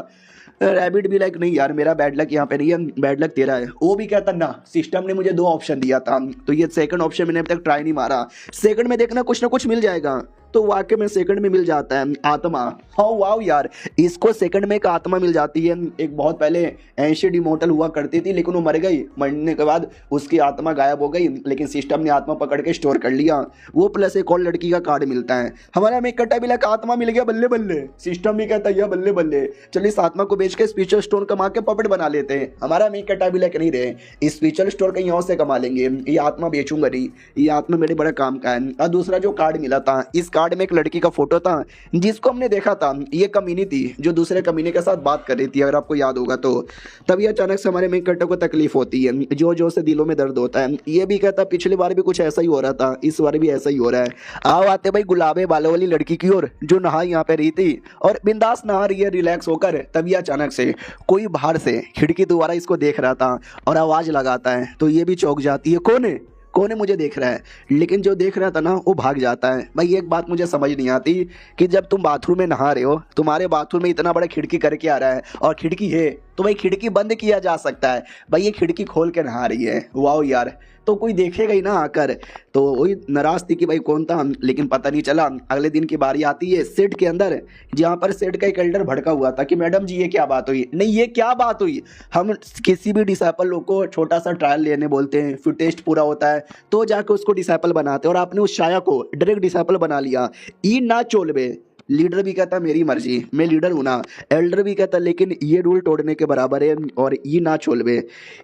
रैबिट भी नहीं यार मेरा बैड लक यहाँ पे नहीं है, बैड लक तेरा है। वो भी कहता ना सिस्टम ने मुझे 2 ऑप्शन दिया था, तो ये सेकंड ऑप्शन मैंने अभी तक ट्राई नहीं मारा, सेकंड में देखना कुछ ना कुछ मिल जाएगा। तो वाकई में सेकंड में मिल जाता है आत्मा। हाँ वाओ यार, इसको सेकंड में एक आत्मा मिल जाती है। एक बहुत पहले एंशिएंट इमॉर्टल हुआ करती थी, लेकिन वो मर गई, मरने के बाद उसकी आत्मा गायब हो गई, लेकिन सिस्टम ने आत्मा पकड़ के स्टोर कर लिया, वो प्लस एक और लड़की का कार्ड मिलता है। हमारा मेक कट्टा भी लगा आत्मा मिल गया, बल्ले बल्ले। सिस्टम भी कहता है बल्ले बल्ले, चलिए इस आत्मा को बेच के स्पिरिचुअल स्टोन कमा के पपेट बना लेते हैं। हमारा मेक कट्टा भी नहीं रहे, स्पिरिचुअल स्टोन कहीं और से कमा लेंगे, ये आत्मा बेचूंगा नहीं, ये आत्मा मेरे बड़ा काम का है। और दूसरा जो कार्ड मिला था, इस कार्ड में एक लड़की का फोटो था जिसको हमने देखा था, ये कमीनी थी जो दूसरे कमीने के साथ बात कर रही थी, अगर आपको याद होगा तो। तभी अचानक से हमारे मेक कट्टा को तकलीफ होती है, जो जो से दिलों में दर्द होता है। ये भी कहता पिछली बार भी कुछ ऐसा ही हो रहा था, इस बार भी ऐसा ही हो रहा है। आओ आते भाई गुलाबे बालों वाली लड़की की ओर जो नहा यहाँ पे रही थी और बिंदास नहा रही है रिलैक्स होकर। तभी अचानक से कोई बाहर से खिड़की द्वारा इसको देख रहा था और आवाज लगाता है, तो ये भी चौंक जाती है, कौन है मुझे देख रहा है। लेकिन जो देख रहा था ना वो भाग जाता है। भाई एक बात मुझे समझ नहीं आती कि जब तुम बाथरूम में नहा रहे हो, तुम्हारे बाथरूम में इतना बड़ा खिड़की करके आ रहा है और खिड़की है तो भाई खिड़की बंद किया जा सकता है, भाई ये खिड़की खोल के नहा रही है, वाओ यार, तो कोई देखेगा ही ना आकर। तो वही नाराज थी कि भाई कौन था, लेकिन पता नहीं चला। अगले दिन की बारी आती है सेट के अंदर, जहाँ पर सेट का एक एल्डर भड़का हुआ था कि मैडम जी ये क्या बात हुई। नहीं ये क्या बात हुई, हम किसी भी डिसाइपल लोग को छोटा सा ट्रायल लेने बोलते हैं, फिर टेस्ट पूरा होता है तो जाकर उसको डिसाइपल बनाते हैं, और आपने उस शाया को डायरेक्ट डिसाइपल बना लिया। ई ना चोलबे। लीडर भी कहता मेरी मर्जी, मैं लीडर हूँ ना। एल्डर भी कहता लेकिन ये रूल तोड़ने के बराबर है, और ई ना छोलबे,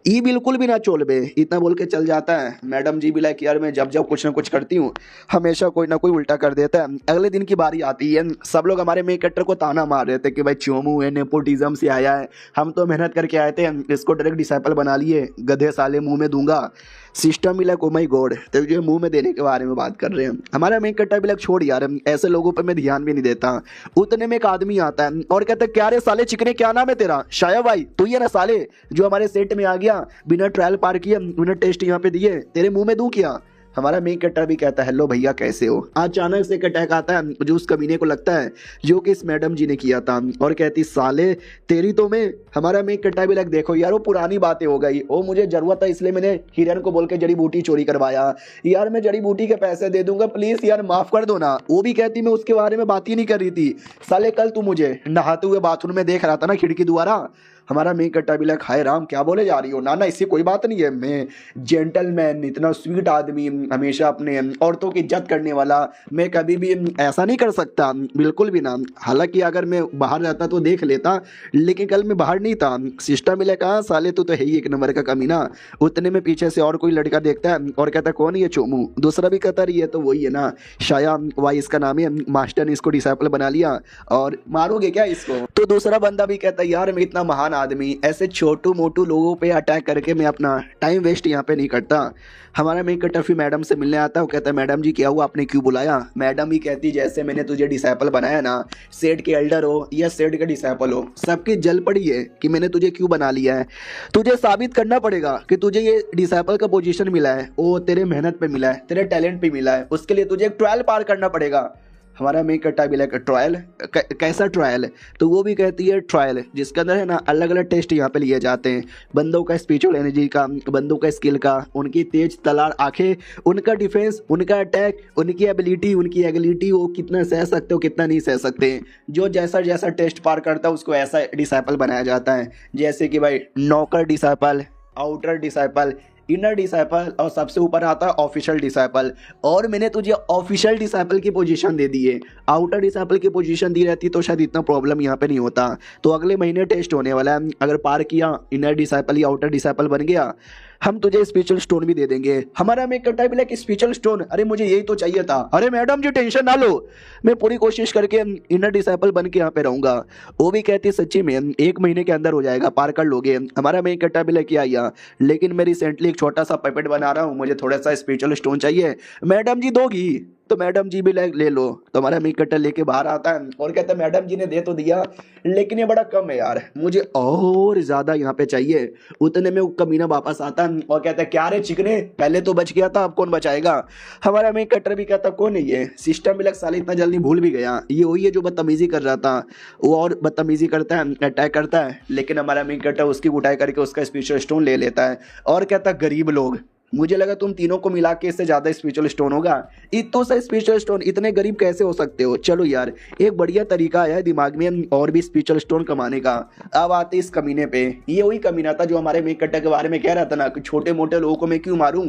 ई बिल्कुल भी ना छोलबे, इतना बोल के चल जाता है। मैडम जी भी लाइक यार मैं जब जब कुछ ना कुछ करती हूँ हमेशा कोई ना कोई उल्टा कर देता है। अगले दिन की बारी आती है, सब लोग हमारे मेक कट्टर को ताना मार रहे थे कि भाई चोमू है, नेपोटिज्म से आया है, हम तो मेहनत करके आए थे, इसको डायरेक्ट डिसाइपल बना लिए, गधे साले मुंह में दूंगा। सिस्टम भी लाइक ओ माय गॉड, तो जो मुंह में देने के बारे में बात कर रहे हैं। हमारा मेक कट्टा भी लाइक छोड़ यार, ऐसे लोगों पर मैं ध्यान भी नहीं देता। उतने में एक आदमी आता है और कहता है क्या रे साले चिकने, क्या नाम है तेरा? शाया भाई तू ही है ना साले जो हमारे सेट में आ गया बिना ट्रायल पार किए, बिना टेस्ट यहाँ पे दिए, तेरे मुंह में दूं क्या? हमारा मेक कट्टा भी कहता है हेलो भैया कैसे हो। अचानक से एक अटैक आता है जो उस कमीने को लगता है जो कि इस मैडम जी ने किया था, और कहती साले तेरी तो मैं। हमारा मेक कट्टा भी लग देखो यार वो पुरानी बातें हो गई, वो मुझे जरूरत है इसलिए मैंने हिरन को बोल के जड़ी बूटी चोरी करवाया, यार मैं जड़ी बूटी के पैसे दे दूंगा प्लीज यार माफ कर दो ना। वो भी कहती मैं उसके बारे में बात ही नहीं कर रही थी, साले कल तू मुझे नहाते हुए बाथरूम में देख रहा था ना खिड़की द्वारा। हमारा मेक कट्टा भी लग हाय राम क्या बोले जा रही हो, ना ना इससे कोई बात नहीं है, मैं जेंटलमैन इतना स्वीट आदमी, हमेशा अपने औरतों की इज्जत करने वाला, मैं कभी भी ऐसा नहीं कर सकता बिल्कुल भी ना। हालांकि अगर मैं बाहर रहता तो देख लेता, लेकिन कल मैं बाहर नहीं था। सिस्टम मिले कहा साले तू तो है ही एक नंबर का कमीना। उतने में पीछे से और कोई लड़का देखता है और कहता कौन है ये चोमू? दूसरा भी कहता रही है तो वही है ना शाया, वाई इसका नाम है, मास्टर ने इसको डिसाइपल बना लिया और मारोगे क्या इसको? तो दूसरा बंदा भी कहता यार मैं इतना महान आदमी, ऐसे छोटू मोटू लोगों पे अटैक करके मैं अपना टाइम वेस्ट यहाँ पे नहीं करता। हमारा मेक कट्टर फिर मैडम से मिलने आता है, वो कहता है मैडम जी क्या हुआ, आपने क्यों बुलाया? मैडम ही कहती जैसे मैंने तुझे डिसाइपल बनाया ना, सेठ के एल्डर हो या सेठ के डिसाइपल हो, सबकी जल पड़ी है कि मैंने तुझे क्यों बना लिया है। तुझे साबित करना पड़ेगा कि तुझे ये डिसाइपल का पोजीशन मिला है वो तेरे मेहनत पे मिला है, तेरे टैलेंट पे मिला है, उसके लिए तुझे एक ट्रायल पार करना पड़ेगा। हमारा मेन कट्टा भी लाइक ट्रायल, कैसा ट्रायल? तो वो भी कहती है ट्रायल, जिसके अंदर है ना अलग अलग टेस्ट यहाँ पे लिए जाते हैं, बंदों का स्पिरिचुअल एनर्जी का, बंदों का स्किल का, उनकी तेज तलार आंखें, उनका डिफेंस, उनका अटैक, उनकी एबिलिटी, उनकी एबिलिटी, वो कितना सह सकते हो कितना नहीं सह सकते। जो जैसा जैसा टेस्ट पार करता है उसको ऐसा डिसाइपल बनाया जाता है। जैसे कि भाई नौकर disciple, outer disciple, inner disciple और सबसे ऊपर आता है ऑफिशियल डिसाइपल। और मैंने तुझे ऑफिशियल डिसाइपल की पोजीशन दे दी है, आउटर डिसाइपल की पोजीशन दी रहती तो शायद इतना प्रॉब्लम यहाँ पे नहीं होता। तो अगले महीने टेस्ट होने वाला है, अगर पार किया, इनर डिसाइपल या आउटर डिसाइपल बन गया, हम तुझे स्पिरिचुअल स्टोन भी दे देंगे। हमारा मेक कट्टा भी लाइक स्पिरिचुअल स्टोन, अरे मुझे यही तो चाहिए था। अरे मैडम जी टेंशन ना लो, मैं पूरी कोशिश करके इनर डिसाइपल बन के यहाँ पे रहूंगा। वो भी कहती सच्ची में 1 महीने के अंदर हो जाएगा, पार कर लोगे। हमारा मेक कट्टा भी लेके आया, लेकिन मैं रिसेंटली एक छोटा सा पपेट बना रहा हूँ, मुझे थोड़ा सा स्पिरिचुअल स्टोन चाहिए। मैडम जी दोगी? तो मैडम जी भी ले लो। तो हमारा मेक कट्टा लेके बाहर आता है और कहता है मैडम जी ने दे तो दिया, लेकिन ये बड़ा कम है यार, मुझे और ज्यादा यहाँ पे चाहिए। उतने में वो कमीना वापस आता है और कहता है क्या रे चिकने, पहले तो बच गया था, अब कौन बचाएगा? हमारा मेक कट्टर भी कहता कौन है ये? सिस्टम भी लग साले इतना जल्दी भूल भी गया, ये वही है जो बदतमीजी कर रहा था। वो और बदतमीजी करता है, अटैक करता है, लेकिन हमारा मेक कट्टर उसकी कुटाई करके उसका स्पिरिचुअल स्टोन ले लेता है और कहता है गरीब लोग, मुझे लगा तुम तीनों को मिला के इससे ज्यादा स्पिरिचुअल स्टोन होगा, इतने से स्पिरिचुअल स्टोन, इतने गरीब कैसे हो सकते हो? चलो यार एक बढ़िया तरीका आया है दिमाग में और भी स्पिरिचुअल स्टोन कमाने का। अब आते इस कमीने पे, ये वही कमीना था जो हमारे मेक कट्टा के बारे में कह रहा था ना कि छोटे मोटे लोगों को मैं क्यों मारूं।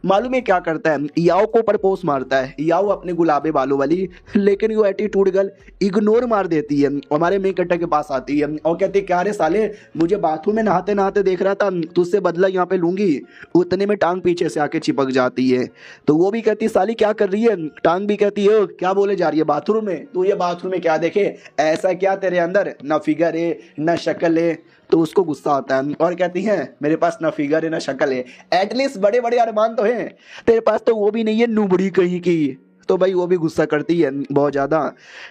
मालूम है क्या करता है? याओ को प्रपोज मारता है, याओ अपने गुलाबे बालों वाली, लेकिन वो एटीट्यूड गर्ल इग्नोर मार देती है, हमारे मेक कट्टा के पास आती है और कहती है क्या रे साले, मुझे बाथरूम में नहाते नहाते देख रहा था, तुझसे बदला यहाँ पे लूंगी। उतने में टांग पीछे से आके चिपक जाती है। तो वो भी कहती साली क्या कर रही है? टांग भी कहती है क्या बोले जा रही है बाथरूम में? तो ये बाथरूम में क्या देखे, ऐसा क्या तेरे अंदर, ना फिगर है ना शक्ल है? तो उसको गुस्सा आता है और कहती है मेरे पास ना फिगर है ना शक्ल है, एटलीस्ट बड़े बड़े अरमान तो हैं, तेरे पास तो वो भी नहीं है, नुबड़ी कहीं की। तो भाई वो भी गुस्सा करती है बहुत ज़्यादा।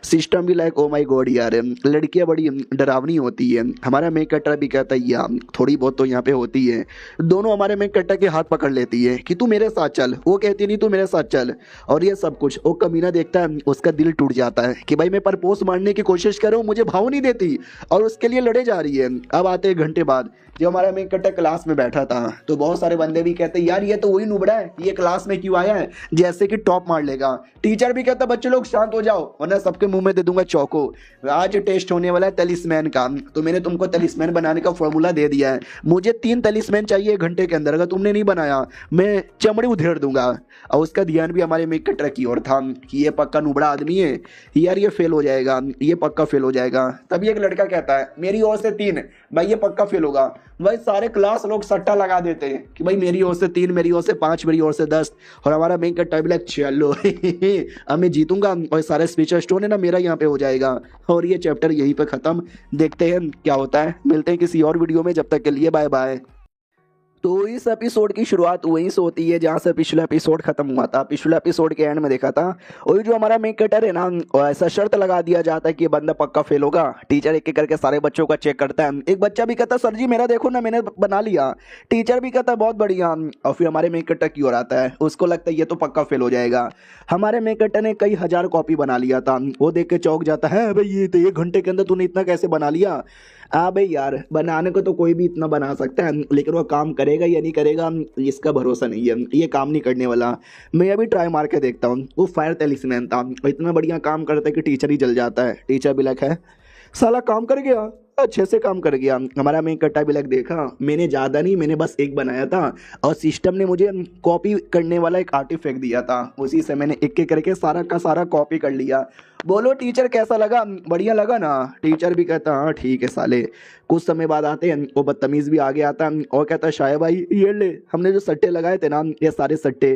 सिस्टम भी लाइक ओ माई गॉड यार, लड़कियां बड़ी डरावनी होती है। हमारा मेक कट्टा भी कहता है यार थोड़ी बहुत तो यहाँ पे होती है। दोनों हमारे मेक कट्टा के हाथ पकड़ लेती है कि तू मेरे साथ चल, वो कहती नहीं तू मेरे साथ चल। और ये सब कुछ वो कमीना देखता है, उसका दिल टूट जाता है कि भाई मैं प्रपोज मारने की कोशिश कर रहा हूँ, मुझे भाव नहीं देती और उसके लिए लड़े जा रही है। अब आते 1 घंटे बाद जब हमारा मेक कट्टा क्लास में बैठा था, तो बहुत सारे बंदे भी कहते यार ये तो वही नुबड़ा है, ये क्लास में क्यों आया है, जैसे कि टॉप मार लेगा। टीचर भी कहता बच्चे लोग शांत हो जाओ वरना सबके मुंह में दे दूंगा चौको। आज टेस्ट होने वाला है तलिस्मैन का, तो मैंने तुमको तलिस्मैन बनाने का फॉर्मूला दे दिया है। मुझे 3 तलिस्मैन चाहिए 1 घंटे के अंदर, अगर तुमने नहीं बनाया मैं चमड़ी उधेड़ दूंगा। और उसका ध्यान भी हमारे मेक कट्टा की ओर था कि ये पक्का नुबड़ा आदमी है यार, ये फेल हो जाएगा, ये पक्का फेल हो जाएगा। तभी एक लड़का कहता है मेरी ओर से 3, भाई ये पक्का फेल होगा। भाई सारे क्लास लोग सट्टा लगा देते हैं कि भाई मेरी ओर से 3, मेरी ओर से 5, मेरी ओर से 10, और हमारा मेक कट्टा भी लाइक चलो अब मैं जीतूंगा और सारे स्पिरिचुअल स्टोन है ना मेरा यहाँ पे हो जाएगा। और ये चैप्टर यहीं पे खत्म, देखते हैं क्या होता है, मिलते हैं किसी और वीडियो में, जब तक के लिए बाय बाय। तो इस एपिसोड की शुरुआत वहीं से होती है जहाँ से पिछला एपिसोड खत्म हुआ था। पिछले एपिसोड के एंड में देखा था वही जो हमारा मेक कटर है ना, ऐसा शर्त लगा दिया जाता है कि ये बंदा पक्का फेल होगा। टीचर एक एक करके सारे बच्चों का चेक करता है। एक बच्चा भी कहता सर जी मेरा देखो ना, मैंने बना लिया। टीचर भी कहता बहुत बढ़िया। और फिर हमारे मेक कटर की ओर आता है, उसको लगता है ये तो पक्का फेल हो जाएगा। हमारे मेक कटर ने कई हजार कॉपी बना लिया था। वो देख के चौंक जाता है, भाई ये तो 1 घंटे के अंदर तूने इतना कैसे बना लिया? हाँ भाई यार, बनाने को तो कोई भी इतना बना सकता है, लेकिन वो काम करेगा या नहीं करेगा इसका भरोसा नहीं है, ये काम नहीं करने वाला। मैं अभी ट्राई मार के देखता हूँ। वो फायर तलिस्मैन था, इतना बढ़िया काम करता है कि टीचर ही जल जाता है। टीचर भी लग है साला काम कर गया, अच्छे से काम कर गया। हमारा मेक कट्टा भी लग देखा मैंने ज़्यादा नहीं, मैंने बस 1 बनाया था और सिस्टम ने मुझे कॉपी करने वाला एक आर्टिफैक्ट दिया था, उसी से मैंने एक एक करके सारा का सारा कॉपी कर लिया। बोलो टीचर कैसा लगा? बढ़िया लगा ना? टीचर भी कहता हाँ ठीक है साले। कुछ समय बाद आते हैं, वो बदतमीज़ भी आगे आता और कहता शायद भाई ये ले, हमने जो सट्टे लगाए थे ना ये सारे सट्टे।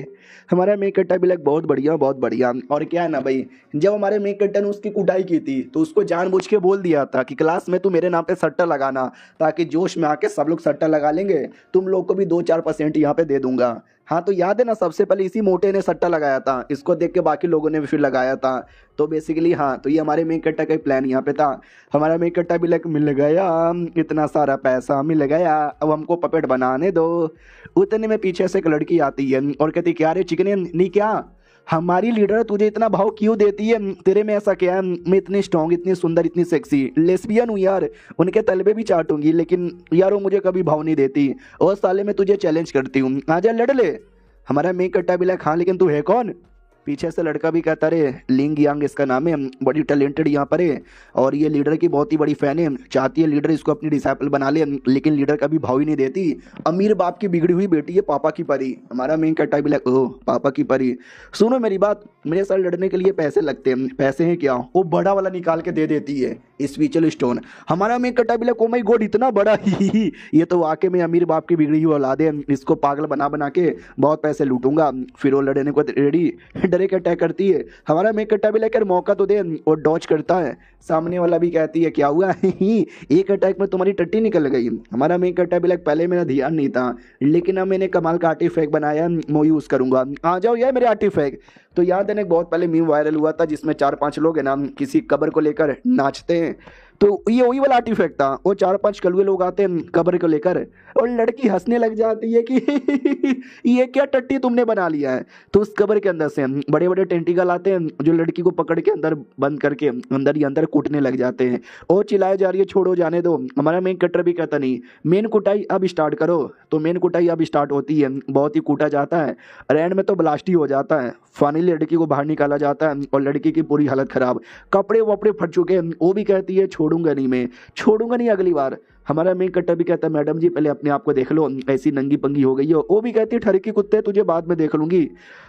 हमारा मेक कट्टा भी लग बहुत बढ़िया बहुत बढ़िया। और क्या है ना भाई, जब हमारे मेक कट्टा ने उसकी कुटाई की थी तो उसको जानबूझ के बोल दिया था कि क्लास में तू मेरे नाम पे सट्टा लगाना, ताकि जोश में आके सब लोग सट्टा लगा लेंगे, तुम लोग को भी 2-4% यहाँ पे दे दूंगा। हाँ तो याद है ना, सबसे पहले इसी मोटे ने सट्टा लगाया था, इसको देख के बाकी लोगों ने भी फिर लगाया था। तो बेसिकली हाँ, तो ये हमारे मेक कट्टा का प्लान यहाँ पे था। हमारा मेक कट्टा भी लाइक मिल गया, इतना सारा पैसा मिल गया, अब हमको पपेट बनाने दो। उतने में पीछे से एक लड़की आती है और कहती क्या रे चिकन नहीं क्या? हमारी लीडर तुझे इतना भाव क्यों देती है? तेरे में ऐसा क्या है? मैं इतनी स्ट्रांग, इतनी सुंदर, इतनी सेक्सी लेस्बियन हूँ यार, उनके तलबे भी चाटूंगी, लेकिन यार वो मुझे कभी भाव नहीं देती। और साले मैं तुझे चैलेंज करती हूँ, आजा लड़ ले। हमारा मेक कट्टा भी हाँ, लेकिन तू है कौन? पीछे से लड़का भी कहता रे लिंग यांग इसका नाम है, बड़ी टैलेंटेड यहाँ पर है और ये लीडर की बहुत ही बड़ी फैन है, चाहती है लीडर इसको अपनी डिसाइपल बना ले, लेकिन लीडर कभी भाव ही नहीं देती। अमीर बाप की बिगड़ी हुई बेटी है पापा की परी। हमारा मेन कट्टा भी ओह पापा की परी। सुनो मेरी बात, मेरे साथ लड़ने के लिए पैसे लगते हैं, पैसे हैं क्या? वो बड़ा वाला निकाल के दे देती है स्पिरिचुअल स्टोन। हमारा मेन कट्टा भी ओ माय गॉड इतना बड़ा ही ये तो वाकई में अमीर बाप की बिगड़ी हुई औलाद है, इसको पागल बना बना के बहुत पैसे लूटूंगा। फिर वो लड़ने को रेडी डरे के अटैक करती है। हमारा मेक कट्टा भी लेकर मौका तो दे और डॉज करता है। सामने वाला भी कहती है क्या हुआ एक अटैक में तुम्हारी टट्टी निकल गई। हमारा मेक कट्टा भी पहले मेरा ध्यान नहीं था, लेकिन अब मैंने कमाल का आर्टिफैक्ट बनाया, मैं यूज़ करूंगा। आ जाओ यार मेरे आर्टिफैक्ट। तो याद है ना बहुत पहले मीम वायरल हुआ था जिसमें 4-5 लोग है ना किसी कब्र को लेकर नाचते हैं, तो ये वही वाला आर्टिफैक्ट था। वो 4-5 कलुए लोग आते हैं कब्र को लेकर और लड़की हंसने लग जाती है कि ये क्या टट्टी तुमने बना लिया है। तो उस कब्र के अंदर से बड़े बड़े टेंटिकल आते हैं जो लड़की को पकड़ के अंदर बंद करके अंदर ही अंदर कूटने लग जाते हैं और चिल्लाए जा रही है छोड़ो जाने दो। हमारा मेन कटर भी कहता नहीं मेन कुटाई अब स्टार्ट करो। तो मेन कुटाई अब स्टार्ट होती है, बहुत ही कूटा जाता है, एंड में तो ब्लास्ट ही हो जाता है। फाइनली लड़की को बाहर निकाला जाता है और लड़की की पूरी हालत खराब, कपड़े वपड़े फट चुके हैं। वो भी कहती है छोड़ूंगा नहीं, मैं छोड़ूंगा नहीं अगली बार। हमारा मेन कट्टा भी कहता है मैडम जी पहले अपने आप को देख लो, ऐसी नंगी पंगी हो गई हो। वो भी कहती है ठरकी कुत्ते तुझे बाद में देख लूंगी।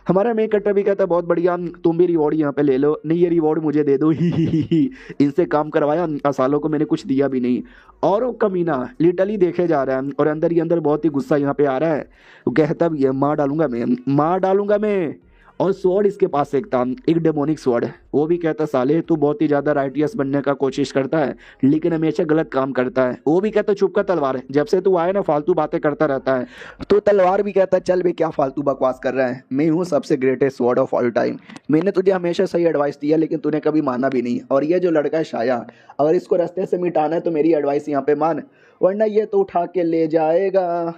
हमारा मेन कट्टा भी कहता है बहुत बढ़िया, तुम भी रिवॉर्ड यहाँ पे ले लो। नहीं ये रिवॉर्ड मुझे दे दो ही इनसे काम करवाया, सालों को मैंने कुछ दिया भी नहीं। और वो कमीना लिटरली देखे जा रहा है और अंदर ही अंदर बहुत ही गुस्सा यहाँ पे आ रहा है। वो कहता भी है मार डालूंगा मैं, मार डालूंगा मैं। और स्वॉर्ड इसके पास एक था, एक डेमोनिक स्वॉर्ड। वो भी कहता साले तू बहुत ही ज्यादा राइटियस बनने का कोशिश करता है लेकिन हमेशा गलत काम करता है। वो भी कहता चुप का तलवार, जब से तू आया ना फालतू बातें करता रहता है। तो तलवार भी कहता चल बे क्या फालतू बकवास कर रहा है, मैं हूँ सबसे greatest sword of all time. मैंने तुझे हमेशा सही एडवाइस दिया लेकिन तूने कभी माना भी नहीं। और ये जो लड़का है शाया, अगर इसको रास्ते से मिटाना है तो मेरी एडवाइस यहाँ पे मान, वरना ये तो उठा के ले जाएगा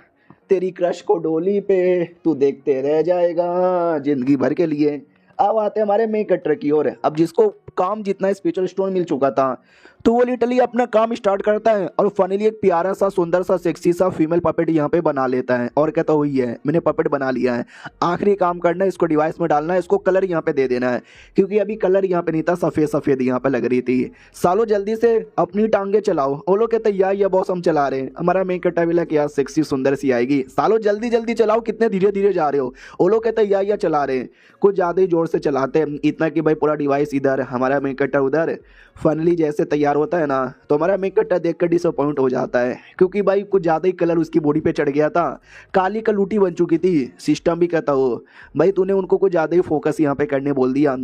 तेरी क्रश को डोली पे, तू देखते रह जाएगा जिंदगी भर के लिए। अब आते हैं हमारे मेन कटर की ओर। अब जिसको काम जितना स्पिरिचुअल स्टोन मिल चुका था तो वो लिटरली अपना काम स्टार्ट करता है और फाइनली एक प्यारा सा सुंदर सा सेक्सी सा फीमेल पपेट यहाँ पे बना लेता है और कहता हुई है मैंने पपेट बना लिया है, आखिरी काम करना है, इसको डिवाइस में डालना है, इसको कलर यहाँ पे दे देना है, क्योंकि अभी कलर यहाँ पे नहीं था, सफेद सफेद यहाँ पे लग रही थी। सालों जल्दी से अपनी टांगे चलाओ। वो लोग कहते यार ये बॉस हम चला रहे हैं। हमारा मेन कट्टा भी लगा यार सेक्सी सुंदर सी आएगी, सालों जल्दी जल्दी चलाओ, कितने धीरे धीरे जा रहे हो। वो लोग कहते या चला रहे हैं, कुछ ज़्यादा ही जोर से चलाते हैं, इतना कि भाई पूरा डिवाइस इधर हमारा मेन कट्टा उधर। फाइनली जैसे तैयार होता है ना तो हमारा मेन कट्टा देखकर डिसअपॉइंट हो जाता है, क्योंकि भाई कुछ ज़्यादा ही कलर उसकी बॉडी पे चढ़ गया था, काली कलूटी बन चुकी थी। सिस्टम भी कहता हो भाई तूने उनको कुछ ज़्यादा ही फोकस यहाँ पे करने बोल दिया,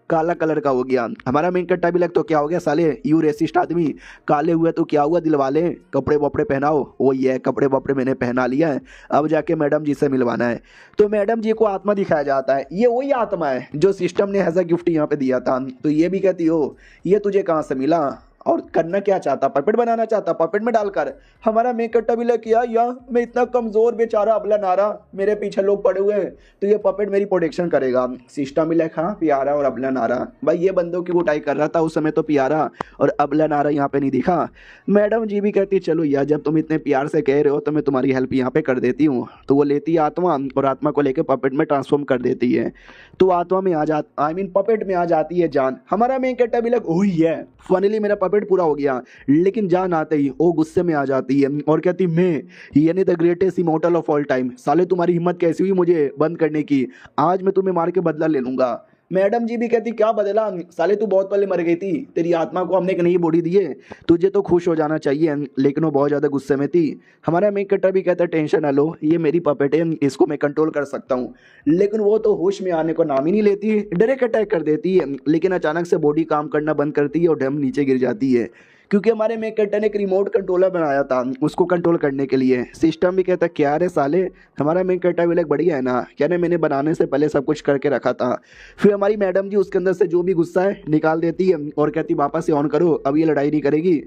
काला कलर का हो गया। हमारा मेन कट्टा भी लग तो क्या हो गया साले यू रेसिस्ट आदमी, काले हुए तो क्या हुआ दिलवाले, कपड़े वपड़े पहनाओ। वो ये कपड़े वपड़े मैंने पहना लिया है, अब जाके मैडम जी से मिलवाना है। तो मैडम जी को आत्मा दिखाया जाता है, ये वही आत्मा है जो सिस्टम ने एज अ गिफ्ट यहाँ पे दिया था। तो ये भी कहती हो ये तुझे कहाँ से मिला और करना क्या चाहता, पपेट बनाना चाहता, पपेट में डालकर। हमारा मेन कट्टा भी लग किया या मैं इतना कमजोर बेचारा अबला नारा, मेरे पीछे लोग पड़े हुए हैं तो ये पपेट मेरी प्रोटेक्शन करेगा। सिस्टम भी लग हाँ प्यारा और अबला नारा, भाई ये बंदों की कुटाई कर रहा था उस समय तो प्यारा और अबला नारा यहाँ पे नहीं दिखा। मैडम जी भी कहती चलो यार जब तुम इतने प्यार से कह रहे हो तो मैं तुम्हारी हेल्प यहाँ पे कर देती हूँ। तो वो लेती है आत्मा और आत्मा को लेकर पपेट में ट्रांसफॉर्म कर देती है। तो आत्मा में आ जाती आई मीन पपेट में आ जाती है जान। हमारा मेन कट्टा भी लग वही है, फाइनली मेरा पपेट पूरा हो गया, लेकिन जान आते ही वो गुस्से में आ जाती है और कहती मैं यानी the greatest immortal of all time, साले तुम्हारी हिम्मत कैसी हुई मुझे बंद करने की, आज मैं तुम्हें मार के बदला ले लूंगा। मैडम जी भी कहती क्या बदला, साले तू बहुत पहले मर गई थी, तेरी आत्मा को हमने एक नई बॉडी दी है, तुझे तो खुश हो जाना चाहिए। लेकिन वो बहुत ज़्यादा गुस्से में थी। हमारा मेन कट्टर भी कहता टेंशन ना लो, ये मेरी पपेट है, इसको मैं कंट्रोल कर सकता हूँ। लेकिन वो तो होश में आने को नाम ही नहीं लेती, डायरेक्ट अटैक कर देती है। लेकिन अचानक से बॉडी काम करना बंद करती है और डम नीचे गिर जाती है, क्योंकि हमारे मेन कट्टर ने एक रिमोट कंट्रोलर बनाया था उसको कंट्रोल करने के लिए। सिस्टम भी कहता क्या रे साले, हमारा मेन कट्टर भी लाइक बढ़िया है ना, क्या ना मैंने बनाने से पहले सब कुछ करके रखा था। फिर हमारी मैडम जी उसके अंदर से जो भी गुस्सा है निकाल देती है और कहती वापस से ऑन करो, अब ये लड़ाई नहीं करेगी।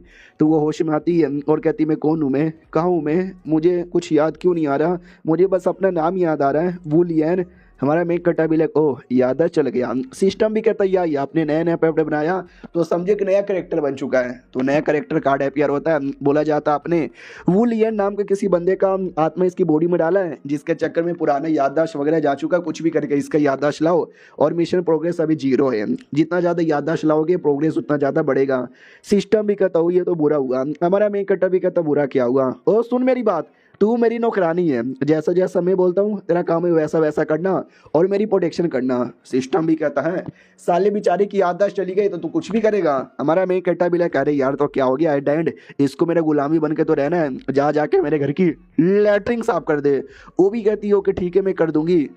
तो वो होश में आती है और कहती मैं कौन हूँ, मैं कहाँ हूँ, मैं मुझे कुछ याद क्यों नहीं आ रहा, मुझे बस अपना नाम याद आ रहा है वुलियन। हमारा मेक कट्टा भी लाइक ओह याददाश्त चल गया। सिस्टम भी कहता है यार ये आपने नया नया पपेट बनाया तो समझे कि नया करेक्टर बन चुका है। तो नया करेक्टर कार्ड अपीयर होता है, बोला जाता है आपने वुलियन नाम के किसी बंदे का आत्मा इसकी बॉडी में डाला है, जिसके चक्कर में पुराना याददाश्त वगैरह जा चुका, कुछ भी करके इसका याददाश्त लाओ और मिशन प्रोग्रेस अभी 0 है। जितना ज़्यादा याददाश्त लाओगे प्रोग्रेस उतना ज़्यादा बढ़ेगा। सिस्टम भी कहता हूँ ये तो बुरा हुआ। हमारा मेक कट्टा भी कहता बुरा क्या हुआ, और सुन मेरी बात, तू मेरी नौकरानी है, जैसा जैसा मैं बोलता हूँ तेरा काम है वैसा वैसा करना और मेरी प्रोटेक्शन करना। सिस्टम भी कहता है साले बेचारे की याददाश्त चली गई तो तू कुछ भी करेगा। हमारा मेक कट्टा भी लाइक अरे यार तो क्या हो गया, एट द एंड इसको मेरा गुलामी बन के तो रहना है, जा जाके मेरे घर की लैटरिन साफ कर दे। वो भी कहती हो कि ठीक है मैं कर दूंगी,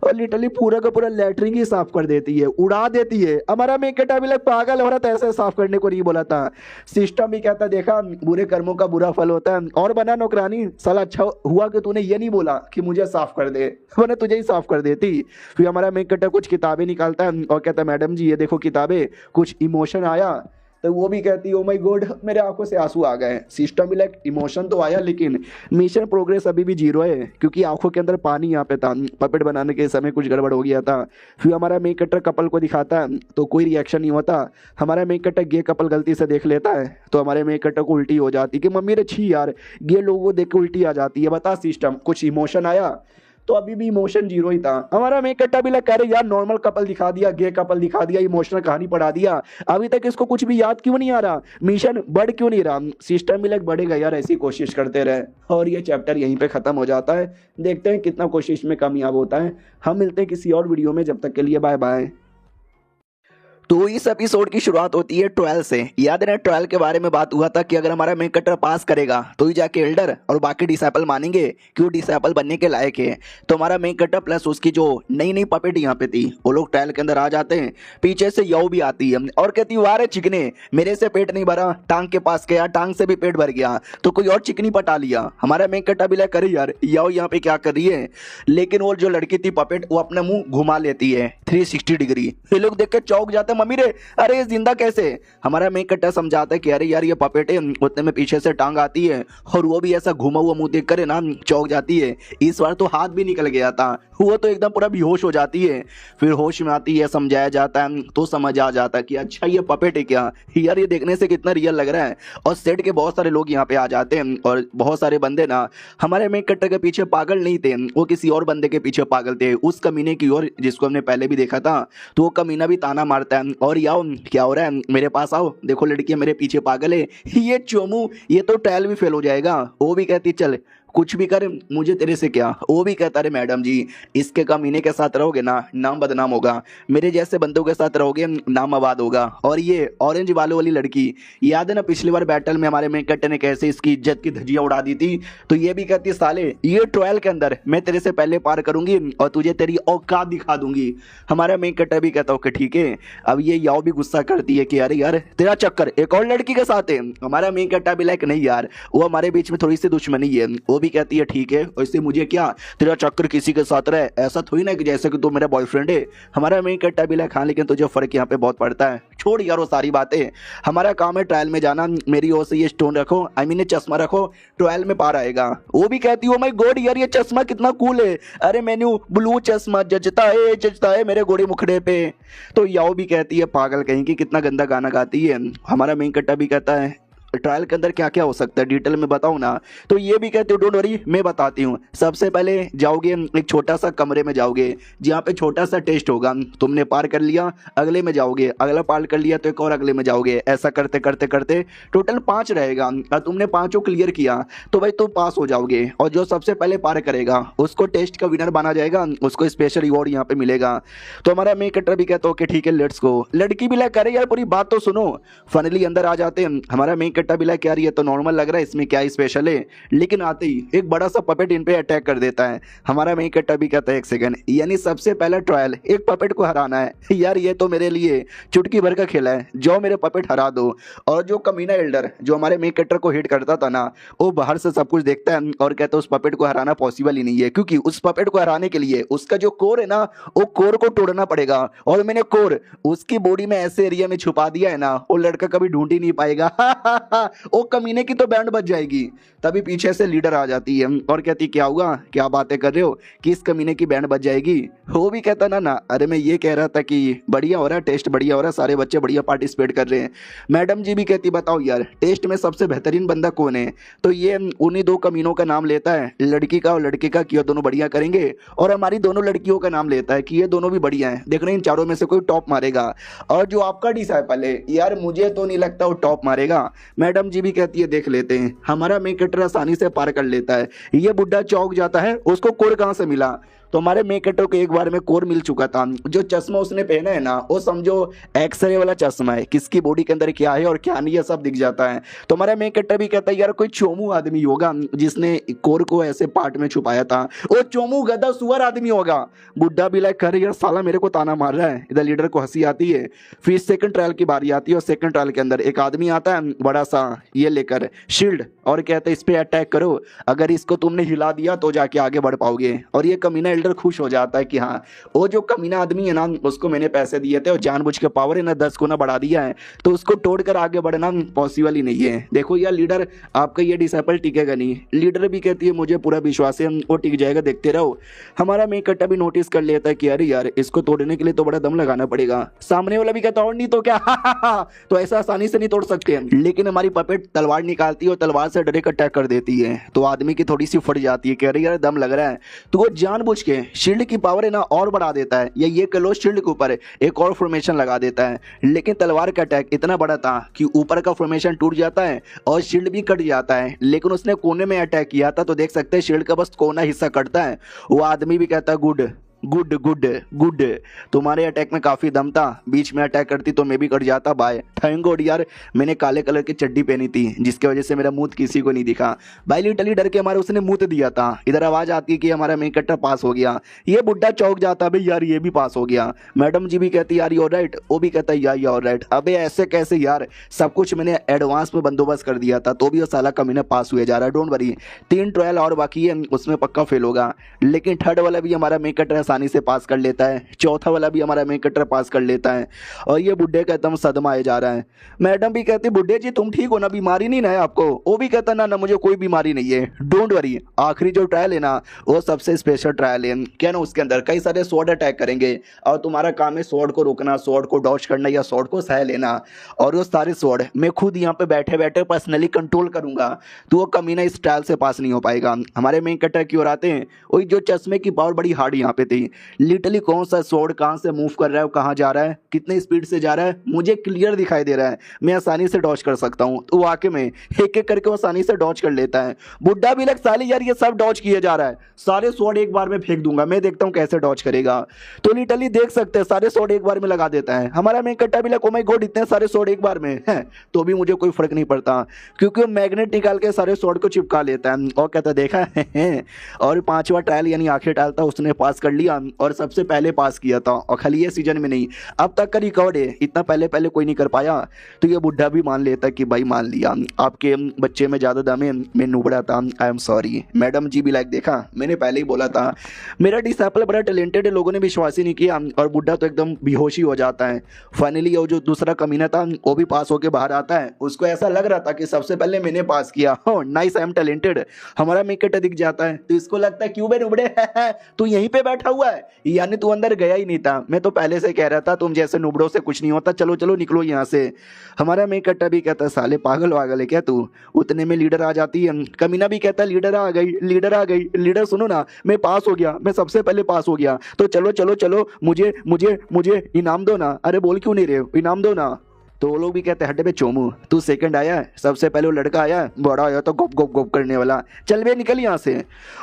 और लिटरली पूरा का पूरा लैटरिन ही साफ कर देती है, उड़ा देती है। हमारा मेक कट्टा भी लाइक पागल हो रहा था, ऐसे साफ करने को नहीं बोला था। सिस्टम भी कहता देखा बुरे कर्मों का बुरा फल होता है, और बना नौकरानी साला अच्छा हुआ कि तूने ये नहीं बोला कि मुझे साफ कर दे, वरना तुझे ही साफ कर देती। फिर हमारा मेक कट्टा कुछ किताबें निकालता है और कहता है मैडम जी ये देखो किताबें, कुछ इमोशन आया। तो वो भी कहती है ओ माय गॉड मेरे आंखों से आंसू आ गए। सिस्टम भी लाइक इमोशन तो आया लेकिन मिशन प्रोग्रेस अभी भी 0 है, क्योंकि आंखों के अंदर पानी यहाँ पे था, पपेट बनाने के समय कुछ गड़बड़ हो गया था। फिर हमारा मेक कटर कपल को दिखाता है तो कोई रिएक्शन नहीं होता। हमारा मेक कटर गे कपल गलती से देख लेता है तो हमारे मेक कटर को उल्टी हो जाती कि मम्मी रे छी यार, गे लोगों को देख के उल्टी आ जाती है। बता सिस्टम कुछ इमोशन आया, तो अभी भी इमोशन 0 ही था। हमारा मेक कट्टा भी लग कह रहे यार नॉर्मल कपल दिखा दिया, गे कपल दिखा दिया, इमोशनल कहानी पढ़ा दिया, अभी तक इसको कुछ भी याद क्यों नहीं आ रहा, मिशन बढ़ क्यों नहीं रहा। सिस्टम भी लग बढ़ेगा यार, ऐसी कोशिश करते रहे। और ये चैप्टर यहीं पे खत्म हो जाता है। देखते हैं कितना कोशिश में कामयाब होता है। हम मिलते हैं किसी और वीडियो में, जब तक के लिए बाय बाय। तो इस एपिसोड की शुरुआत होती है 12 से। याद है 12 के बारे में बात हुआ था कि अगर हमारा मेक कटर पास करेगा तो ही जाके एल्डर और बाकी डिसेबल मानेंगे कि वो डिसेबल बनने के लायक है। तो हमारा मेक कटर प्लस उसकी जो नई नई पपेट यहाँ पे थी वो लोग 12 के अंदर आ जाते हैं। पीछे से यौ भी आती है और कहती है वाह रे चिकने, मेरे से पेट नहीं भरा, टांग के पास गया, टांग से भी पेट भर गया तो कोई और चिकनी पटा लिया। हमारा मेक कटर भी करे यार यौ यहाँ पे क्या कर रही है, लेकिन वो जो लड़की थी पपेट वो अपना मुंह घुमा लेती है 360 डिग्री। ये लोग देख के चौंक जाते हैं, मम्मी रे अरे ये जिंदा कैसे। हमारा मेक कट्टा समझाता है कि अरे यार ये पपेट है, उतने में पीछे से टांग आती है और वो भी ऐसा घुमा हुआ मुंह देख कर ना चौंक जाती है। इस बार तो हाथ भी निकल गया था, वो तो एकदम पूरा बेहोश हो जाती है। फिर होश में आती है, समझाया जाता है तो समझ आ जाता है कि अच्छा ये पपेट है क्या, यार ये देखने से कितना रियल लग रहा है। और सेट के बहुत सारे लोग यहाँ पे आ जाते हैं और बहुत सारे बंदे ना हमारे मेक कट्टर के पीछे पागल नहीं थे, वो किसी और बंदे के पीछे पागल थे, उस कमीने की ओर जिसको हमने पहले भी देखा था। तो वो कमीना भी ताना मारता है और याओ क्या हो रहा है, मेरे पास आओ, देखो लड़कियां मेरे पीछे पागल है। ये चोमू ये तो ट्रायल भी फेल हो जाएगा। वो भी कहती चल कुछ भी कर मुझे तेरे से क्या। वो भी कहता अरे मैडम जी इसके कमीने के साथ रहोगे ना नाम बदनाम होगा, मेरे जैसे बंदों के साथ रहोगे नाम आबाद होगा। और ये ऑरेंज बालों वाली लड़की, याद है ना पिछली बार बैटल में हमारे मेक कट्टर ने कैसे इसकी इज्जत की धज्जियां उड़ा दी थी। तो ये भी कहती साले ये ट्रायल के अंदर मैं तेरे से पहले पार करूंगी और तुझे तेरी औकात दिखा दूंगी। हमारा मेक कट्टर भी कहता ओके ठीक है। अब ये याओ भी गुस्सा करती है कि अरे यार तेरा चक्कर एक और लड़की के साथ है। हमारा मेक कट्टर भी लाइक नहीं यार वो हमारे बीच में थोड़ी सी दुश्मनी है। वो भी कहती है ठीक है वैसे मुझे क्या, तेरा चक्कर किसी के साथ रहे, ऐसा थोड़ी ना कि जैसे कि तू मेरा बॉयफ्रेंड है। हमारा मेक कट्टा भी लाइक हाँ लेकिन तुझे फर्क यहाँ पे बहुत पड़ता है, छोड़ यार वो सारी बातें। हमारा काम है ट्रायल में जाना, मेरी ओर से ये स्टोन रखो, आई मीन चश्मा रखो, ट्रायल में पार आएगा। वो भी कहती है माय गॉड यार ये चश्मा कितना कूल है, अरे मैंने ब्लू चश्मा जचता है मेरे गोरे मुखड़े पे। तो याओ भी कहती है पागल कहीं की कितना गंदा गाना गाती है। हमारा मेक कट्टा भी कहता है ट्रायल के अंदर क्या क्या हो सकता है डिटेल में बताऊं ना। तो ये भी कहते हो डोंट वरी मैं बताती हूँ। सबसे पहले जाओगे एक छोटा सा कमरे में जाओगे जहाँ पे छोटा सा टेस्ट होगा, तुमने पार कर लिया अगले में जाओगे, अगला पार कर लिया तो एक और अगले में जाओगे, ऐसा करते करते करते टोटल 5 रहेगा। और तुमने 5 क्लियर किया तो भाई तुम पास हो जाओगे। और जो सबसे पहले पार करेगा उसको टेस्ट का विनर माना जाएगा, उसको स्पेशल रिवॉर्ड यहाँ पे मिलेगा। तो हमारा मेक कट्टर भी कहता ओके ठीक है लेट्स गो। लड़की भी लाइक करे यार पूरी बात तो सुनो। फाइनली अंदर आ जाते हैं। हमारा मेक कट्टा भी लाइक यार ये तो नॉर्मल लग रहा है, इसमें क्या स्पेशल है। लेकिन आते ही एक बड़ा सा पपेट इन पे अटैक कर देता है। हमारा मेक कट्टा भी कहता है एक सेकंड, यानी सबसे पहला ट्रायल एक पपेट को हराना है। यार ये तो मेरे लिए चुटकी भर का खेला है, जो मेरे पपेट हरा दो। और जो कमीना एल्डर जो हमारे मेक कट्टर को हिट करता था ना, वो बाहर से सब कुछ देखता है और कहता है उस पपेट को हराना पॉसिबल ही नहीं है, क्योंकि उस पपेट को हराने के लिए उसका जो कोर है ना वो कोर को तोड़ना पड़ेगा। और मैंने कोर उसकी बॉडी में ऐसे एरिया में छुपा दिया है ना वो लड़का कभी ढूंढ ही नहीं पाएगा। वो कमीने की तो बैंड बज जाएगी। तभी पीछे से लीडर आ जाती है और कहती क्या हुआ, क्या बातें कर रहे हो कि इस कमीने की बैंड बज जाएगी। वो भी कहता ना ना, अरे मैं ये कह रहा था कि बढ़िया हो रहा है, टेस्ट बढ़िया हो रहा है, सारे बच्चे बढ़िया पार्टिसिपेट कर रहे हैं। मैडम जी भी कहती बताओ यार टेस्ट में सबसे बेहतरीन बंदा कौन है। तो ये उन्हीं दो कमीनों का नाम लेता है, लड़की का और लड़के का, कि ये दोनों बढ़िया करेंगे, और हमारी दोनों लड़कियों का नाम लेता है कि ये दोनों भी बढ़िया हैं, देख रहे हैं इन चारों में से कोई टॉप मारेगा। और जो आपका डिसाइपल है यार मुझे तो नहीं लगता वो टॉप मारेगा। मैडम जी भी कहती है देख लेते हैं। हमारा मेन कैरेक्टर आसानी से पार कर लेता है। ये बुढ़ा चौक जाता है, उसको कोड कहाँ से मिला। तो हमारे मेन कैरेक्टर को एक बार में कोर मिल चुका था। जो चश्मा उसने पहना है ना वो समझो एक्सरे वाला चश्मा है, किसकी बॉडी के अंदर क्या है और क्या नहीं है सब दिख जाता है। तो हमारा मेन कैरेक्टर भी कहता है यार कोई चोमू आदमी होगा जिसने कोर को ऐसे पार्ट में छुपाया था, वो चोमू गधा सुअर आदमी होगा। बुड्ढा भी लाइक कर यार साला मेरे को ताना मार रहा है। इधर लीडर को हंसी आती है। फिर सेकंड ट्रायल की बारी आती है और सेकंड ट्रायल के अंदर एक आदमी आता है बड़ा सा ये लेकर शील्ड और कहता है इस पे अटैक करो, अगर इसको तुमने हिला दिया तो जाके आगे बढ़ पाओगे। और ये कमीना एल्डर खुश हो जाता है कि हाँ वो जो कमीना आदमी है ना उसको मैंने पैसे दिए थे और जानबूझ के पावर है ना 10 गुना बढ़ा दिया है, तो उसको तोड़कर आगे बढ़ना पॉसिबल ही नहीं है। देखो यार लीडर आपका ये डिसाइपल टिकेगा नहीं। लीडर भी कहती है मुझे पूरा विश्वास है वो टिक जाएगा, देखते रहो। हमारा मेन कट्टा भी नोटिस कर लेता है कि अरे यार इसको तोड़ने के लिए तो बड़ा दम लगाना पड़ेगा। सामने वाला भी कहता और नहीं तो क्या तो ऐसा आसानी से नहीं तोड़ सकते। लेकिन हमारी पपेट तलवार निकालती है और तलवार से डायरेक्ट अटैक कर देती है। तो आदमी की थोड़ी सी फट जाती है कि अरे यार दम लग रहा है। तो वो जानबूझ के शील्ड की पावर है ना और बढ़ा देता है, या ये कह लो शील्ड के ऊपर एक और फॉर्मेशन लगा देता है। लेकिन तलवार का अटैक इतना बड़ा था कि ऊपर का फॉर्मेशन टूट जाता है और शील्ड भी कट जाता है। लेकिन उसने कोने में अटैक किया था तो देख सकते हैं शील्ड का बस कोना हिस्सा कटता है। वो आदमी भी कहता है गुड गुड गुड गुड, तुम्हारे अटैक में काफी दम था, बीच में अटैक करती तो मैं भी कट जाता। बाय थैंक गॉड यार मैंने काले कलर की चड्डी पहनी थी जिसकी वजह से मेरा मुंह किसी को नहीं दिखा। भाई लिटरली डर के हमारे उसने मुंह दिया था। इधर आवाज आती है कि हमारा मेन कैरेक्टर पास हो गया। ये बुड्ढा चौक जाता भाई यार ये भी पास हो गया। मैडम जी भी कहती यार यू राइट, वो भी कहता यार यू राइट। अबे ऐसे कैसे यार, सब कुछ मैंने एडवांस में बंदोबस्त कर दिया था तो भी वो साला कमीना पास हुए जा रहा है। डोंट वरी 3 ट्रायल और बाकी है उसमें पक्का फेल होगा। लेकिन थर्ड वाला भी हमारा मेन कैरेक्टर आसानी से पास कर लेता है, चौथा वाला भी हमारा मेन कैरेक्टर पास कर लेता है। और ये बुड्ढे का एकदम सदमा आए जा रहा है। मैडम भी कहती बुड्ढे जी तुम ठीक हो ना, बीमारी नहीं ना है आपको। वो भी कहता ना ना मुझे कोई बीमारी नहीं है, डोंट वरी। आखिरी जो ट्रायल है ना वो सबसे स्पेशल ट्रायल है, क्या ना उसके अंदर कई सारे स्वॉर्ड अटैक करेंगे और तुम्हारा काम है स्वॉर्ड को रोकना, स्वॉर्ड को डॉज करना या स्वॉर्ड को सह लेना। और वो सारे स्वॉर्ड मैं खुद यहाँ पे बैठे बैठे पर्सनली कंट्रोल करूंगा, तो वो कमीना इस ट्रायल से पास नहीं हो पाएगा। हमारे मेन कैरेक्टर की ओर आते हैं। वही जो चश्मे की पावर बड़ी हार्ड यहाँ पे थी। लिटरली कौन सा स्वॉर्ड कहाँ से मूव कर रहा है, कहाँ जा रहा है, कितनी स्पीड से जा रहा है मुझे क्लियर दिखाई दे रहा है, मैं आसानी से डॉज कर सकता हूँ। तो वाकई में एक एक करके वो आसानी से डॉज कर लेता है। बुड्ढा भी लग साली यार ये सब डॉज किया जा रहा है, सारे स्वॉर्ड एक बार में फेंक दूंगा, मैं देखता हूँ कैसे डॉज करेगा। तो लिटरली देख सकते हैं सारे स्वॉर्ड एक बार में लगा देता है। हमारा मेन कैरेक्टर भी लग ओ माय गॉड इतने सारे स्वॉर्ड एक बार में है, तो भी मुझे कोई फर्क नहीं पड़ता क्योंकि वो मैग्नेट निकाल के सारे स्वॉर्ड को चिपका लेता है और कहता देखा है। और 5वां ट्रायल यानी आखिरी ट्रायल था उसने पास कर लिया और सबसे पहले पास किया था। और खाली ये सीजन में नहीं अब तक का रिकॉर्ड है, इतना पहले पहले कोई नहीं कर पाया। तो ये बुड्ढा भी मान लेता कि भाई मान लिया आपके बच्चे में ज़्यादा दम है, मैं नुबड़ा था, आई एम सॉरी। मैडम जी भी लाइक देखा मैंने पहले ही बोला था मेरा डिसाइपल बड़ा टैलेंटेड है, लोगों ने विश्वास ही नहीं किया। और बुड्ढा तो एकदम बेहोशी हो जाता है। फाइनली वो जो दूसरा कमीना था वो भी पास होके बाहर आता है। उसको ऐसा लग रहा था कि सबसे पहले मैंने पास किया, हो नाइस आई एम टैलेंटेड। हमारा मेकट दिख जाता है तो इसको लगता है क्यों बे नुबड़े तू यहीं पे बैठा हुआ है, यानी तू अंदर गया ही नहीं था। मैं तो पहले से कह रहा था तुम जैसे नुबड़ों से कुछ नहीं होता, चलो चलो निकलो यहाँ से। हमारा मेकट्टा भी कहता साले पागल वागल है क्या तू। उतने में लीडर आ जाती है। कमीना भी कहता लीडर आ गई, लीडर आ गई। लीडर सुनो ना मैं पास हो गया, मैं सबसे पहले पास हो गया, तो चलो चलो चलो मुझे मुझे मुझे इनाम दो ना। अरे बोल क्यों नहीं रहे हो, इनाम दो ना। तो वो लोग भी कहते हैं हटे बे चोमू तू सेकंड आया है, सबसे पहले वो लड़का आया है बड़ा आया तो गोप गोप गोप करने वाला, चल बे निकल यहाँ से।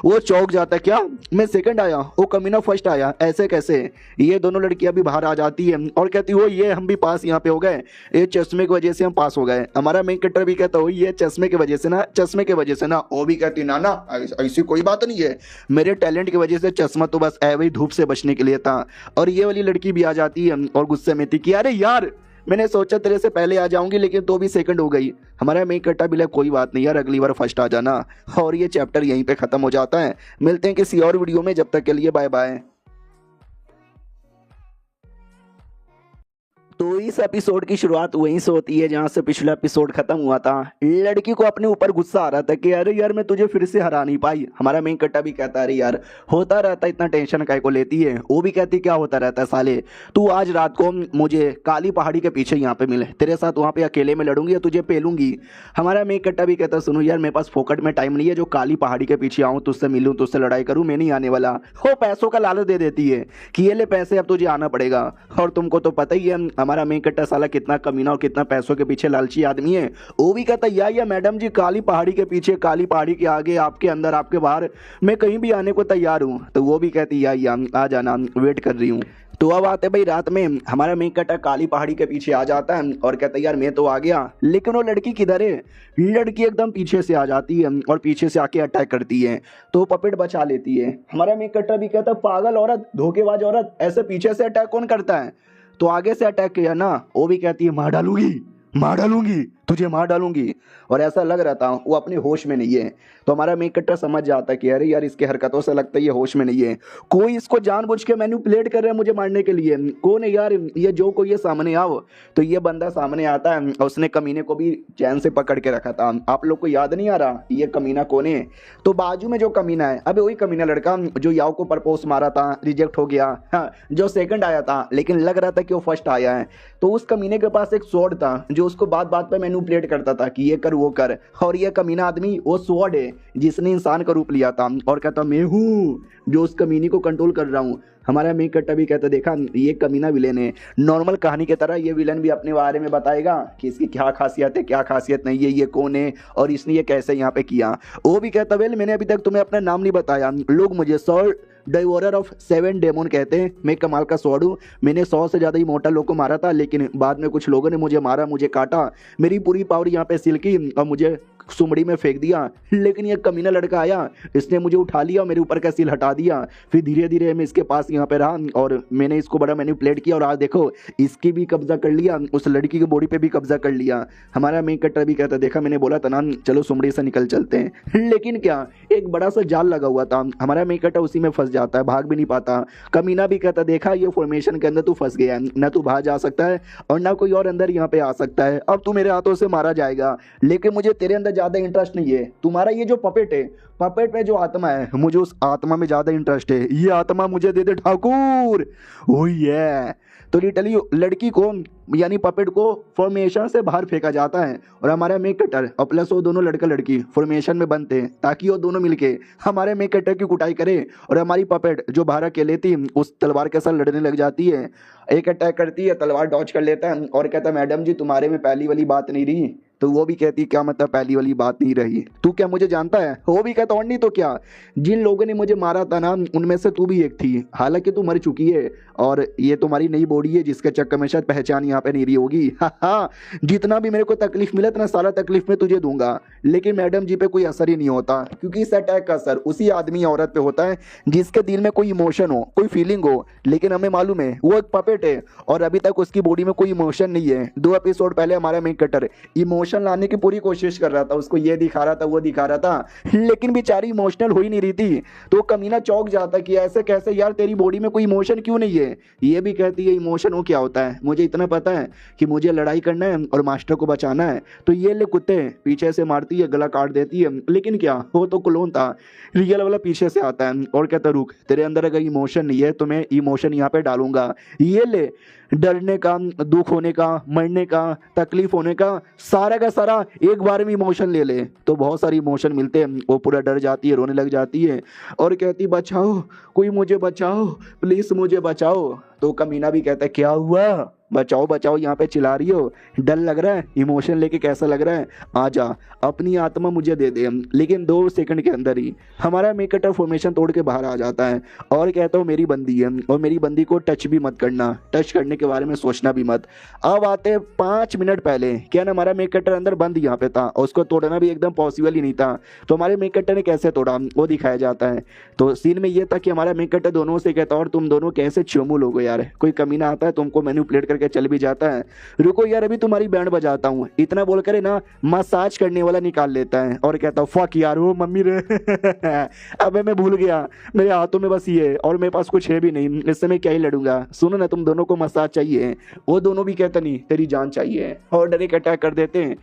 वो चौक जाता है क्या मैं सेकंड आया, वो कमीना फर्स्ट आया, ऐसे कैसे। ये दोनों लड़कियां भी बाहर आ जाती है और कहती हो ये हम भी पास यहाँ पे हो गए, ये चश्मे की वजह से हम पास हो गए। हमारा मेन कैरेक्टर भी कहता हो ये चश्मे की वजह से ना, चश्मे की वजह से ना। वो भी कहती ना ना ऐसी कोई बात नहीं है, मेरे टैलेंट की वजह से चश्मा तो बस वही धूप से बचने के लिए था। और ये वाली लड़की भी आ जाती है और गुस्से में थी कि अरे यार मैंने सोचा तेरे से पहले आ जाऊंगी लेकिन तो भी सेकंड हो गई। हमारा मेन कट्टा भी लगा कोई बात नहीं यार अगली बार फर्स्ट आ जाना। और ये चैप्टर यहीं पे खत्म हो जाता है। मिलते हैं किसी और वीडियो में, जब तक के लिए बाय बाय। तो इस एपिसोड की शुरुआत वहीं से होती है जहां से पिछला एपिसोड खत्म हुआ था। लड़की को अपने ऊपर गुस्सा आ रहा था कि अरे यार मैं तुझे फिर से हरा नहीं पाई। हमारा मेन कट्टा भी कहता है अरे यार होता रहता, इतना टेंशन काहे को लेती है। वो भी कहती क्या होता रहता है साले, तू आज रात को मुझे काली पहाड़ी के पीछे यहाँ पे मिले, तेरे साथ वहाँ पे अकेले में लड़ूंगी या तुझे पेलूंगी। हमारा मेन कट्टा भी कहता सुनो यार मेरे पास फोकट में टाइम नहीं है जो काली पहाड़ी के पीछे आऊँ, तुझसे मिलूँ, तुझसे लड़ाई करूँ, मैं नहीं आने वाला। वो पैसों का लालच दे देती है कि ये ले पैसे, अब तुझे आना पड़ेगा। और तुमको तो पता ही है हमारा मेन कट्टा साला कितना कमीना और कितना पैसों के पीछे लालची आदमी है। वो भी कहता या मैडम जी काली पहाड़ी के पीछे, काली पहाड़ी के आगे, आपके अंदर, आपके बाहर, मैं कहीं भी आने को तैयार हूँ। तो वो भी कहती या आ जाना, वेट कर रही हूँ। तो अब आते भाई रात में हमारा मेन कट्टा काली पहाड़ी के पीछे आ जाता है और कहता है यार मैं तो आ गया, लेकिन वो लड़की किधर है। लड़की एकदम पीछे से आ जाती है और पीछे से आके अटैक करती है, तो पपेट बचा लेती है। हमारा मेन कट्टा भी कहता है पागल औरत, धोखेबाज औरत, ऐसे पीछे से अटैक कौन करता है। तो आगे से अटैक किया ना, वो भी कहती है मार डालूंगी, मार डालूंगी, तुझे मार डालूंगी। और ऐसा लग रहा था वो अपने होश में नहीं है। तो हमारा मेन कट्टा समझ जाता है कि अरे यार इसके हरकतों से लगता है ये होश में नहीं है, कोई इसको जानबूझ के मैनिपुलेट कर रहा है मुझे मारने के लिए। कौन है यार ये, जो कोई ये सामने आओ। तो ये बंदा सामने आता है, उसने कमीने को भी चैन से पकड़ के रखा था। आप लोग को याद नहीं आ रहा ये कमीना कौन है। तो बाजू में जो कमीना है, अबे वही कमीना लड़का जो याओ को प्रपोज मारा था, रिजेक्ट हो गया। हाँ, जो सेकंड आया था लेकिन लग रहा था कि वो फर्स्ट आया है। तो उस कमीने के पास एक स्वॉर्ड था जो उसको बात बात पे मैनिपुलेट करता था कि ये कर वो कर। और ये कमीना आदमी वो स्वॉर्ड है जिसने इंसान का रूप लिया था और कहता मैं हूँ जो उस कमीने को कंट्रोल कर रहा हूँ। हमारा मेन कट्टा भी कहता देखा ये कमीना विलेन है। नॉर्मल कहानी की तरह ये विलेन भी अपने बारे में बताएगा कि इसकी क्या खासियत है, क्या खासियत नहीं है, ये कौन है और इसने ये कैसे यहाँ पे किया। वो भी कहता वेल मैंने अभी तक तुम्हें अपना नाम नहीं बताया, लोग मुझे सॉर्ड डिवोरर ऑफ 7 डेमन कहते हैं। मैं कमाल का स्वॉर्ड हूँ, मैंने 100 से ज़्यादा इमोर्टल लोग को मारा था, लेकिन बाद में कुछ लोगों ने मुझे मारा, मुझे काटा, मेरी पूरी पावर यहाँ पे सिल्की और मुझे सुमड़ी में फेंक दिया। लेकिन ये कमीना लड़का आया, इसने मुझे उठा लिया और मेरे ऊपर का सिल हटा दिया। फिर धीरे धीरे मैं इसके पास यहाँ पे रहा और मैंने इसको बड़ा मैनिपुलेट किया और आज देखो इसकी भी कब्जा कर लिया, उस लड़की की बॉडी पे भी कब्जा कर लिया। हमारा मेन कट्टा भी कहता देखा मैंने बोला था ना चलो सुमड़ी से निकल चलते हैं। लेकिन क्या एक बड़ा सा जाल लगा हुआ था, हमारा मेन कट्टा उसी में फंस जाता है, भाग भी नहीं पाता। कमीना भी कहता देखा ये फॉर्मेशन के अंदर तू फंस गया, ना तू बाहर जा सकता है और ना कोई और अंदर यहाँ पे आ सकता है। अब तू मेरे हाथों से मारा जाएगा, लेकिन मुझे तेरे अंदर ज्यादा इंटरेस्ट नहीं है। तुम्हारा ये जो पपेट है, पपेट में जो आत्मा है, मुझे उस आत्मा में ज्यादा इंटरेस्ट है। ये आत्मा मुझे दे दे ठाकुर। ओह ये तो लिटरली लड़की को यानी पपेट को फॉर्मेशन से बाहर फेंका जाता है और हमारे मेक कटर और प्लस वो दोनों लड़का लड़की फॉर्मेशन में बनते हैं ताकि वो दोनों मिलके हमारे मेक कटर की कुटाई करे। और हमारी पपेट जो बाहर अकेले थी उस तलवार के साथ लड़ने लग जाती है, एक अटैक करती है, तलवार डॉच कर लेता है और कहता है मैडम जी तुम्हारे में पहली वाली बात नहीं रही। तो वो भी कहती क्या मतलब पहली वाली बात नहीं रही, तू क्या मुझे जानता है। वो भी कहता और नहीं तो क्या, जिन लोगों ने मुझे मारा था ना उनमें से तू भी एक थी, हालांकि तू मर चुकी है और ये तुम्हारी नई बॉडी है जिसके चक्कर में शायद पहचान यहाँ पे नहीं रही होगी। हाँ, जितना भी मेरे को तकलीफ मिले इतना सारा तकलीफ में तुझे दूंगा, लेकिन मैडम जी पे कोई असर ही नहीं होता, क्योंकि इस अटैक का असर उसी आदमी या औरत पे होता है जिसके दिल में कोई इमोशन हो, कोई फीलिंग हो। लेकिन हमें मालूम है वो एक पपेट है और अभी तक उसकी बॉडी में कोई इमोशन नहीं है। 2 एपिसोड पहले हमारा मेन कटर इमोशन लाने की पूरी कोशिश कर रहा था, उसको ये दिखा रहा था वो दिखा रहा था, लेकिन बेचारी इमोशनल हो ही नहीं रही थी। तो कमीना चौंक जाता कि ऐसे कैसे यार, तेरी बॉडी में कोई इमोशन क्यों नहीं है। ये भी कहती है इमोशन वो क्या होता है, मुझे इतना पता है कि मुझे लड़ाई करना है और मास्टर को बचाना है। तो ये ले कुत्ते पीछे से मारती है, गला काट देती है, लेकिन क्या वो तो क्लोन था, रियल वाला पीछे से आता है और कहता रुक, तेरे अंदर अगर इमोशन नहीं है तो मैं इमोशन यहाँ पे डालूंगा। ये ले डरने का, दुख होने का, मरने का, तकलीफ होने का सारा एक बार में इमोशन ले ले। तो बहुत सारी इमोशन मिलते हैं, वो पूरा डर जाती है, रोने लग जाती है और कहती बचाओ, कोई मुझे बचाओ, प्लीज मुझे बचाओ। तो कमीना भी कहता है क्या हुआ, बचाओ बचाओ यहाँ पे चिल्ला रही हो, डर लग रहा है, इमोशन लेके कैसा लग रहा है, आजा अपनी आत्मा मुझे दे दे। लेकिन 2 सेकंड के अंदर ही हमारा मेक कटर फॉर्मेशन तोड़ के बाहर आ जाता है और कहता हूँ मेरी बंदी है और मेरी बंदी को टच भी मत करना, टच करने के बारे में सोचना भी मत। अब आते 5 मिनट पहले क्या ना हमारा मेक कटर अंदर बंद यहाँ पे था और उसको तोड़ना भी एकदम पॉसिबल ही नहीं था। तो हमारे मेक कटर ने कैसे तोड़ा वो दिखाया जाता है। तो सीन में ये था कि हमारा मेक कटर दोनों से कहता और तुम दोनों कैसे चोमू लोगे यार, कोई कमीना आता है तुमको मैनिपुलेट करके करके चल भी जाता है। रुको यार अभी तुम्हारी बैंड बजाता हूँ, इतना बोल कर ना मसाज करने वाला निकाल लेता है और कहता हूँ फक यार वो मम्मी रे अबे मैं भूल गया, मेरे हाथों में बस ये और मेरे पास कुछ है भी नहीं, इससे मैं क्या ही लड़ूंगा। सुनो ना तुम दोनों को मसाज चाहिए? वो दोनों भी कहता नहीं तेरी जान चाहिए और डायरेक्ट अटैक कर देते हैं।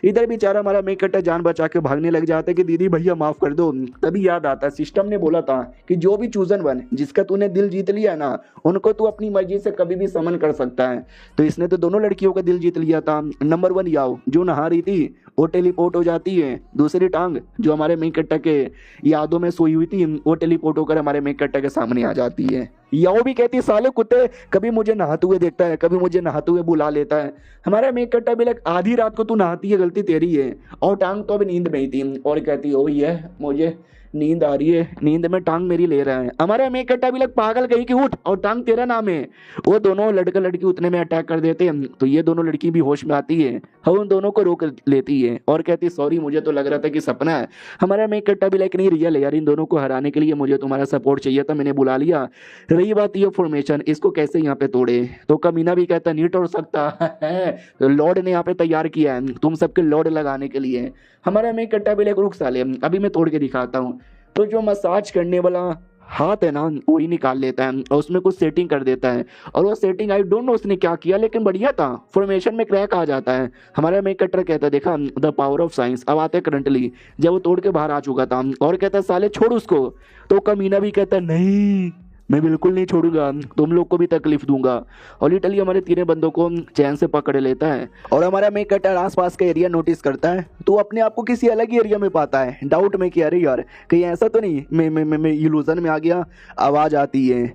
इधर बेचारा हमारा मेन कैरेक्टर जान बचा के भागने लग जाता है कि दीदी भैया माफ कर दो। तभी याद आता है सिस्टम ने बोला था कि जो भी चूजन वन जिसका तूने दिल जीत लिया ना उनको तू अपनी मर्जी से कभी भी समन कर सकता है। तो इसने तो दोनों लड़कियों का दिल जीत लिया था। नंबर 1 याओ जो नहा रही थी वो टेलीपोर्ट हो जाती है, दूसरी टांग जो हमारे मेन कैरेक्टर के यादों में सोई हुई थी वो टेलीपोर्ट होकर हमारे मेन कैरेक्टर के सामने आ जाती है। याओ भी कहती है साले कुत्ते कभी मुझे नहाते हुए देखता है, कभी मुझे नहाते हुए बुला लेता है। हमारा मेन कैरेक्टर भी लग आधी रात को तू नहाती है गलती तेरी है। और टांग तो अभी नींद में ही थी और कहती है ओ ये मुझे नींद आ रही है, नींद में टांग मेरी ले रहा है। हमारा मेन कैरेक्टर भी लग पागल कहीं कि उठ और टांग तेरा नाम है। वो दोनों लड़का लड़की उतने में अटैक कर देते हैं तो ये दोनों लड़की भी होश में आती है और उन दोनों को रोक लेती है और कहती है सॉरी मुझे तो लग रहा था कि सपना है। हमारा मेन कैरेक्टर भी लाइक नहीं रियल है यार, इन दोनों को हराने के लिए मुझे तुम्हारा सपोर्ट चाहिए था, मैंने बुला लिया। रही बात ये फॉर्मेशन इसको कैसे यहाँ पे तोड़े, तो कमीना भी कहता नहीं तोड़ सकता है, लॉर्ड ने यहाँ पे तैयार किया है तुम सबके लॉर्ड लगाने के लिए। हमारा मेन कैरेक्टर भी लाइक रुक साले अभी मैं तोड़ के दिखाता हूँ। तो जो मसाज करने वाला हाथ है ना वही निकाल लेता है और उसमें कुछ सेटिंग कर देता है और वो सेटिंग आई डोंट नो उसने क्या किया लेकिन बढ़िया था, फॉर्मेशन में क्रैक आ जाता है। हमारा मेन कैरेक्टर कहता है देखा द पावर ऑफ साइंस। अब आते करंटली जब वो तोड़ के बाहर आ चुका था और कहता है साले छोड़ उसको। तो कमीना भी कहता है नहीं मैं बिल्कुल नहीं छोड़ूंगा, तुम लोग को भी तकलीफ दूंगा। और लिटरली हमारे तीनों बंदों को चैन से पकड़ लेता है और हमारा मेन कैरेक्टर आसपास का एरिया नोटिस करता है तो अपने आप को किसी अलग ही एरिया में पाता है। डाउट में कि अरे यार कहीं ऐसा तो नहीं मैं इल्यूजन में आ गया। आवाज आती है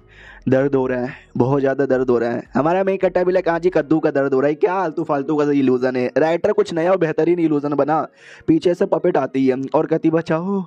दर्द हो रहा है, बहुत ज्यादा दर्द हो रहा है। हमारा मेन कैरेक्टर भी लगा जी कद्दू का दर्द हो रहा है, क्या आलतू फालतू का इल्यूजन है। राइटर कुछ नया और बेहतरीन इल्यूजन बना। पीछे से पपेट आती है और कहती बचाओ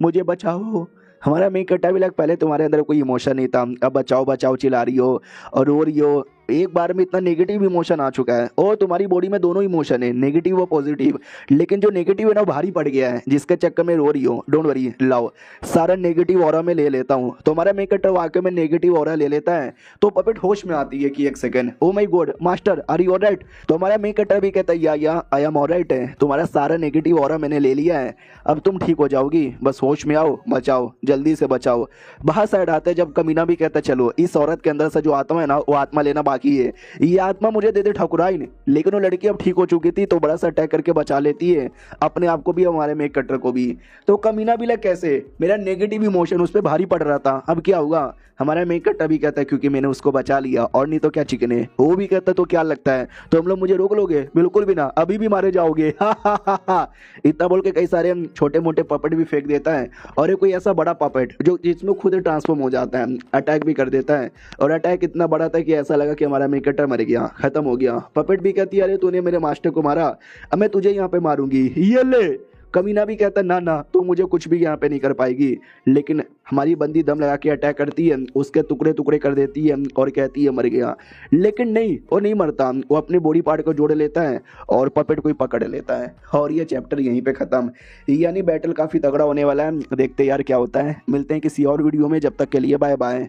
मुझे बचाओ। हमारा मेन कैरेक्टर भी लग पहले तुम्हारे अंदर कोई इमोशन नहीं था, अब बचाओ बचाओ चिल्ला रही हो और रो रही हो। एक बार में इतना नेगेटिव इमोशन आ चुका है और तुम्हारी बॉडी में दोनों इमोशन है नेगेटिव और पॉजिटिव, लेकिन जो नेगेटिव है ना भारी पड़ गया है जिसके चक्कर में रो रही हो। डोंट वरी लाओ सारा नेगेटिव ऑरा में ले लेता हूँ। तो हमारा मेन कैरेक्टर वाकई में नेगेटिव ऑरा ले लेता है तो पपेट होश में आती है कि एक second oh my god master are you alright. तो हमारा मेन कैरेक्टर भी कहता है या आई एम ऑलराइट है, तुम्हारा सारा नेगेटिव ऑरा मैंने ले लिया है, अब तुम ठीक हो जाओगी, बस होश में आओ बचाओ जल्दी से बचाओ। बाहर साइड आते जब कमीना भी कहता चलो इस औरत के अंदर से जो आत्मा है ना वो आत्मा लेना बाकी है, ये आत्मा मुझे दे दे ठकुराई ने। लेकिन वो लड़की अब ठीक हो चुकी थी तो बड़ा सा अटैक करके बचा लेती है अपने आप को भी हमारे मेन कैरेक्टर को भी। तो कमीना भी लग कैसे मेरा नेगेटिव इमोशन उस पर भारी पड़ रहा था, अब क्या होगा। हमारा मेन कैरेक्टर भी कहता है क्योंकि मैंने उसको बचा लिया और नहीं तो क्या चिकन है। वो भी कहता है तो क्या लगता है तो हम लोग मुझे रोक लोगे, बिल्कुल भी ना अभी भी मारे जाओगे इतना बोल के कई सारे छोटे मोटे पपेट भी फेंक देता है और कोई ऐसा बड़ा पपेट जो जिसमें खुद ट्रांसफॉर्म हो जाता है अटैक भी कर देता है। और अटैक इतना बड़ा था कि ऐसा लगा कि हमारा मेन कैरेक्टर मर गया खत्म हो गया। पपेट भी कहती है अरे तूने मेरे मास्टर को मारा अब मैं तुझे यहाँ पे मारूंगी, ये ले। कमीना भी कहता है ना ना तू मुझे कुछ भी यहाँ पे नहीं कर पाएगी। लेकिन हमारी बंदी दम लगा के अटैक करती है उसके टुकड़े टुकड़े कर देती है और कहती है मर गया। लेकिन नहीं वो नहीं मरता, वो अपने बॉडी पार्ट को जोड़ लेता है और पपेट को ही पकड़ लेता है और ये चैप्टर यहीं पे खत्म। यानी बैटल काफी तगड़ा होने वाला है, देखते यार क्या होता है। मिलते हैं किसी और वीडियो में, जब तक के लिए बाय बाय।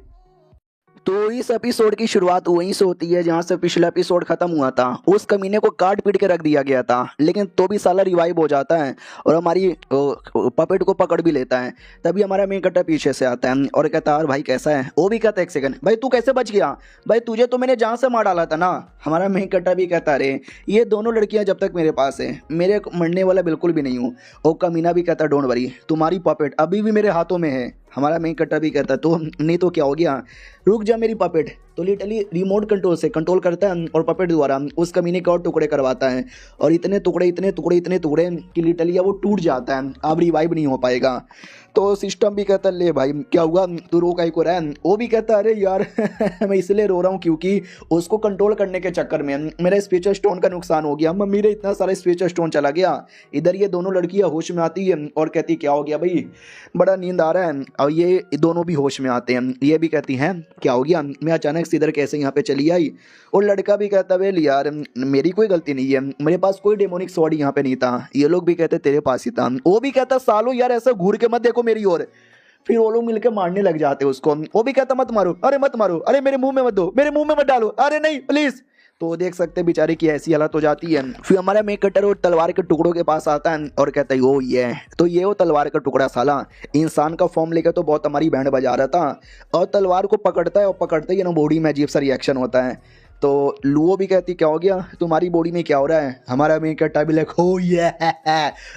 तो इस एपिसोड की शुरुआत वहीं से होती है जहां से पिछला एपिसोड खत्म हुआ था। उस कमीने को काट पीट के रख दिया गया था लेकिन तो भी साला रिवाइव हो जाता है और हमारी पपेट को पकड़ भी लेता है। तभी हमारा मेन कैरेक्टर पीछे से आता है और कहता है भाई कैसा है। वो भी कहता है एक सेकंड भाई तू कैसे बच गया, भाई तुझे तो मैंने जान से मार डाला था ना। हमारा मेन कैरेक्टर भी कहता है ये दोनों लड़कियां जब तक मेरे पास है मेरे मरने वाला बिल्कुल भी नहीं हूँ। और कमीना भी कहता डोंट वरी तुम्हारी पपेट अभी भी मेरे हाथों में है। हमारा मेन कैरेक्टर भी कहता तो नहीं तो क्या हो गया, रुक जा मेरी पपेट। तो लिटरली रिमोट कंट्रोल से कंट्रोल करता है और पपेट द्वारा उस कमीने के और टुकड़े करवाता है और इतने टुकड़े कि लिटरली वो टूट जाता है, अब रिवाइव नहीं हो पाएगा। तो सिस्टम भी कहता ले भाई क्या हुआ तू रो काहे को रहा है। वो भी कहता अरे यार मैं इसलिए रो रहा हूँ क्योंकि उसको कंट्रोल करने के चक्कर में मेरा स्पेशल स्टोन का नुकसान हो गया, मम्मी रे इतना सारा स्पेशल स्टोन चला गया। इधर ये दोनों लड़कियां होश में आती है और कहती क्या हो गया भाई बड़ा नींद आ रहा है। और ये दोनों भी होश में आते हैं, ये भी कहती हैं क्या हो गया मैं अचानक से इधर कैसे यहाँ पे चली आई। और लड़का भी कहता वेल यार मेरी कोई गलती नहीं है, मेरे पास कोई डेमोनिक स्वॉर्ड यहाँ पे नहीं था। ये लोग भी कहते तेरे पास ही था। वो भी कहता सालो यार ऐसा घूर के मत देखो मेरी ओर। फिर वो लोग मिलकर मारने लग जाते उसको। वो भी कहता मत मारो, अरे मत मारो, अरे मेरे मुंह में मत दो, मेरे मुंह में मत डालो, अरे नहीं प्लीज। तो देख सकते हैं बेचारे की ऐसी हालत हो जाती है। फिर हमारा मेन कटर वो तलवार के टुकड़ों के पास आता है और कहता है ओ ये तो ये वो तलवार का टुकड़ा साला इंसान का फॉर्म लेकर तो बहुत हमारी बैंड बजा रहा था, और तलवार को पकड़ता है और पकड़ते ही ना बॉडी में अजीब सा रिएक्शन होता है। तो लुओ भी कहती क्या हो गया, तुम्हारी बॉडी में क्या हो रहा है। हमारा मेन कट्टा भी लाइक हो ये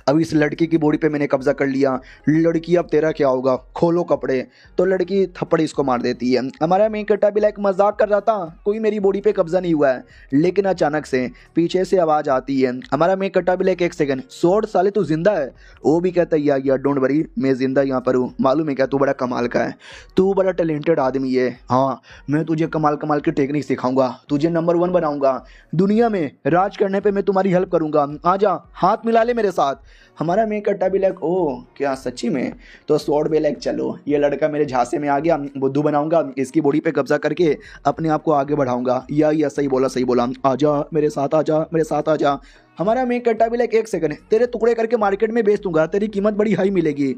अब इस लड़की की बॉडी पे मैंने कब्जा कर लिया, लड़की अब तेरा क्या होगा, खोलो कपड़े। तो लड़की थप्पड़ इसको मार देती है। हमारा मेन कट्टा भी लाइक मजाक कर रहा था, कोई मेरी बॉडी पे कब्जा नहीं हुआ है, लेकिन अचानक से पीछे से आवाज़ आती है। हमारा मेन कट्टा भी लाइक एक सेकंड, सोड साले तू जिंदा है। वो भी कहता है यार डोंट वरी मैं जिंदा यहाँ पर हूँ, मालूम है क्या तू बड़ा कमाल का है, तू बड़ा टैलेंटेड आदमी है, हाँ मैं तुझे कमाल कमाल की टेक्निक सिखाऊंगा, तुझे नंबर 1 बनाऊंगा दुनिया में, राज करने पे मैं तुम्हारी हेल्प करूंगा, आजा हाथ मिला ले मेरे साथ। हमारा मेन कट्टा भी लाइक ओ क्या सच्ची में। तो स्वॉर्ड भी लाइक चलो ये लड़का मेरे झांसे में आ गया, बुद्धू बनाऊंगा, इसकी बॉडी पे कब्जा करके अपने आप को आगे बढ़ाऊंगा। या सही बोला आजा मेरे साथ, आजा मेरे साथ आजा। हमारा मेन कट्टा भी लाइक एक सेकंड, तेरे टुकड़े करके मार्केट में बेच दूंगा, तेरी कीमत बड़ी हाई मिलेगी।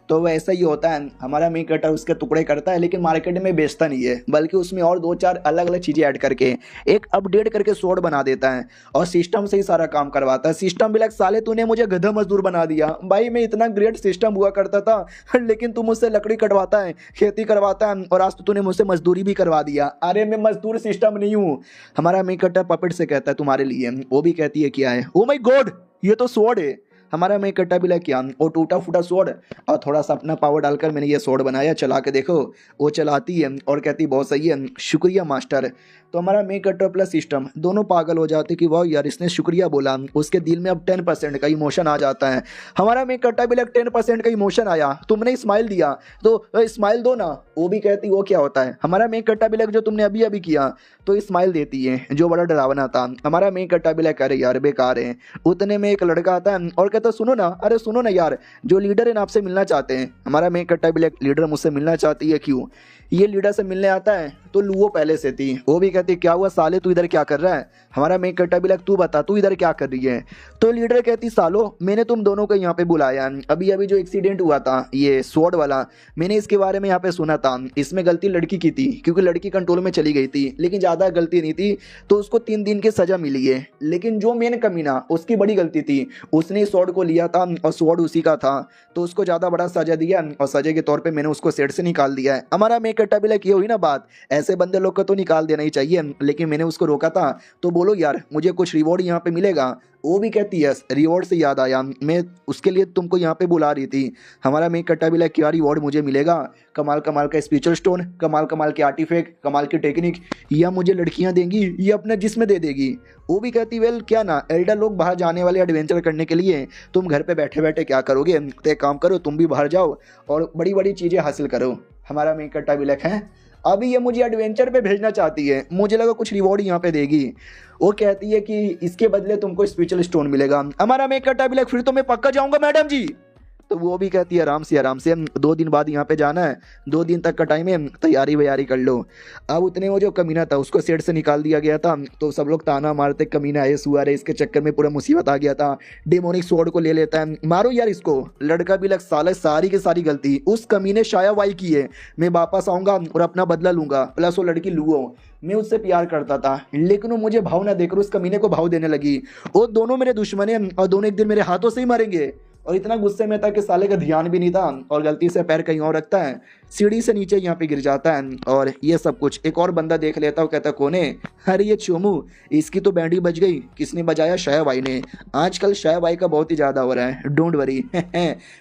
तो वैसा ही होता है, हमारा मेन कटर उसके टुकड़े करता है लेकिन मार्केट में बेचता नहीं है, बल्कि उसमें और 2-4 अलग अलग चीज़ें ऐड करके एक अपडेट करके स्वॉर्ड बना देता है और सिस्टम से ही सारा काम करवाता है। सिस्टम भी लाइक साले तूने मुझे गधा मजदूर बना दिया, भाई मैं इतना ग्रेट सिस्टम हुआ करता था लेकिन तू मुझसे लकड़ी कटवाता है, खेती करवाता है और आज तो तूने मुझसे मजदूरी भी करवा दिया। अरे मैं मजदूर सिस्टम नहीं हूँ। हमारा मेन कटर पपेट से कहता है तुम्हारे लिए। वो भी कहती है क्या है, ओ माय गॉड ये तो स्वॉर्ड है। हमारा मैं कट्टा भी किया और टूटा फूटा स्वॉर्ड और थोड़ा सा अपना पावर डालकर मैंने ये स्वॉर्ड बनाया, चला के देखो। वो चलाती है और कहती बहुत सही है, शुक्रिया मास्टर। तो हमारा मेक कटर प्लस सिस्टम दोनों पागल हो जाते कि वाह यार इसने शुक्रिया बोला, उसके दिल में अब 10% का इमोशन आ जाता है। हमारा मेक कट्टा भी लग 10% का इमोशन आया, तुमने स्माइल दिया तो स्माइल दो ना। वो भी कहती वो क्या होता है। हमारा मेक कट्टा भी लग जो तुमने अभी अभी किया तो स्माइल देती है, जो बड़ा डरावना था। हमारा मेक कट्टा भी लग अरे यार बेकार है। उतने में एक लड़का आता है और कहता सुनो ना, अरे सुनो ना यार, जो लीडर है ना आपसे मिलना चाहते हैं। हमारा मेक कट्टा भी लग लीडर मुझसे मिलना चाहती है, क्यों? ये लीडर से मिलने आता है तो लुओ पहले से थी। वो भी कहती क्या हुआ साले तू इधर क्या कर रहा है। हमारा मेक कट्टा भी लग तू बता तू इधर क्या कर रही है। तो लीडर कहती सालो मैंने तुम दोनों को यहाँ पे बुलाया, अभी अभी जो एक्सीडेंट हुआ था ये स्वॉर्ड वाला, मैंने इसके बारे में यहाँ पे सुना था, इसमें गलती लड़की की थी क्योंकि लड़की कंट्रोल में चली गई थी, लेकिन ज़्यादा गलती नहीं थी तो उसको 3 दिन की सजा मिली है। लेकिन जो मेन कमीना उसकी बड़ी गलती थी, उसने स्वॉर्ड को लिया था और स्वॉर्ड उसी का था तो उसको ज़्यादा बड़ा सजा दिया और सजा के तौर पर मैंने उसको सेट से निकाल दिया है। हमारा मेक कट्टा भी लग ये हुई ना बात, ऐसे बंदे लोग को तो निकाल देना ही चाहिए, लेकिन मैंने उसको रोका था तो बोलो यार मुझे कुछ रिवॉर्ड यहाँ पे मिलेगा। वो भी कहती है रिवॉर्ड से याद आया मैं उसके लिए तुमको यहाँ पे बुला रही थी। हमारा मेक कट्टा भी लाइक क्या रिवॉर्ड मुझे मिलेगा, कमाल कमाल का स्पिरिचुअल स्टोन, कमाल कमाल के आर्टिफैक्ट, कमाल की टेक्निक, या मुझे लड़कियाँ देंगी या अपने जिस्म दे देगी। वो भी कहती वेल क्या ना, एल्डर लोग बाहर जाने वाले एडवेंचर करने के लिए, तुम घर पे बैठे बैठे क्या करोगे, तो एक काम करो तुम भी बाहर जाओ और बड़ी बड़ी चीज़ें हासिल करो। हमारा मेक कट्टा भी लाइक है अभी ये मुझे एडवेंचर पे भेजना चाहती है, मुझे लगा कुछ रिवॉर्ड यहाँ पे देगी। वो कहती है कि इसके बदले तुमको स्पिरिचुअल स्टोन मिलेगा। हमारा मेक कट्टा भी लाइक फिर तो मैं पक्का जाऊंगा मैडम जी। तो वो भी कहती है आराम से 2 दिन बाद यहाँ पे जाना है, 2 दिन तक का टाइम है, तैयारी वैयारी कर लो। अब उतने वो जो कमीना था उसको सेट से निकाल दिया गया था तो सब लोग ताना मारते कमीना है सुअर है, इसके चक्कर में पूरा मुसीबत आ गया था। डेमोनिक स्वॉर्ड को ले लेता है, मारो यार इसको। लड़का भी लग साले सारी की सारी गलती उस कमीने शाया वाई की है, मैं वापस आऊँगा और अपना बदला लूँगा। प्लस वो लड़की लुओ, मैं उससे प्यार करता था लेकिन वो मुझे भाव ना देकर उस कमीने को भाव देने लगी। वो दोनों मेरे दुश्मन हैं और दोनों एक दिन मेरे हाथों से ही मरेंगे। और इतना गुस्से में था कि साले का ध्यान भी नहीं था और गलती से पैर कहीं और रखता है, सीढ़ी से नीचे यहाँ पे गिर जाता है और ये सब कुछ एक और बंदा देख लेता है, कहता कौन है, अरे ये चोमू, इसकी तो बैंडी बज गई। किसने बजाया, शाया भाई ने। आजकल शाया भाई का बहुत ही ज़्यादा हो रहा है, डोंट वरी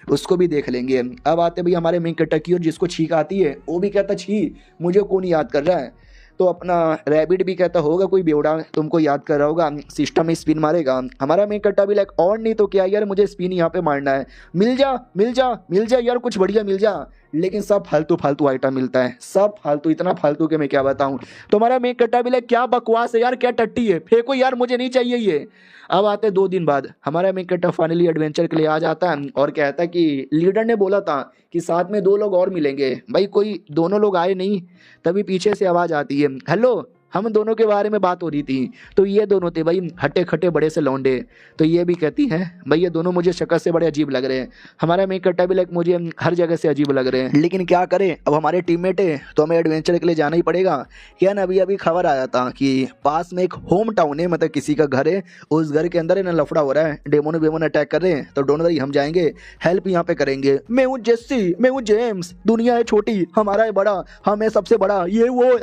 उसको भी देख लेंगे। अब आते भाई हमारे मेन कट्टा की, और जिसको छींक आती है वो भी कहता छी मुझे कौन याद कर रहा है। तो अपना रैबिट भी कहता होगा कोई बेवड़ा तुमको याद कर रहा होगा, सिस्टम में स्पिन मारेगा। हमारा मेन कट्टा भी लाइक और नहीं तो क्या यार मुझे स्पिन यहाँ पे मारना है, मिल जा मिल जा मिल जा यार, कुछ बढ़िया मिल जा। लेकिन सब फालतू फालतू आइटम मिलता है, सब फालतू, इतना फालतू के मैं क्या बताऊं। तो हमारा मेन कट्टा भी लाइक क्या बकवास है यार, क्या टट्टी है, फेंको यार मुझे नहीं चाहिए ये। अब आते 2 दिन बाद हमारा मेन कट्टा फाइनली एडवेंचर के लिए आ जाता है और कहता है कि लीडर ने बोला था कि साथ में 2 लोग और मिलेंगे। भाई कोई दोनों लोग आए नहीं, तभी पीछे से आवाज़ आती है हेलो हम दोनों के बारे में बात हो रही थी। तो ये दोनों थे भाई हट्टे खट्टे बड़े से लौंडे। तो ये भी कहती है भाई ये दोनों मुझे शक्ल से बड़े अजीब लग रहे हैं, हमारा मेक कट्टा भी लाइक मुझे हर जगह से अजीब लग रहे हैं, लेकिन क्या करें, अब हमारे टीममेट है तो हमें एडवेंचर के लिए जाना ही पड़ेगा। क्या ना अभी अभी खबर आया था कि पास में एक होम टाउन है, मतलब किसी का घर है, उस घर के अंदर है ना लफड़ा हो रहा है, डेमोन वेमोन अटैक कर रहे हैं, तो डोंट वरी हम जाएंगे, हेल्प यहाँ पे करेंगे। मैं हूँ जेसी, मैं हूँ जेम्स, दुनिया है छोटी हमारा है बड़ा, हम है सबसे बड़ा, ये वो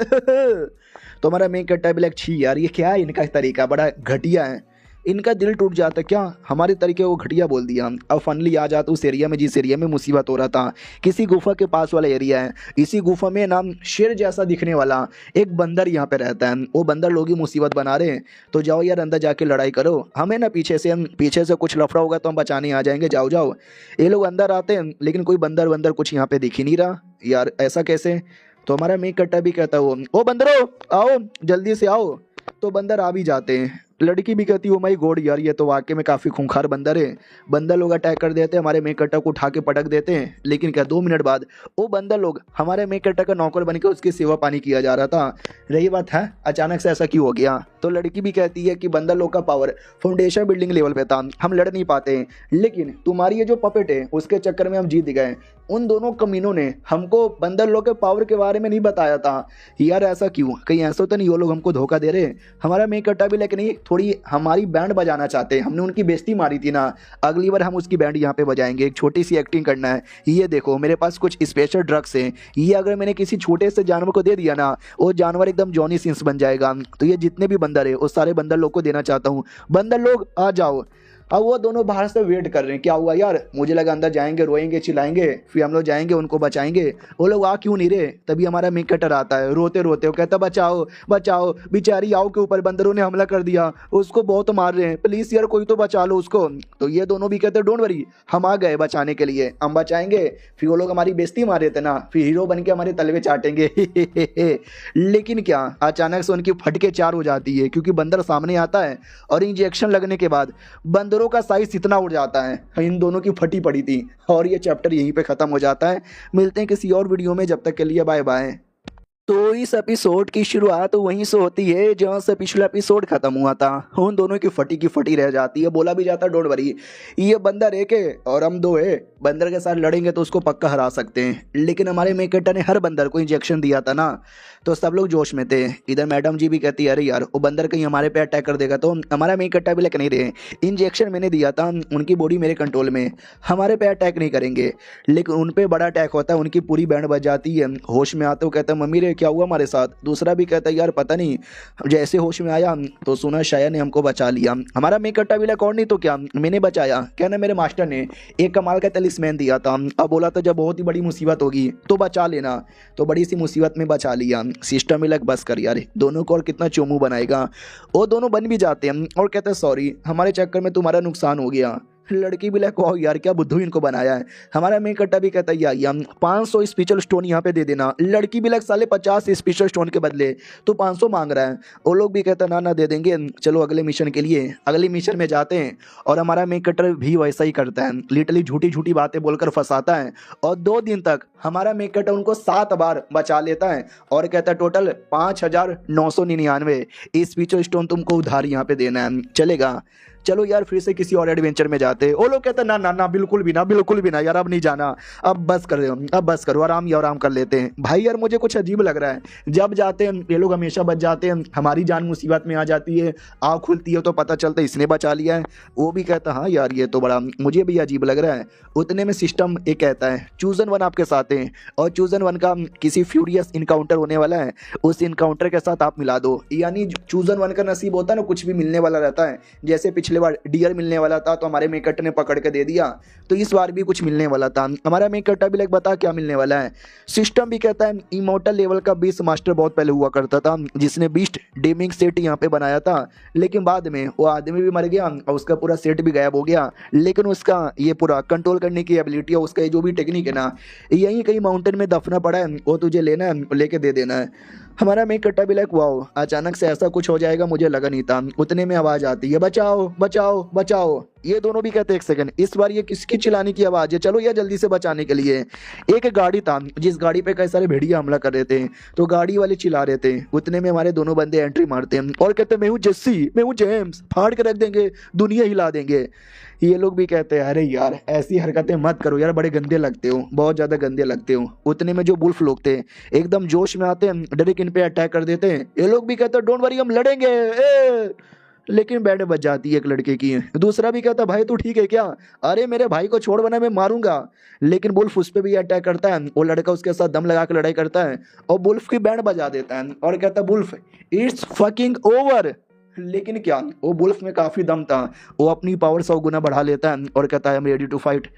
तो हमारा मेक कट्टा भी लाइक छी यार ये क्या है, इनका तरीका बड़ा घटिया है, इनका दिल टूट जाता क्या, हमारे तरीके को घटिया बोल दिया। अब फाइनली आ जाता उस एरिया में जिस एरिया में मुसीबत हो रहा था, किसी गुफा के पास वाला एरिया है। इसी गुफा में नाम शेर जैसा दिखने वाला एक बंदर यहाँ पे रहता है, वो बंदर लोग ही मुसीबत बना रहे हैं। तो जाओ यार अंदर जाके लड़ाई करो, हमें ना पीछे से कुछ लफड़ा होगा तो हम बचाने आ जाएंगे, जाओ जाओ। ये लोग अंदर आते हैं लेकिन कोई बंदर कुछ यहाँ पे दिख ही नहीं रहा यार, ऐसा कैसे। तो हमारा मेक कट्टा भी कहता है ओ बंदरो आओ जल्दी से आओ, तो बंदर आ भी जाते हैं। लड़की भी कहती है ओ माय गॉड यार ये तो वाकई में काफ़ी खूंखार बंदर है। बंदर लोग अटैक कर देते हैं, हमारे मेक कट्टा को उठा के पटक देते हैं, लेकिन क्या 2 मिनट बाद वो बंदर लोग हमारे मेक कट्टा का नौकर बनकर उसकी सेवा पानी किया जा रहा था। रही बात है अचानक से ऐसा क्यों हो गया, तो लड़की भी कहती है कि बंदर लोग का पावर फाउंडेशन बिल्डिंग लेवल पे था, हम लड़ नहीं पाते, लेकिन तुम्हारी ये जो पपेट है उसके चक्कर में हम जीत गए। उन दोनों कमीनों ने हमको बंदर लोग के पावर के बारे में नहीं बताया था यार, ऐसा क्यों, कहीं ऐसा तो नहीं वो लोग हमको धोखा दे रहे। हमारा मेक कट्टा भी लेकिन नहीं थोड़ी हमारी बैंड बजाना चाहते हैं, हमने उनकी बेइज्जती मारी थी ना, अगली बार हम उसकी बैंड यहाँ पे बजाएंगे, एक छोटी सी एक्टिंग करना है। ये देखो मेरे पास कुछ स्पेशल ड्रग्स हैं, ये अगर मैंने किसी छोटे से जानवर को दे दिया ना, वो जानवर एकदम जॉनी सिंस बन जाएगा। तो ये जितने भी बंदर है उस सारे बंदर लोग को देना चाहता हूँ, बंदर लोग आ जाओ। अब वो दोनों बाहर से वेट कर रहे हैं, क्या हुआ यार, मुझे लगा अंदर जाएंगे रोएंगे चिल्लाएंगे फिर हम लोग जाएंगे उनको बचाएंगे, वो लोग आ क्यों नहीं रहे। तभी हमारा मेक कटर आता है रोते रोते, वो कहता बचाओ बचाओ बेचारी आओ के ऊपर बंदरों ने हमला कर दिया, उसको बहुत मार रहे हैं, प्लीज़ यार कोई तो बचा लो उसको। तो ये दोनों भी कहते डोंट वरी हम आ गए बचाने के लिए, हम बचाएंगे। फिर वो लोग हमारी बेइज्जती मार रहे थे ना, फिर हीरो बन के हमारे तलवे चाटेंगे लेकिन क्या अचानक से उनकी फटके 4 हो जाती है, क्योंकि बंदर सामने आता है और इंजेक्शन लगने के बाद बंदरों का साइज इतना उड़ जाता है, इन दोनों की फटी पड़ी थी। और ये चैप्टर यहीं पे खत्म हो जाता है। मिलते हैं किसी और वीडियो में, जब तक के लिए बाय बाय। तो इस एपिसोड की शुरुआत वहीं से होती है जहाँ से पिछला एपिसोड खत्म हुआ था। उन दोनों की फटी रह जाती है, बोला भी जाता है डोंट वरी ये बंदर एक है और हम 2 है, बंदर के साथ लड़ेंगे तो उसको पक्का हरा सकते हैं। लेकिन हमारे मेक कट्टा ने हर बंदर को इंजेक्शन दिया था ना, तो सब लोग जोश में थे। इधर मैडम जी भी कहती है अरे यार वो बंदर कहीं हमारे पे अटैक कर देगा, तो हमारा मेक कट्टा भी लेकर नहीं रहे, इंजेक्शन मैंने दिया था, उनकी बॉडी मेरे कंट्रोल में, हमारे पे अटैक नहीं करेंगे। लेकिन उन पे बड़ा अटैक होता है, उनकी पूरी बैंड बज जाती है, होश में आते हो कहता है मम्मी रे क्या हुआ हमारे साथ। दूसरा भी कहता है यार पता नहीं, जैसे होश में आया तो सुना शायद ने हमको बचा लिया। हमारा मेक कट्टा भी लगा और नहीं तो क्या मैंने बचाया, कहना मेरे मास्टर ने एक कमाल का तलिस्मैन दिया था, अब बोला था जब बहुत ही बड़ी मुसीबत होगी तो बचा लेना, तो बड़ी सी मुसीबत में बचा लिया। सिस्टम में लग बस कर यार, दोनों को और कितना चोमू बनाएगा। वो दोनों बन भी जाते हैं और कहते हैं सॉरी हमारे चक्कर में तुम्हारा नुकसान हो गया। लड़की भी लाइक वाह यार क्या बुद्धू इनको बनाया है। हमारा मेक कट्टा भी कहता है यार 500 स्पेशल स्टोन यहाँ पे दे देना। लड़की भी लाइक साले 50 स्पेशल स्टोन के बदले तो 500 मांग रहा है। वो लोग भी कहते हैं ना दे देंगे, चलो अगले मिशन के लिए। अगले मिशन में जाते हैं और हमारा मेक कट्टर भी वैसा ही करता है, लिटरली झूठी झूठी बातें बोलकर फंसाता है और 2 दिन तक हमारा मेक कट्टर उनको 7 बार बचा लेता है और कहता है टोटल 5999 स्पेशल स्टोन तुमको उधार यहाँ पे देना है, चलेगा। चलो यार फिर से किसी और एडवेंचर में जाते हैं। वो लोग कहते हैं ना ना ना बिल्कुल भी ना यार अब नहीं जाना, अब बस कर दो, अब बस करो, आराम कर लेते हैं। भाई यार मुझे कुछ अजीब लग रहा है, जब जाते हैं ये लोग हमेशा बच जाते हैं, हमारी जान मुसीबत में आ जाती है, आँख खुलती है तो पता चलता है इसने बचा लिया है। वो भी कहता है हाँ यार ये तो बड़ा मुझे भी अजीब लग रहा है। उतने में सिस्टम एक कहता है चूजन 1 आपके साथ है और चूजन 1 का किसी फ्यूरियस इनकाउंटर होने वाला है, उस इनकाउंटर के साथ आप मिला दो। यानी चूजन 1 का नसीब होता है ना कुछ भी मिलने वाला रहता है, जैसे पिछले बार डियर मिलने वाला था तो हमारे मेक कट्टा ने पकड़ के दे दिया, तो इस बार भी कुछ मिलने वाला था। हमारा मेक कट्टा भी लाइक बता क्या मिलने वाला है। सिस्टम भी कहता है इमोर्टल लेवल का बीस्ट मास्टर बहुत पहले हुआ करता था जिसने बीस्ट डेमिंग सेट यहाँ पे बनाया था, लेकिन बाद में वो आदमी भी मर गया और उसका पूरा सेट भी गायब हो गया। लेकिन उसका ये पूरा कंट्रोल करने की एबिलिटी है, उसका जो भी टेक्निक है ना, यहीं कहीं माउंटेन में दफना पड़ा है, वो तुझे लेना है लेके दे देना है। हमारा मेन कट्टा भी लाइक वाओ, अचानक से ऐसा कुछ हो जाएगा मुझे लगा नहीं था। उतने में आवाज आती है बचाओ बचाओ बचाओ। ये दोनों भी कहते हैं एक सेकंड, इस बार ये किसकी चिल्लाने की आवाज है, चलो ये जल्दी से बचाने के लिए। एक गाड़ी था जिस गाड़ी पे कई सारे भेड़िया हमला कर रहे थे, तो गाड़ी वाले चिल्ला रहे थे। उतने में हमारे दोनों बंदे एंट्री मारते हैं और कहते हैं मैं हूँ जेसी, मैं हूँ जेम्स, फाड़ के रख देंगे, दुनिया हिला देंगे। ये लोग भी कहते हैं अरे यार ऐसी हरकतें मत करो यार, बड़े गंदे लगते हो, बहुत ज्यादा गंदे लगते हो। उतने में जो बुल्फ लोग थे एकदम जोश में आते हैं, डायरेक्ट इन पे अटैक कर देते हैं। ये लोग भी कहते हैं डोंट वरी हम लड़ेंगे लेकिन बैंड बज जाती है एक लड़के की। दूसरा भी कहता भाई तू ठीक है क्या, अरे मेरे भाई को छोड़ बना मैं मारूंगा। लेकिन बुल्फ उस पर भी अटैक करता है, वो लड़का उसके साथ दम लगा के लड़ाई करता है और बुल्फ की बैंड बजा देता है और कहता है बुल्फ इट्स फकिंग ओवर। लेकिन क्या, वो बुल्फ में काफी दम था, वो अपनी पावर 100 गुना बढ़ा लेता है और कहता है I am ready to fight.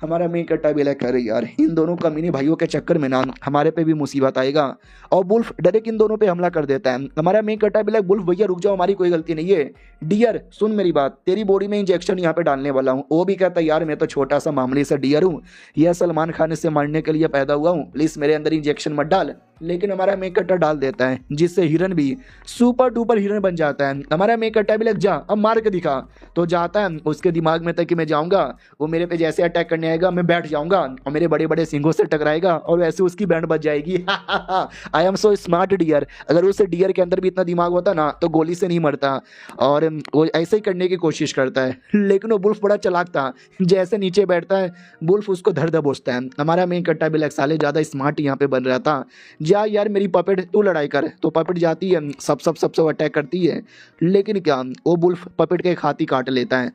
हमारा मेन कट्टा भी लाइक करे यार इन दोनों कमीने भाइयों के चक्कर में ना हमारे पे भी मुसीबत आएगा, और बुल्फ डायरेक्ट इन दोनों पे हमला कर देता है। हमारा मेन कट्टा भी लाइक बुल्फ भैया रुक जाओ, हमारी कोई गलती नहीं है, डियर सुन मेरी बात, तेरी बॉडी में इंजेक्शन यहाँ पे डालने वाला हूँ। वो भी कहता है यार मैं तो छोटा सा मामूली सा डियर हूँ, यह सलमान खान से मारने के लिए पैदा हुआ हूँ, प्लीज मेरे अंदर इंजेक्शन मत डाल। लेकिन हमारा मेन कट्टा डाल देता है जिससे हिरन भी सुपर डुपर हिरन बन जाता है। हमारा मेन कट्टा भी लग जा अब मार के दिखा, तो जाता है। उसके दिमाग में था कि मैं जाऊंगा, वो मेरे पे जैसे अटैक करने आएगा मैं बैठ जाऊंगा और मेरे बड़े बड़े सिंगों से टकराएगा और वैसे उसकी बैंड बज जाएगी। I am so smart deer, अगर उस डियर के अंदर भी इतना दिमाग होता ना तो गोली से नहीं मरता, और वो ऐसे ही करने की कोशिश करता है। लेकिन वो बुल्फ बड़ा चालाक था, जैसे नीचे बैठता है बुल्फ उसको धर दबोचता है। हमारा मेन कट्टा भी लग साले ज्यादा स्मार्ट यहाँ पे बन रहा था, जा यार मेरी पपेट तू लड़ाई कर, तो पपेट जाती है सब अटैक करती है। लेकिन क्या, वो बुल्फ पपेट के एक हाथी काट लेता है।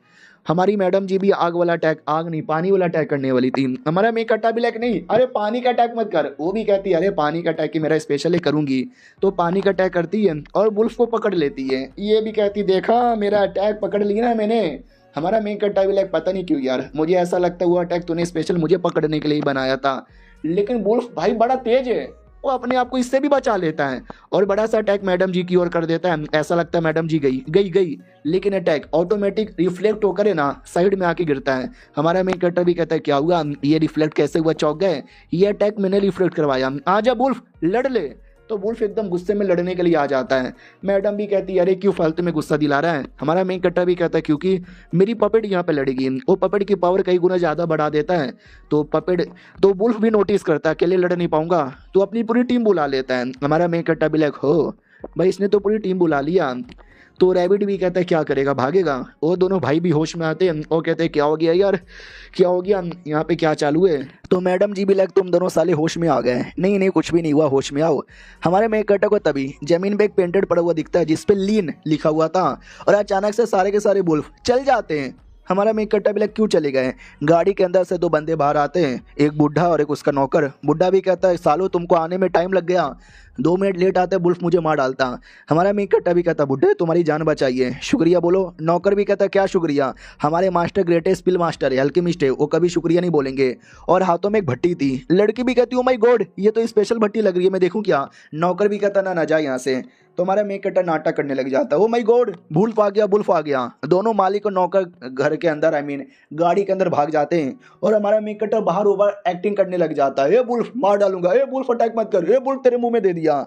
हमारी मैडम जी भी आग वाला अटैक, आग नहीं पानी वाला अटैक करने वाली थी। हमारा मेन कट्टा भी लाइक नहीं अरे पानी का अटैक मत कर, वो भी कहती है अरे पानी का अटैक ही मेरा स्पेशल है करूंगी, तो पानी का अटैक करती है और बुल्फ को पकड़ लेती है। ये भी कहती देखा मेरा अटैक पकड़ लिया ना मैंने। हमारा मेन कट्टा भी लाइक पता नहीं क्यों यार मुझे ऐसा लगता है वो अटैक तूने स्पेशल मुझे पकड़ने के लिए ही बनाया था। लेकिन बुल्फ भाई बड़ा तेज है, वो अपने आप को इससे भी बचा लेता है और बड़ा सा अटैक मैडम जी की ओर कर देता है। ऐसा लगता है मैडम जी गई, लेकिन अटैक ऑटोमेटिक रिफ्लेक्ट होकर है ना साइड में आके गिरता है। हमारा मेन कट्टर भी कहता है क्या हुआ, ये रिफ्लेक्ट कैसे हुआ, चौंक गए, ये अटैक मैंने रिफ्लेक्ट करवाया, आजा बुल्फ लड़ ले। तो बुल्फ एकदम गुस्से में लड़ने के लिए आ जाता है। मैडम भी कहती है अरे क्यों फालतू में गुस्सा दिला रहा है। हमारा मेन कट्टा भी कहता है क्योंकि मेरी पपेट यहाँ पे लड़ेगी, वो पपेट की पावर कई गुना ज़्यादा बढ़ा देता है। तो बुल्फ भी नोटिस करता है अकेले लड़ नहीं पाऊंगा, तो अपनी पूरी टीम बुला लेता है। हमारा मेन कट्टा भी लाइक हो भाई इसने तो पूरी टीम बुला लिया। तो रैबिट भी कहता है क्या करेगा, भागेगा। वो दोनों भाई भी होश में आते हैं और कहते हैं क्या हो गया यार, क्या हो गया, यहाँ पे क्या चालू है। तो मैडम जी भी लग तुम दोनों साले होश में आ गए। नहीं कुछ भी नहीं हुआ, होश में आओ। हमारे मेन कट्टा को तभी जमीन पे एक पेंटेड पड़ा हुआ दिखता है जिसपे लीन लिखा हुआ था, और अचानक से सारे के सारे बुल्फ चल जाते हैं। हमारा मेन कट्टा भी लग क्यों चले गए। गाड़ी के अंदर से दो बंदे बाहर आते हैं, एक बुढ़ा और एक उसका नौकर। बुढ़ा भी कहता है सालो तुमको आने में टाइम लग गया, 2 मिनट लेट आते बुल्फ मुझे मार डालता। हमारा मेन कट्टा भी कहता बुढ़े तुम्हारी जान बचाइए, शुक्रिया बोलो। नौकर भी कहता क्या शुक्रिया, हमारे मास्टर ग्रेटेस्ट स्पिल मास्टर है, अल्केमिस्ट है, वो कभी शुक्रिया नहीं बोलेंगे। और हाथों में एक भट्टी थी। लड़की भी कहती ओ माय गॉड ये तो स्पेशल भट्टी लग रही है, मैं देखूं क्या। नौकर भी कहता ना जा यहाँ से। तो हमारा मेन कट्टा नाटक करने लग जाता है, ओ माय गॉड बुल्फ आ गया। दोनों मालिक और नौकर घर के अंदर गाड़ी के अंदर भाग जाते हैं और हमारा मेन कट्टा बाहर ओवर एक्टिंग करने लग जाता है, ए बुल्फ मार डालूंगा, ए बुल्फ अटैक मत कर, ए बुल्फ तेरे मुंह में दे दिया।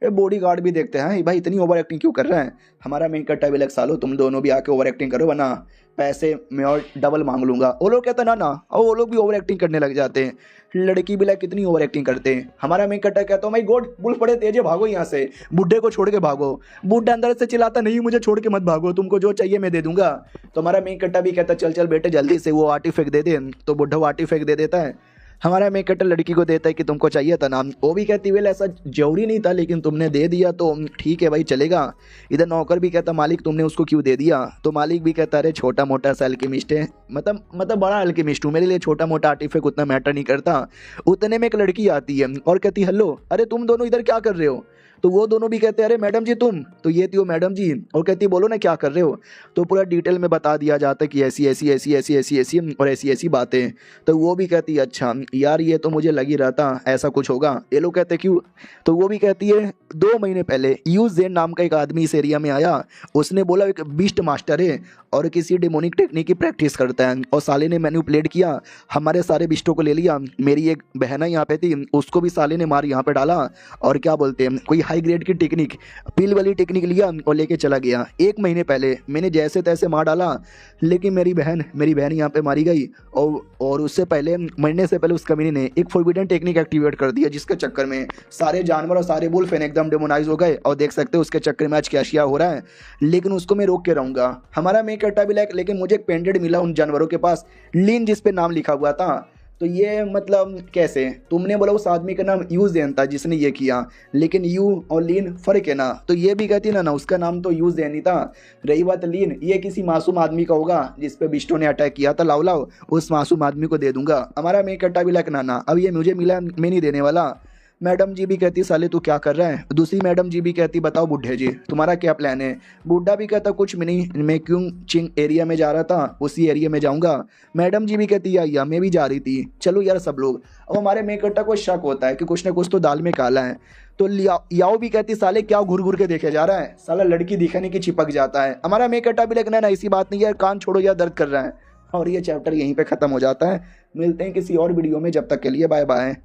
ये बॉडी गार्ड भी देखते हैं भाई इतनी ओवर एक्टिंग क्यों कर रहे हैं। हमारा मेन कट्टा भी लग सालो तुम दोनों भी आके ओवर एक्टिंग करो वरना पैसे मैं और डबल मांग लूंगा। वो लोग कहते ना और वो लोग भी ओवर एक्टिंग करने लग जाते हैं। लड़की भी लाइक कितनी ओवर एक्टिंग करते हैं। हमारा मेन कट्टा कहता है माय गॉड बुल्फ बड़े तेज है, भागो यहाँ से, बुड्ढे को छोड़ के भागो। बुड्ढा अंदर से चिल्लाता नहीं मुझे छोड़ के मत भागो, तुमको जो चाहिए मैं दे दूंगा। तो हमारा मेन कट्टा भी कहता चल बेटे जल्दी से वो आटी फेंक दे दे। तो बुड्ढा वो आटी फेंक दे देता है। हमारा मेन कट्टर लड़की को देता है कि तुमको चाहिए था ना, वो भी कहती वेल ऐसा जरूरी नहीं था लेकिन तुमने दे दिया तो ठीक है भाई चलेगा। इधर नौकर भी कहता मालिक तुमने उसको क्यों दे दिया। तो मालिक भी कहता अरे छोटा मोटा सा अल्केमिस्ट है, मतलब बड़ा अल्केमिस्ट हूँ, मेरे लिए छोटा मोटा आर्टिफैक्ट उतना मैटर नहीं करता। उतने में एक लड़की आती है और कहती हेलो अरे तुम दोनों इधर क्या कर रहे हो। तो वो दोनों भी कहते हैं अरे मैडम जी तुम, तो ये थी वो मैडम जी और कहती बोलो ना क्या कर रहे हो। तो पूरा डिटेल में बता दिया जाता है कि ऐसी और ऐसी बातें। तो वो भी कहती है अच्छा यार ये तो मुझे लग ही रहा था ऐसा कुछ होगा। ये लोग कहते क्यों। तो वो भी कहती है 2 महीने पहले यूज जेन नाम का एक आदमी इस एरिया में आया, उसने बोला एक बीस्ट मास्टर है और किसी डिमोनिक टेक्निक की प्रैक्टिस करता है, और साले ने मैनिपुलेट किया हमारे सारे बिस्टों को ले लिया। मेरी एक बहना यहाँ पे थी उसको भी साले ने मार यहाँ पे डाला, और क्या बोलते हैं कोई हाई ग्रेड की टेक्निक, पील वाली टेक्निक लिया और लेके चला गया। 1 महीने पहले मैंने जैसे तैसे मार डाला, लेकिन मेरी बहन यहाँ पे मारी गई। और उससे पहले, मरने से पहले उस कमीने ने एक फॉरबिडन टेक्निक एक्टिवेट कर दिया, जिसके चक्कर में सारे जानवर और सारे बुलफेन एकदम डेमोनाइज हो गए। और देख सकते हो उसके चक्कर में आज क्या शिया हो रहा है, लेकिन उसको मैं रोक के रहूँगा। हमारा मेक अट्टा भी लाइक, लेकिन मुझे एक पेंडेड मिला उन जानवरों के पास, लीन जिस पे नाम लिखा हुआ था। तो ये मतलब कैसे, तुमने बोला उस आदमी का नाम यूजेन था जिसने ये किया, लेकिन यू और लीन फर्क है ना। तो ये भी कहती ना उसका नाम तो यूजेन ही था। रही बात लीन, ये किसी मासूम आदमी का होगा जिस पे बिस्टो ने अटैक किया था। लाओ उस मासूम आदमी को दे दूंगा। हमारा मेक अट्टा भी लाइक ना, अब ये मुझे मिला, मैं नहीं देने वाला। मैडम जी भी कहती साले तू क्या कर रहा है। दूसरी मैडम जी भी कहती बताओ बुढ़े जी तुम्हारा क्या प्लान है। बुढ़ा भी कहता कुछ भी नहीं, मैं क्यों चिंग एरिया में जा रहा था, उसी एरिया में जाऊंगा। मैडम जी भी कहती या मैं भी जा रही थी। चलो यार सब लोग। अब हमारे मेकअट्टा को शक होता है कि कुछ ना कुछ तो दाल में काला है। तो याओ भी कहती साले क्या घूर घूर के देखे जा रहा है, साला लड़की दिखाने की चिपक जाता है। हमारा मेकअट्टा भी लगना ना ऐसी बात नहीं है, कान छोड़ो यार दर्द कर रहा है। और ये चैप्टर यहीं पे खत्म हो जाता है। मिलते हैं किसी और वीडियो में, जब तक के लिए बाय बाय।